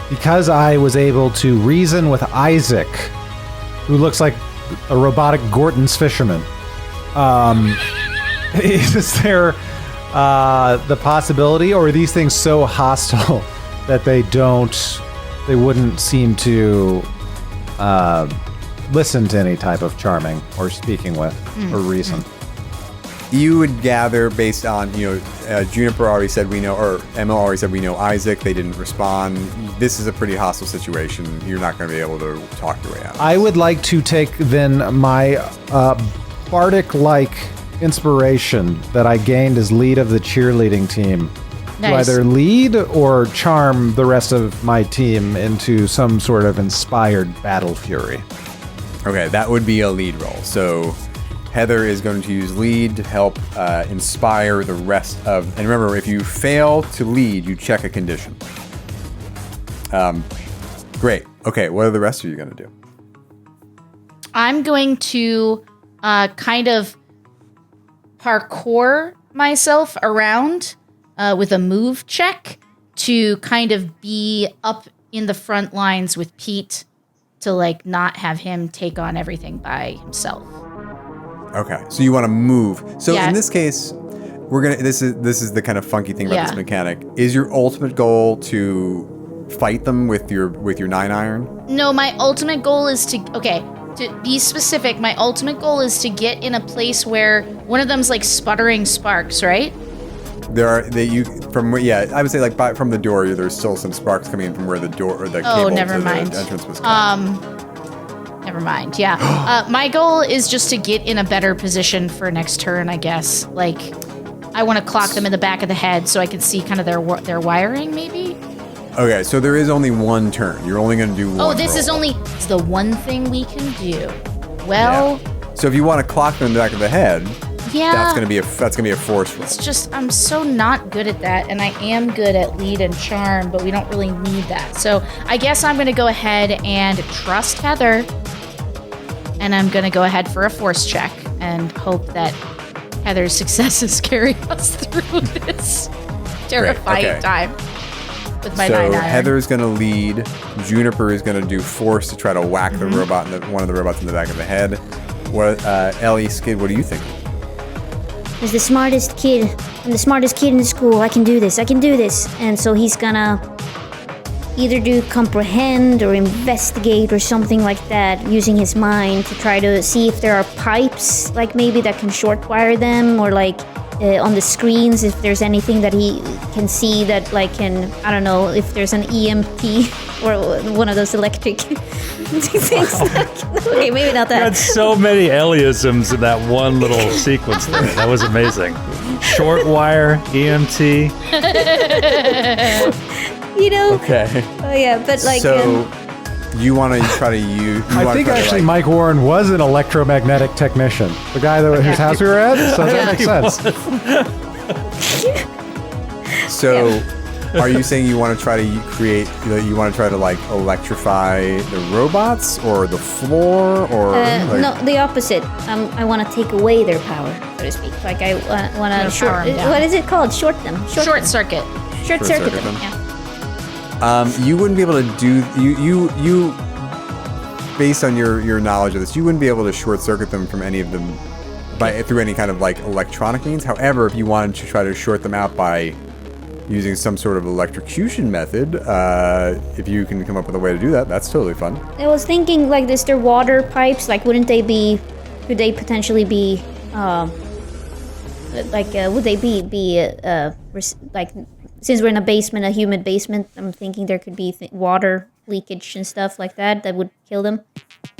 because I was able to reason with Isaac, who looks like a robotic Gorton's fisherman, is there the possibility, or are these things so hostile that they wouldn't seem to listen to any type of charming or speaking with or reason? You would gather based on, Juniper already said we know, or Emma already said we know Isaac. They didn't respond. This is a pretty hostile situation. You're not going to be able to talk your way out. I would like to take then my bardic-like inspiration that I gained as lead of the cheerleading team Nice. to either lead or charm the rest of my team into some sort of inspired battle fury. Okay, that would be a lead roll. So Heather is going to use lead to help inspire the rest of... And remember, if you fail to lead, you check a condition. Great. Okay, what are the rest of you going to do? I'm going to kind of parkour myself around with a move check to kind of be up in the front lines with Pete to like not have him take on everything by himself. Okay, so you want to move. So Yeah. in this case, we're gonna. This is the kind of funky thing about Yeah. this mechanic. Is your ultimate goal to fight them with your 9-iron? No, my ultimate goal is to be specific. My ultimate goal is to get in a place where one of them's like sputtering sparks, right? I would say from the door, there's still some sparks coming in from where the door or the cable never to mind. the entrance was coming. Never mind. Yeah. My goal is just to get in a better position for next turn, I guess. Like, I want to clock them in the back of the head so I can see kind of their wiring, maybe. Okay, so there is only one turn. You're only going to do one. Oh, this roll. is only the one thing we can do. Well, Yeah. So if you want to clock them in the back of the head, yeah. that's going to be a force roll. It's just I'm so not good at that, and I am good at lead and charm, but we don't really need that. So I guess I'm going to go ahead and trust Heather, and I'm going to go ahead for a force check and hope that Heather's successes carry us through this terrifying okay. time with my So 9-iron. Heather's going to lead. Juniper is going to do force to try to whack Mm-hmm. the robot, one of the robots in the back of the head. What, Ellie, Skid, what do you think? As the smartest kid, I'm the smartest kid in the school. I can do this. And so he's gonna either do comprehend or investigate or something like that, using his mind to try to see if there are pipes, like maybe that can short wire them, or like on the screens, if there's anything that he can see that like can, I don't know, if there's an EMP or one of those electric things. Okay, maybe not You had that. so many Eliisms in that one little sequence there. That was amazing. Short wire, EMT. You know? Okay. Oh yeah, but like. So you want to try to use? I think actually Mike Warren was an electromagnetic technician. The guy whose house we were at. So that makes sense. So, are you saying you want to try to create? You want to try to like electrify the robots or the floor or? Like, no, the opposite. I want to take away their power, so to speak. Like I want to power 'em down. What is it called? Short them. Short circuit. Short circuit them. them. Yeah. You wouldn't be able to do you. Based on your knowledge of this, you wouldn't be able to short circuit them from any of them through any kind of like electronic means. However, if you wanted to try to short them out by using some sort of electrocution method, if you can come up with a way to do that, that's totally fun. I was thinking like this. Their water pipes. Like, wouldn't they be? Could they potentially be? Would they be like? Since we're in a basement, a humid basement, I'm thinking there could be water leakage and stuff like that would kill them.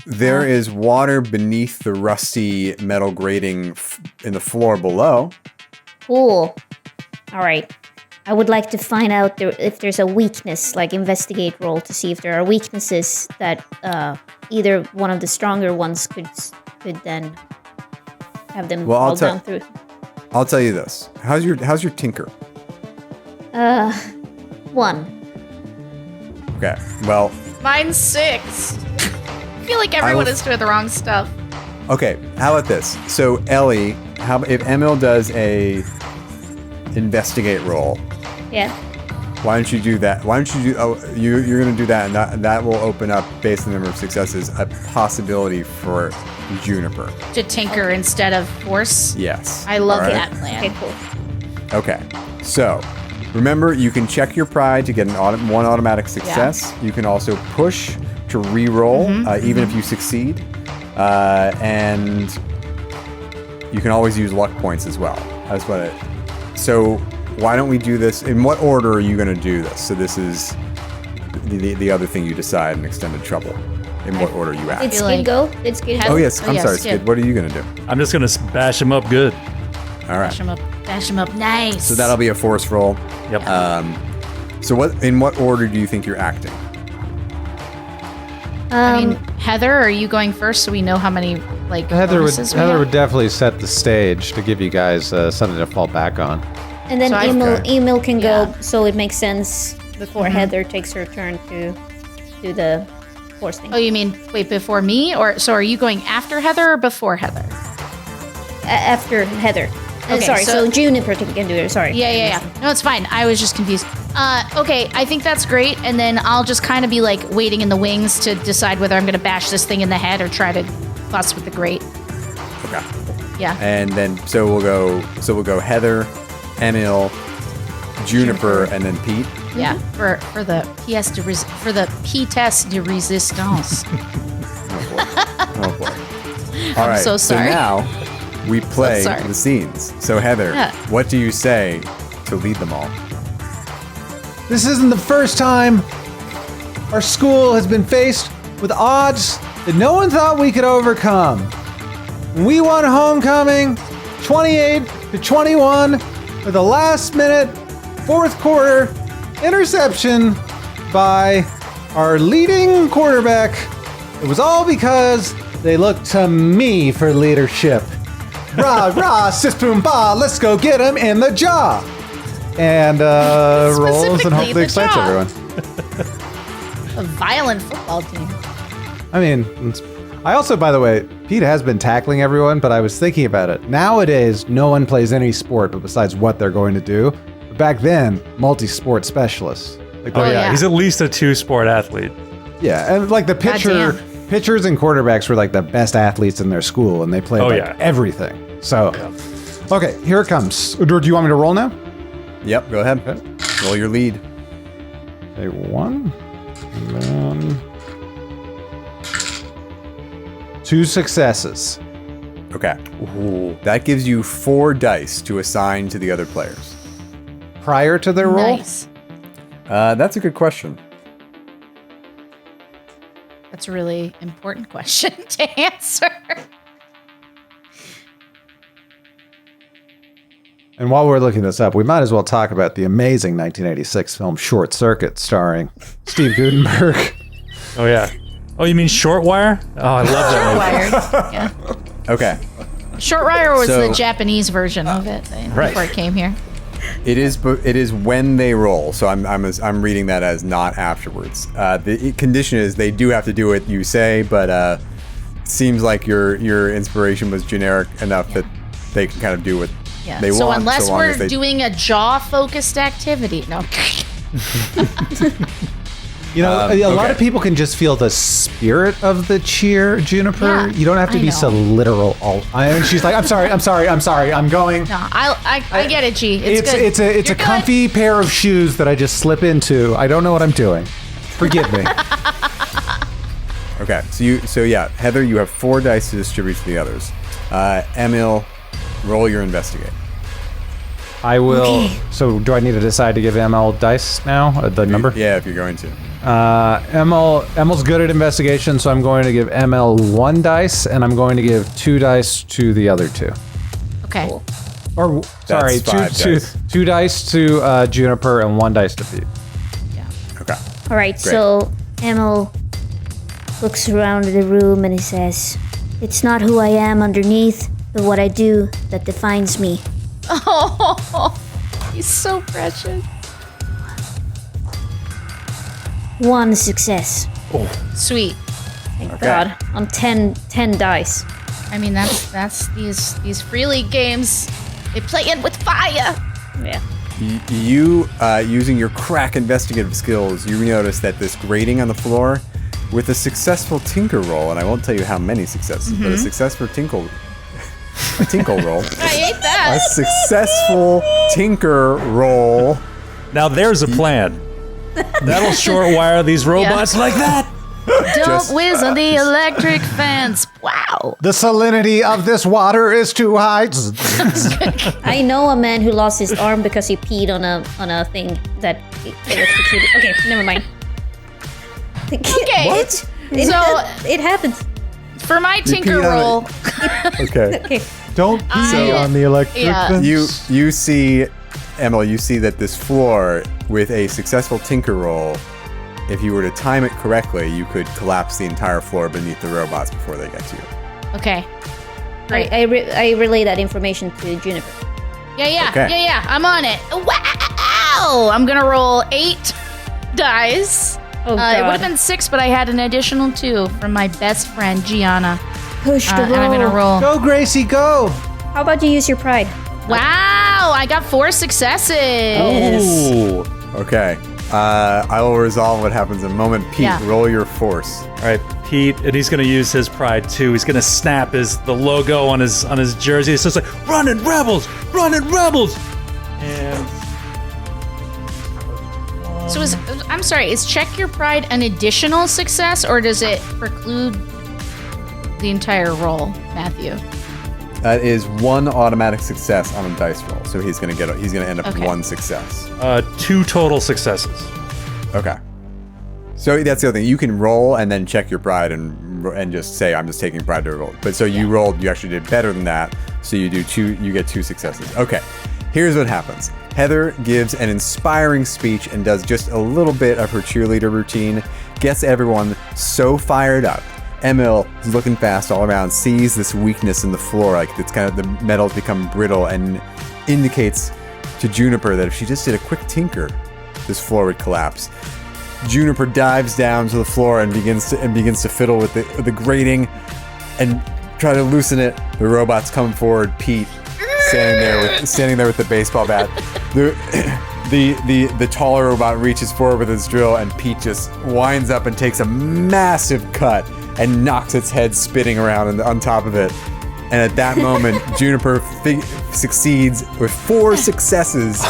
There is water beneath the rusty metal grating in the floor below. Cool. All right. I would like to find out if there's a weakness, like investigate roll, to see if there are weaknesses that either one of the stronger ones could then have them fall down through. I'll tell you this. How's your tinker? 1. Okay. Well, Mine's 6. I feel like everyone is doing the wrong stuff. okay. How about this? So Ellie, if Emil does a investigate roll? Yeah. Why don't you do that? Why don't you do? Oh, you're going to do that, and that will open up, based on the number of successes, a possibility for Juniper. To tinker instead of force. Yes. I love All right? that plan. Okay, cool. Okay. So, remember, you can check your pride to get one automatic success. You can also push to re-roll, even if you succeed, and you can always use luck points as well. That's what it. So, why don't we do this? In what order are you going to do this? So this is the other thing you decide in extended trouble. In what order you act? Did Skid go? Did Skid go? Oh yes, I'm yeah, sorry, Skid. Skid. What are you going to do? I'm just going to bash him up good. All right. Dash him up. Dash him up. Nice. So that'll be a force roll. Yep. So in what order do you think you're acting? I mean, Heather, are you going first so we know how many Heather bonuses we have? would definitely set the stage to give you guys something to fall back on. And then So Emil can Yeah. go, so it makes sense before Heather takes her turn to do the force thing. Oh, you mean wait before me, or so? Are you going after Heather or before Heather? After Heather. Okay, Sorry, so- so Juniper can do it. Sorry. Yeah. No, it's fine. I was just confused. Okay, I think that's great, and then I'll just kind of be like waiting in the wings to decide whether I'm going to bash this thing in the head or try to fuss with the grate. Okay. Yeah. And then we'll go Heather, Emil, Juniper, and then Pete. Yeah, for the pièce de résistance. Oh boy. All right. so sorry. So now we play sorry. the scenes. So Heather, Yeah. what do you say to lead them all? This isn't the first time our school has been faced with odds that no one thought we could overcome. When we won homecoming 28-21 with a last-minute fourth quarter interception by our leading quarterback, it was all because they looked to me for leadership. Rah, rah, sis boom ba, let's go get him in the jaw. And rolls and hopefully the excites jaw. everyone. A violent football team. I mean, I also, by the way, Pete has been tackling everyone, but I was thinking about it. Nowadays, no one plays any sport but besides what they're going to do. But back then, multi-sport specialists. Like, Oh, Oh, yeah. yeah. He's at least a 2-sport athlete. yeah, and like the pitchers and quarterbacks were like the best athletes in their school, and they played Oh, like yeah. everything. So, okay, here it comes. Do you want me to roll now? Yep. Go ahead. Okay. Roll your lead. Okay, 1, and then 2 successes. Okay. Ooh. That gives you 4 dice to assign to the other players. Prior to their roll? Nice. That's a good question. That's a really important question to answer. And while we're looking this up, we might as well talk about the amazing 1986 film Short Circuit starring Steve Guttenberg. Oh, yeah. Oh, you mean Short Wire? Oh, I love that movie. Wired. Yeah. Okay. Short Wire was So- the Japanese version of it before it came here. It is when they roll, so I'm reading that as not afterwards. The condition is they do have to do what you say, but seems like your inspiration was generic enough that they can kind of do what they So want. unless long we're as they doing a jaw-focused activity, no. You know, a lot of people can just feel the spirit of the cheer, Juniper. Yeah, You don't have to I be know. so literal. And she's like, I'm sorry, I'm going. No, I get it, G. It's good. It's You're a good. comfy pair of shoes that I just slip into. I don't know what I'm doing. Forgive me. Okay, so Heather, you have 4 dice to distribute to the others. Emil, roll your investigate. I will. Okay. So do I need to decide to give ML dice now? The number? Yeah, if you're going to. ML's good at investigation, so I'm going to give ML 1 dice, and I'm going to give 2 dice to the other 2. Okay. Or sorry, That's 5 dice. two dice to Juniper and 1 dice to Pete. Okay. All right, so Emil looks around the room and he says, "It's not who I am underneath, but what I do that defines me." Oh, he's so precious. 1 success. Sweet. Thank God. On 10 dice. I mean, that's these Free League games. They play it with fire. Yeah. You, using your crack investigative skills, you notice that this grating on the floor, with a successful tinker roll, and I won't tell you how many successes, but a successful tinkle roll. I hate that. A successful tinker roll. Now there's a plan. That'll short wire these robots like that. Don't whiz on the electric fence. Wow. The salinity of this water is too high. I know a man who lost his arm because he peed on a thing that electrocuted. Okay, never mind. Okay. What? It happens. For my tinker peed on roll, Okay. Okay. Don't pee on the electric yeah. fence. You see, Emil, you see that this floor, with a successful tinker roll, if you were to time it correctly, you could collapse the entire floor beneath the robots before they get to you. okay. Great. I relay that information to Juniper. Yeah. Okay. Yeah. I'm on it. Wow. I'm gonna roll 8 dice. Oh, It would have God. been 6, but I had an additional 2 from my best friend Gianna. Push the And I'm gonna roll. Go, Gracie, go. How about you use your pride? Wow, I got 4 successes. Ooh. Okay. I will resolve what happens in a moment. Pete, Yeah. roll your force. All right, Pete, and he's going to use his pride too. He's going to snap the logo on his jersey. It's just like running rebels. And So I'm sorry, is check your pride an additional success, or does it preclude the entire roll, Matthew? That is 1 automatic success on a dice roll. So he's gonna end up with Okay. 1 success. 2 total successes. Okay. So that's the other thing. You can roll and then check your pride and just say, I'm just taking pride to roll. But so you rolled, you actually did better than that. So you get 2 successes. Okay. Here's what happens. Heather gives an inspiring speech and does just a little bit of her cheerleader routine, gets everyone so fired up. Emil is looking fast all around, sees this weakness in the floor, like it's kind of the metal's become brittle, and indicates to Juniper that if she just did a quick tinker, this floor would collapse. Juniper dives down to the floor and begins to fiddle with the grating and try to loosen it. The robots come forward. Pete standing there with the baseball bat. The taller robot reaches forward with his drill, and Pete just winds up and takes a massive cut and knocks its head spinning around on top of it. And at that moment, Juniper succeeds with 4 successes.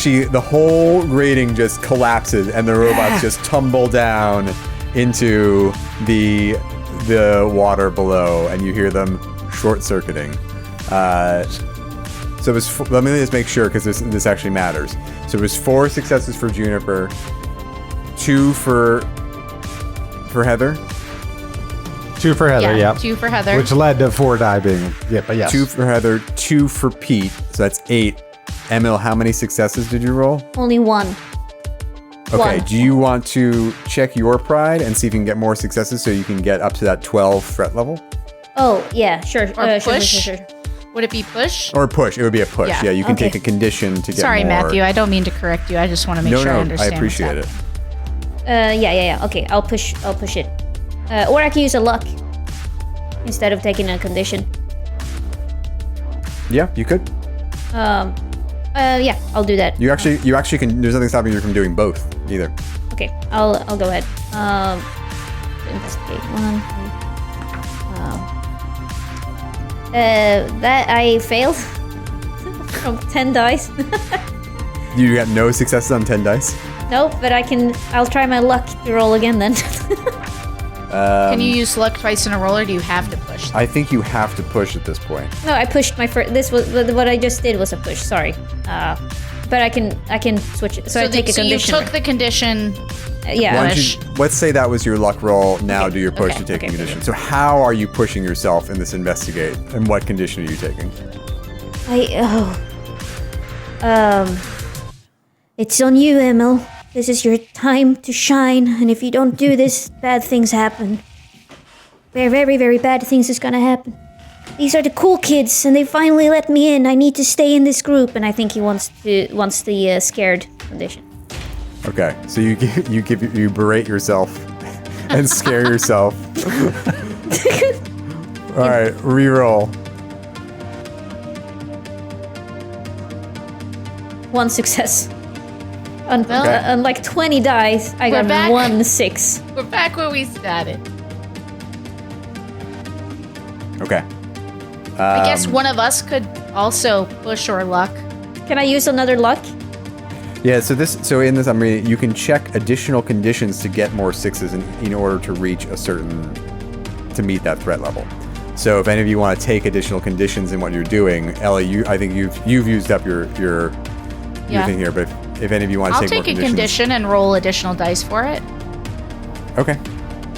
The whole grating just collapses, and the robots just tumble down into the water below, and you hear them short circuiting. So it was. Let me just make sure because this actually matters. So it was 4 successes for Juniper, 2 for Heather. 2 for Heather, yeah. 2 for Heather. Which led to 4 die being, but yes. 2 for Heather, 2 for Pete. So that's 8. Emil, how many successes did you roll? Only 1. Okay, 1. do you want to check your pride and see if you can get more successes so you can get up to that 12 threat level? Oh, yeah, sure. Or Sure. push? Would it be push? Or push. It would be a push. Yeah, you can take a condition to get Sorry, more. Matthew. I don't mean to correct you. I just want to make sure I understand. I appreciate what's it. happening. Yeah. Okay, I'll push it. Or I can use a luck instead of taking a condition. Yeah, you could. Yeah, I'll do that. You actually can. There's nothing stopping you from doing both either. Okay, I'll go ahead. Investigate 1. That I failed from 10 dice. You got no successes on 10 dice. Nope, but I'll try my luck to roll again then. Can you use luck twice in a roll, or do you have to push? I think you have to push at this point. No, I pushed my first. This was what I just did was a push. Sorry, but I can switch it. So I take a condition. So you took the condition. Yeah. Let's say that was your luck roll. Now do your push to take a okay. condition. So how are you pushing yourself in this investigate? And what condition are you taking? It's on you, Emil. This is your time to shine, and if you don't do this, bad things happen. Very, very, very bad things is gonna happen. These are the cool kids, and they finally let me in. I need to stay in this group, and I think he wants the scared condition. Okay, so you berate yourself and scare yourself. All right, reroll. 1 success. On like 20 dice, I got 1 6. We're back where we started. Okay. I guess one of us could also push or luck. Can I use another luck? Yeah, so in this I'm reading, you can check additional conditions to get more 6s in order to reach to meet that threat level. So if any of you want to take additional conditions in what you're doing, Ellie, I think you've used up your thing here, but if any of you want to take more conditions. I'll take a condition and roll additional dice for it. Okay.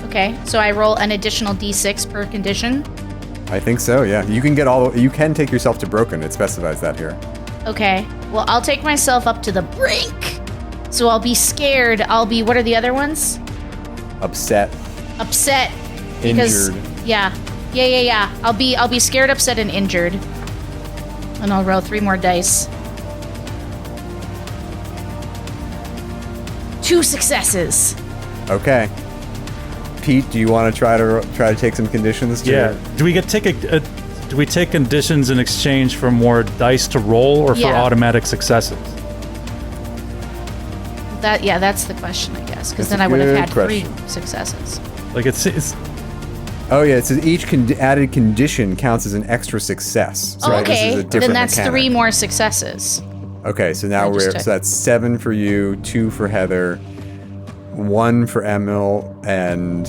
Okay, so I roll an additional d6 per condition. I think so, yeah. You can take yourself to broken. It specifies that here. Okay. Well, I'll take myself up to the brink. So I'll be scared. I'll be, what are the other ones? Upset. Because, injured. Yeah. I'll be scared, upset, and injured. And I'll roll 3 more dice. 2 successes. Okay. Pete, do you want to try to take some conditions? Do we take conditions in exchange for more dice to roll or for automatic successes? That's the question, I guess, because then a I would have good had question. 3 successes. Like it's Oh yeah, it says each added condition counts as an extra success. So okay, this is a different then that's mechanic. 3 more successes. Okay, so now so that's 7 for you, 2 for Heather, 1 for Emil, and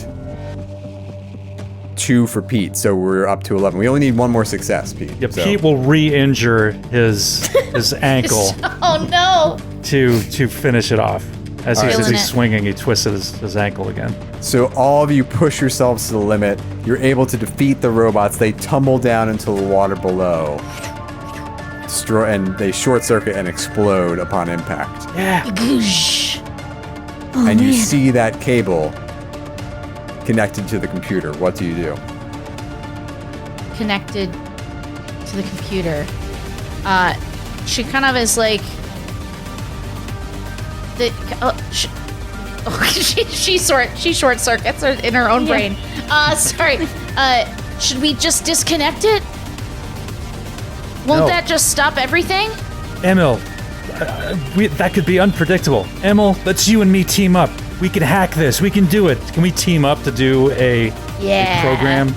2 for Pete. So we're up to 11. We only need 1 more success, Pete. Yeah, so. Pete will re-injure his ankle Oh no! to finish it off. As Right. he's swinging, he twisted his ankle again. So all of you push yourselves to the limit. You're able to defeat the robots. They tumble down into the water below. And they short circuit and explode upon impact. Yeah. And you see that cable connected to the computer. What do you do? Connected to the computer. She kind of is like she short circuits in her own brain. Sorry. Should we just disconnect it? Won't that just stop everything? Emil, that could be unpredictable. Emil, let's you and me team up. We can hack this. We can do it. Can we team up to do a program?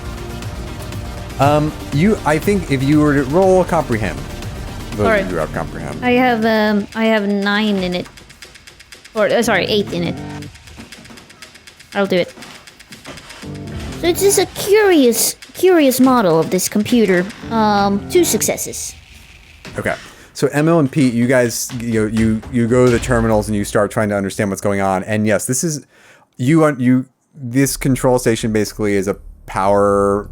I think if you were to roll comprehend. Those Alright. of you who have comprehend. I have 9 in it. Or sorry, 8 in it. I'll do it. So it is a curious curious model of this computer. 2 successes. Okay. So Emil and Pete, you guys, you go to the terminals and you start trying to understand what's going on. And yes, this is this control station basically is a power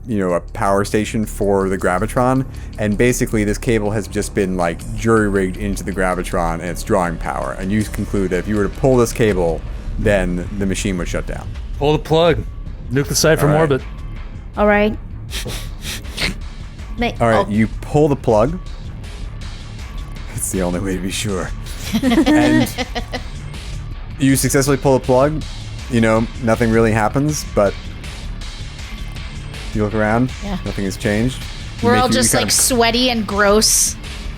station for the gravitron, and basically this cable has just been like jury rigged into the gravitron and it's drawing power. And you conclude that if you were to pull this cable, then the machine would shut down. Pull the plug. Nuke the site from orbit. All right. All right, you pull the plug. It's the only way to be sure. And you successfully pull the plug. Nothing really happens, but you look around. Yeah. Nothing has changed. We're all just like sweaty and gross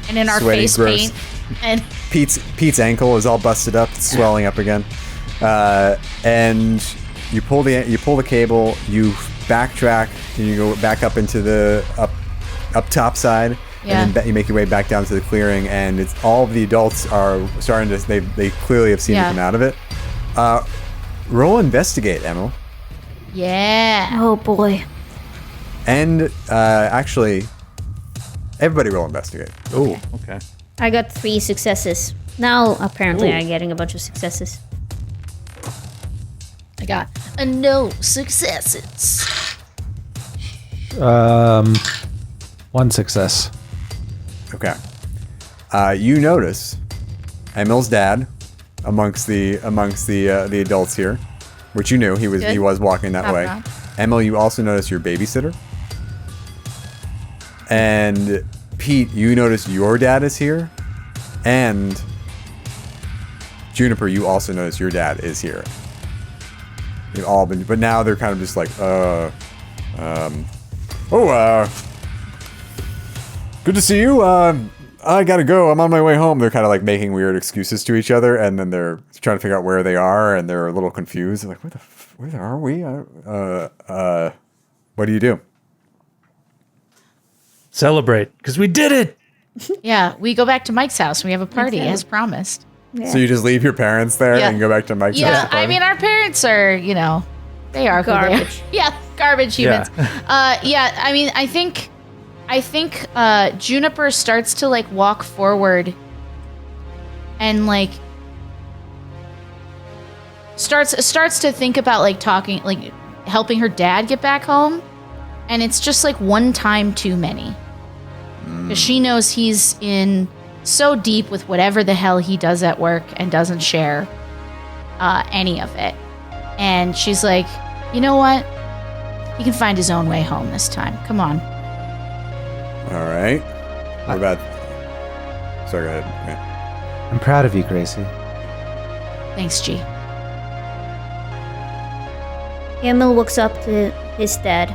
and in our face paint. And Pete's ankle is all busted up. It's swelling up again. And you pull the cable, you backtrack, and you go back up into the up top side. Yeah. And then you make your way back down to the clearing, and it's all of the adults are starting to. They clearly have seen you come out of it. Roll investigate, Emil. Yeah. Oh boy. And actually, everybody roll investigate. Oh, okay. I got 3 successes. Now apparently I'm getting a bunch of successes. I got no successes. 1 success. Okay. You notice Emil's dad amongst the adults here, which you knew he was walking that way. Emil, you also notice your babysitter. And Pete, you notice your dad is here. And Juniper, you also notice your dad is here. You've all been, but now they're kind of just like, good to see you. I gotta go. I'm on my way home. They're kind of like making weird excuses to each other, and then they're trying to figure out where they are, and they're a little confused. They're like, where are we? What do you do? Celebrate, because we did it. Yeah, we go back to Mike's house. We have a party as promised. Yeah. So you just leave your parents there and go back to Mike's house? Yeah, I mean, our parents are, they are garbage. Yeah, garbage humans. Yeah, I mean, I think Juniper starts to like walk forward and like starts to think about like talking, like helping her dad get back home, and it's just like one time too many. Because she knows he's in so deep with whatever the hell he does at work and doesn't share any of it. And she's like, you know what? He can find his own way home this time. Come on. All right. What about... Sorry, go ahead. Okay. I'm proud of you, Gracie. Thanks, G. Emil walks up to his dad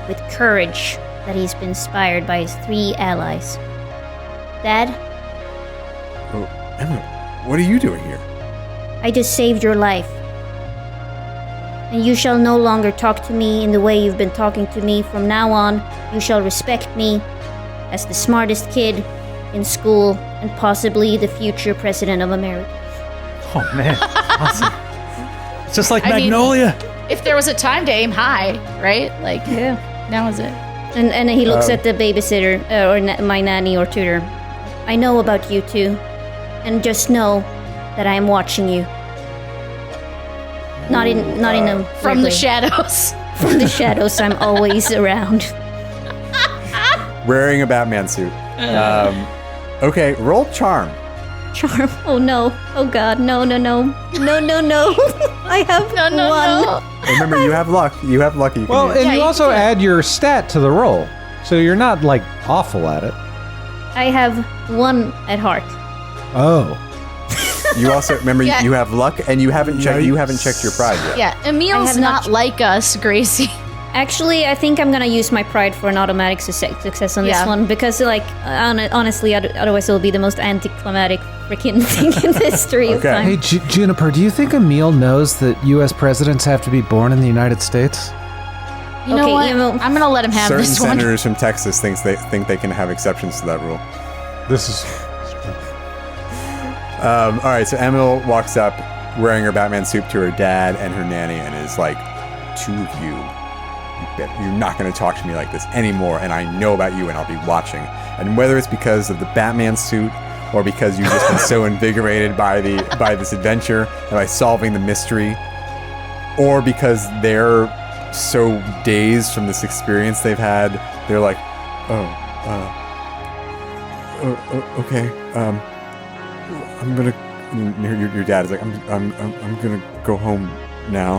with courage that he's been inspired by his 3 allies. Dad? Oh, Emil, what are you doing here? I just saved your life. And you shall no longer talk to me in the way you've been talking to me. From now on, you shall respect me as the smartest kid in school and possibly the future president of America. Oh, man. Awesome. It's just like Magnolia. If there was a time to aim high, right? Like, now is it. And he looks at the babysitter, or my nanny or tutor. I know about you two, and just know that I am watching you. Not in a from the shadows. From the shadows, I'm always around. Wearing a Batman suit. Okay, roll charm. Charm. Oh no. Oh god. No. I have one. No. Remember, you have luck. You have luck. You can Well, use. and Yeah, you you also can. add your stat to the roll, so you're not like awful at it. I have 1 at heart. Oh, You also remember Yeah. you have luck, and you haven't checked your pride yet. Yeah, I Emil's have not not- like us, Gracie. Actually, I think I'm gonna use my pride for an automatic success on Yeah. this one because, like, honestly, otherwise it'll be the most anticlimactic freaking thing in the history of Okay. time. hey Juniper, do you think Emil knows that U.S. presidents have to be born in the United States? You know Okay, what? Emil. I'm gonna let him have Certain this one. senators from Texas think they can have exceptions to that rule. This is All right, so Emil walks up wearing her Batman suit to her dad and her nanny, and is like, 2 of you You're not going to talk to me like this anymore, and I know about you, and I'll be watching. And whether it's because of the Batman suit, or because you've just been so invigorated by this adventure and by solving the mystery, or because they're so dazed from this experience they've had, they're like, okay, I'm gonna. Your dad is like, I'm gonna go home now,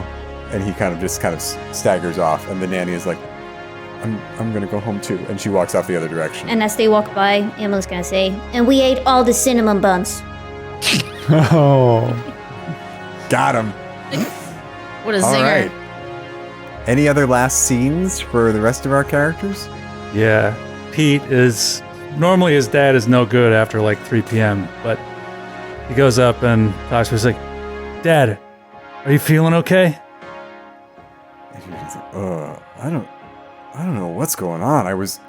and he kind of staggers off, and the nanny is like, I'm gonna go home too, and she walks off the other direction. And as they walk by, Emma's gonna say, and we ate all the cinnamon buns. Oh. Got him. What a All zinger. right. Any other last scenes for the rest of our characters? Yeah. Pete is normally his dad is no good after like 3 p.m., but he goes up and talks to him. He's like, Dad, are you feeling okay? And he's like, I don't know what's going on. I was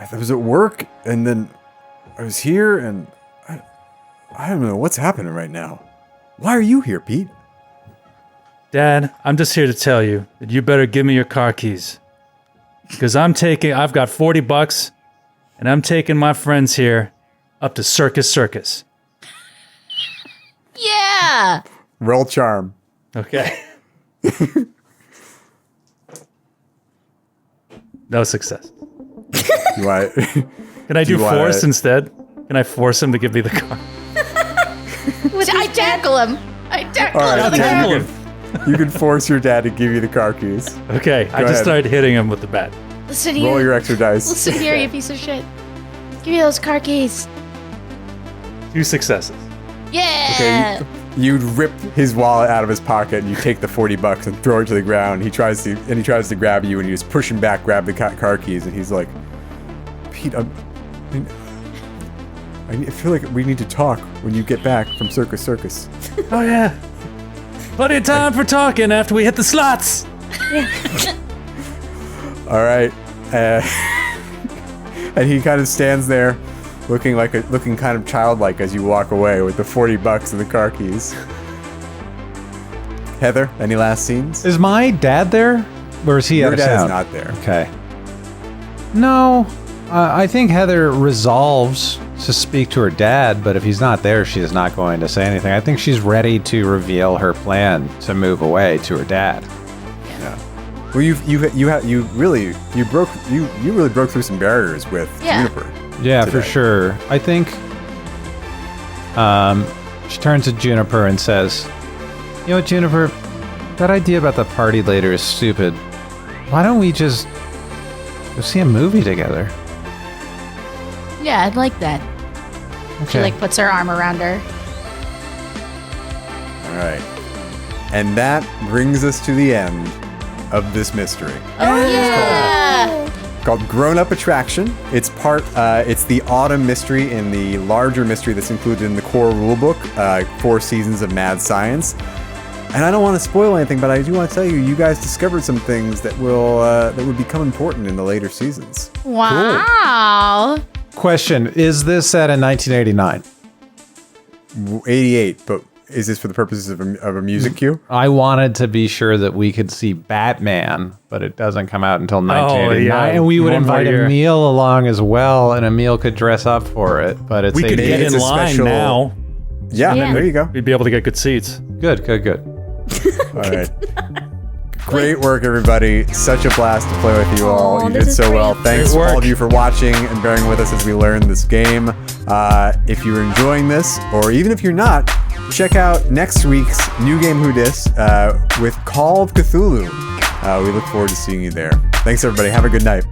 at work, and then I was here, and I don't know what's happening right now. Why are you here, Pete? Dad, I'm just here to tell you that you better give me your car keys. Because I've got $40, and I'm taking my friends here up to Circus. Yeah. Roll charm. Okay. No success. Do I? Can I do you wanna- force instead? Can I force him to give me the car? I tackle him. I tackle All right, him. tackle you, him. you can force your dad to give you the car keys. Okay, I just ahead. started hitting him with the bat. Listen here. Roll your extra dice. Listen here, you piece of shit. Give me those car keys. 2 successes. Yeah. Okay, you rip his wallet out of his pocket, and you take the $40 and throw it to the ground. He tries to grab you, and you just push him back, grab the car keys, and he's like, Pete, I feel like we need to talk when you get back from Circus. Oh yeah. Plenty of time for talking after we hit the slots. All right, and he kind of stands there, looking kind of childlike as you walk away with the $40 and the car keys. Heather, any last scenes? Is my dad there? Or is he Your out of dad's town? not there. Okay. No, I think Heather resolves to speak to her dad, but if he's not there, she is not going to say anything. I think she's ready to reveal her plan to move away to her dad. Well, you really broke through some barriers with Juniper. Yeah, today. for sure. I think she turns to Juniper and says, you know what, Juniper, that idea about the party later is stupid. Why don't we just go see a movie together? Yeah, I'd like that. She Okay. puts her arm around her. All right, and that brings us to the end of this mystery. Oh yeah. Called Grown Up Attraction. It's it's the autumn mystery in the larger mystery that's included in the core rulebook, 4 seasons of mad science. And I don't want to spoil anything, but I do want to tell you, you guys discovered some things that would become important in the later seasons. Wow. Question, is this set in 1989? 88, but is this for the purposes of a music cue? I wanted to be sure that we could see Batman, but it doesn't come out until 1989. yeah. And we would One more invite year. Emil along as well, and Emil could dress up for it. But it's We could 88. get It's in a line special- now. Yeah, Yeah. there you go. We'd be able to get good seats. Good. All right. Great work, everybody. Such a blast to play with you all. Aw, You this did is so great. well. Thanks Great to all work. of you for watching and bearing with us as we learn this game. If you're enjoying this, or even if you're not, check out next week's New Game Who Dis with Call of Cthulhu. We look forward to seeing you there. Thanks, everybody. Have a good night.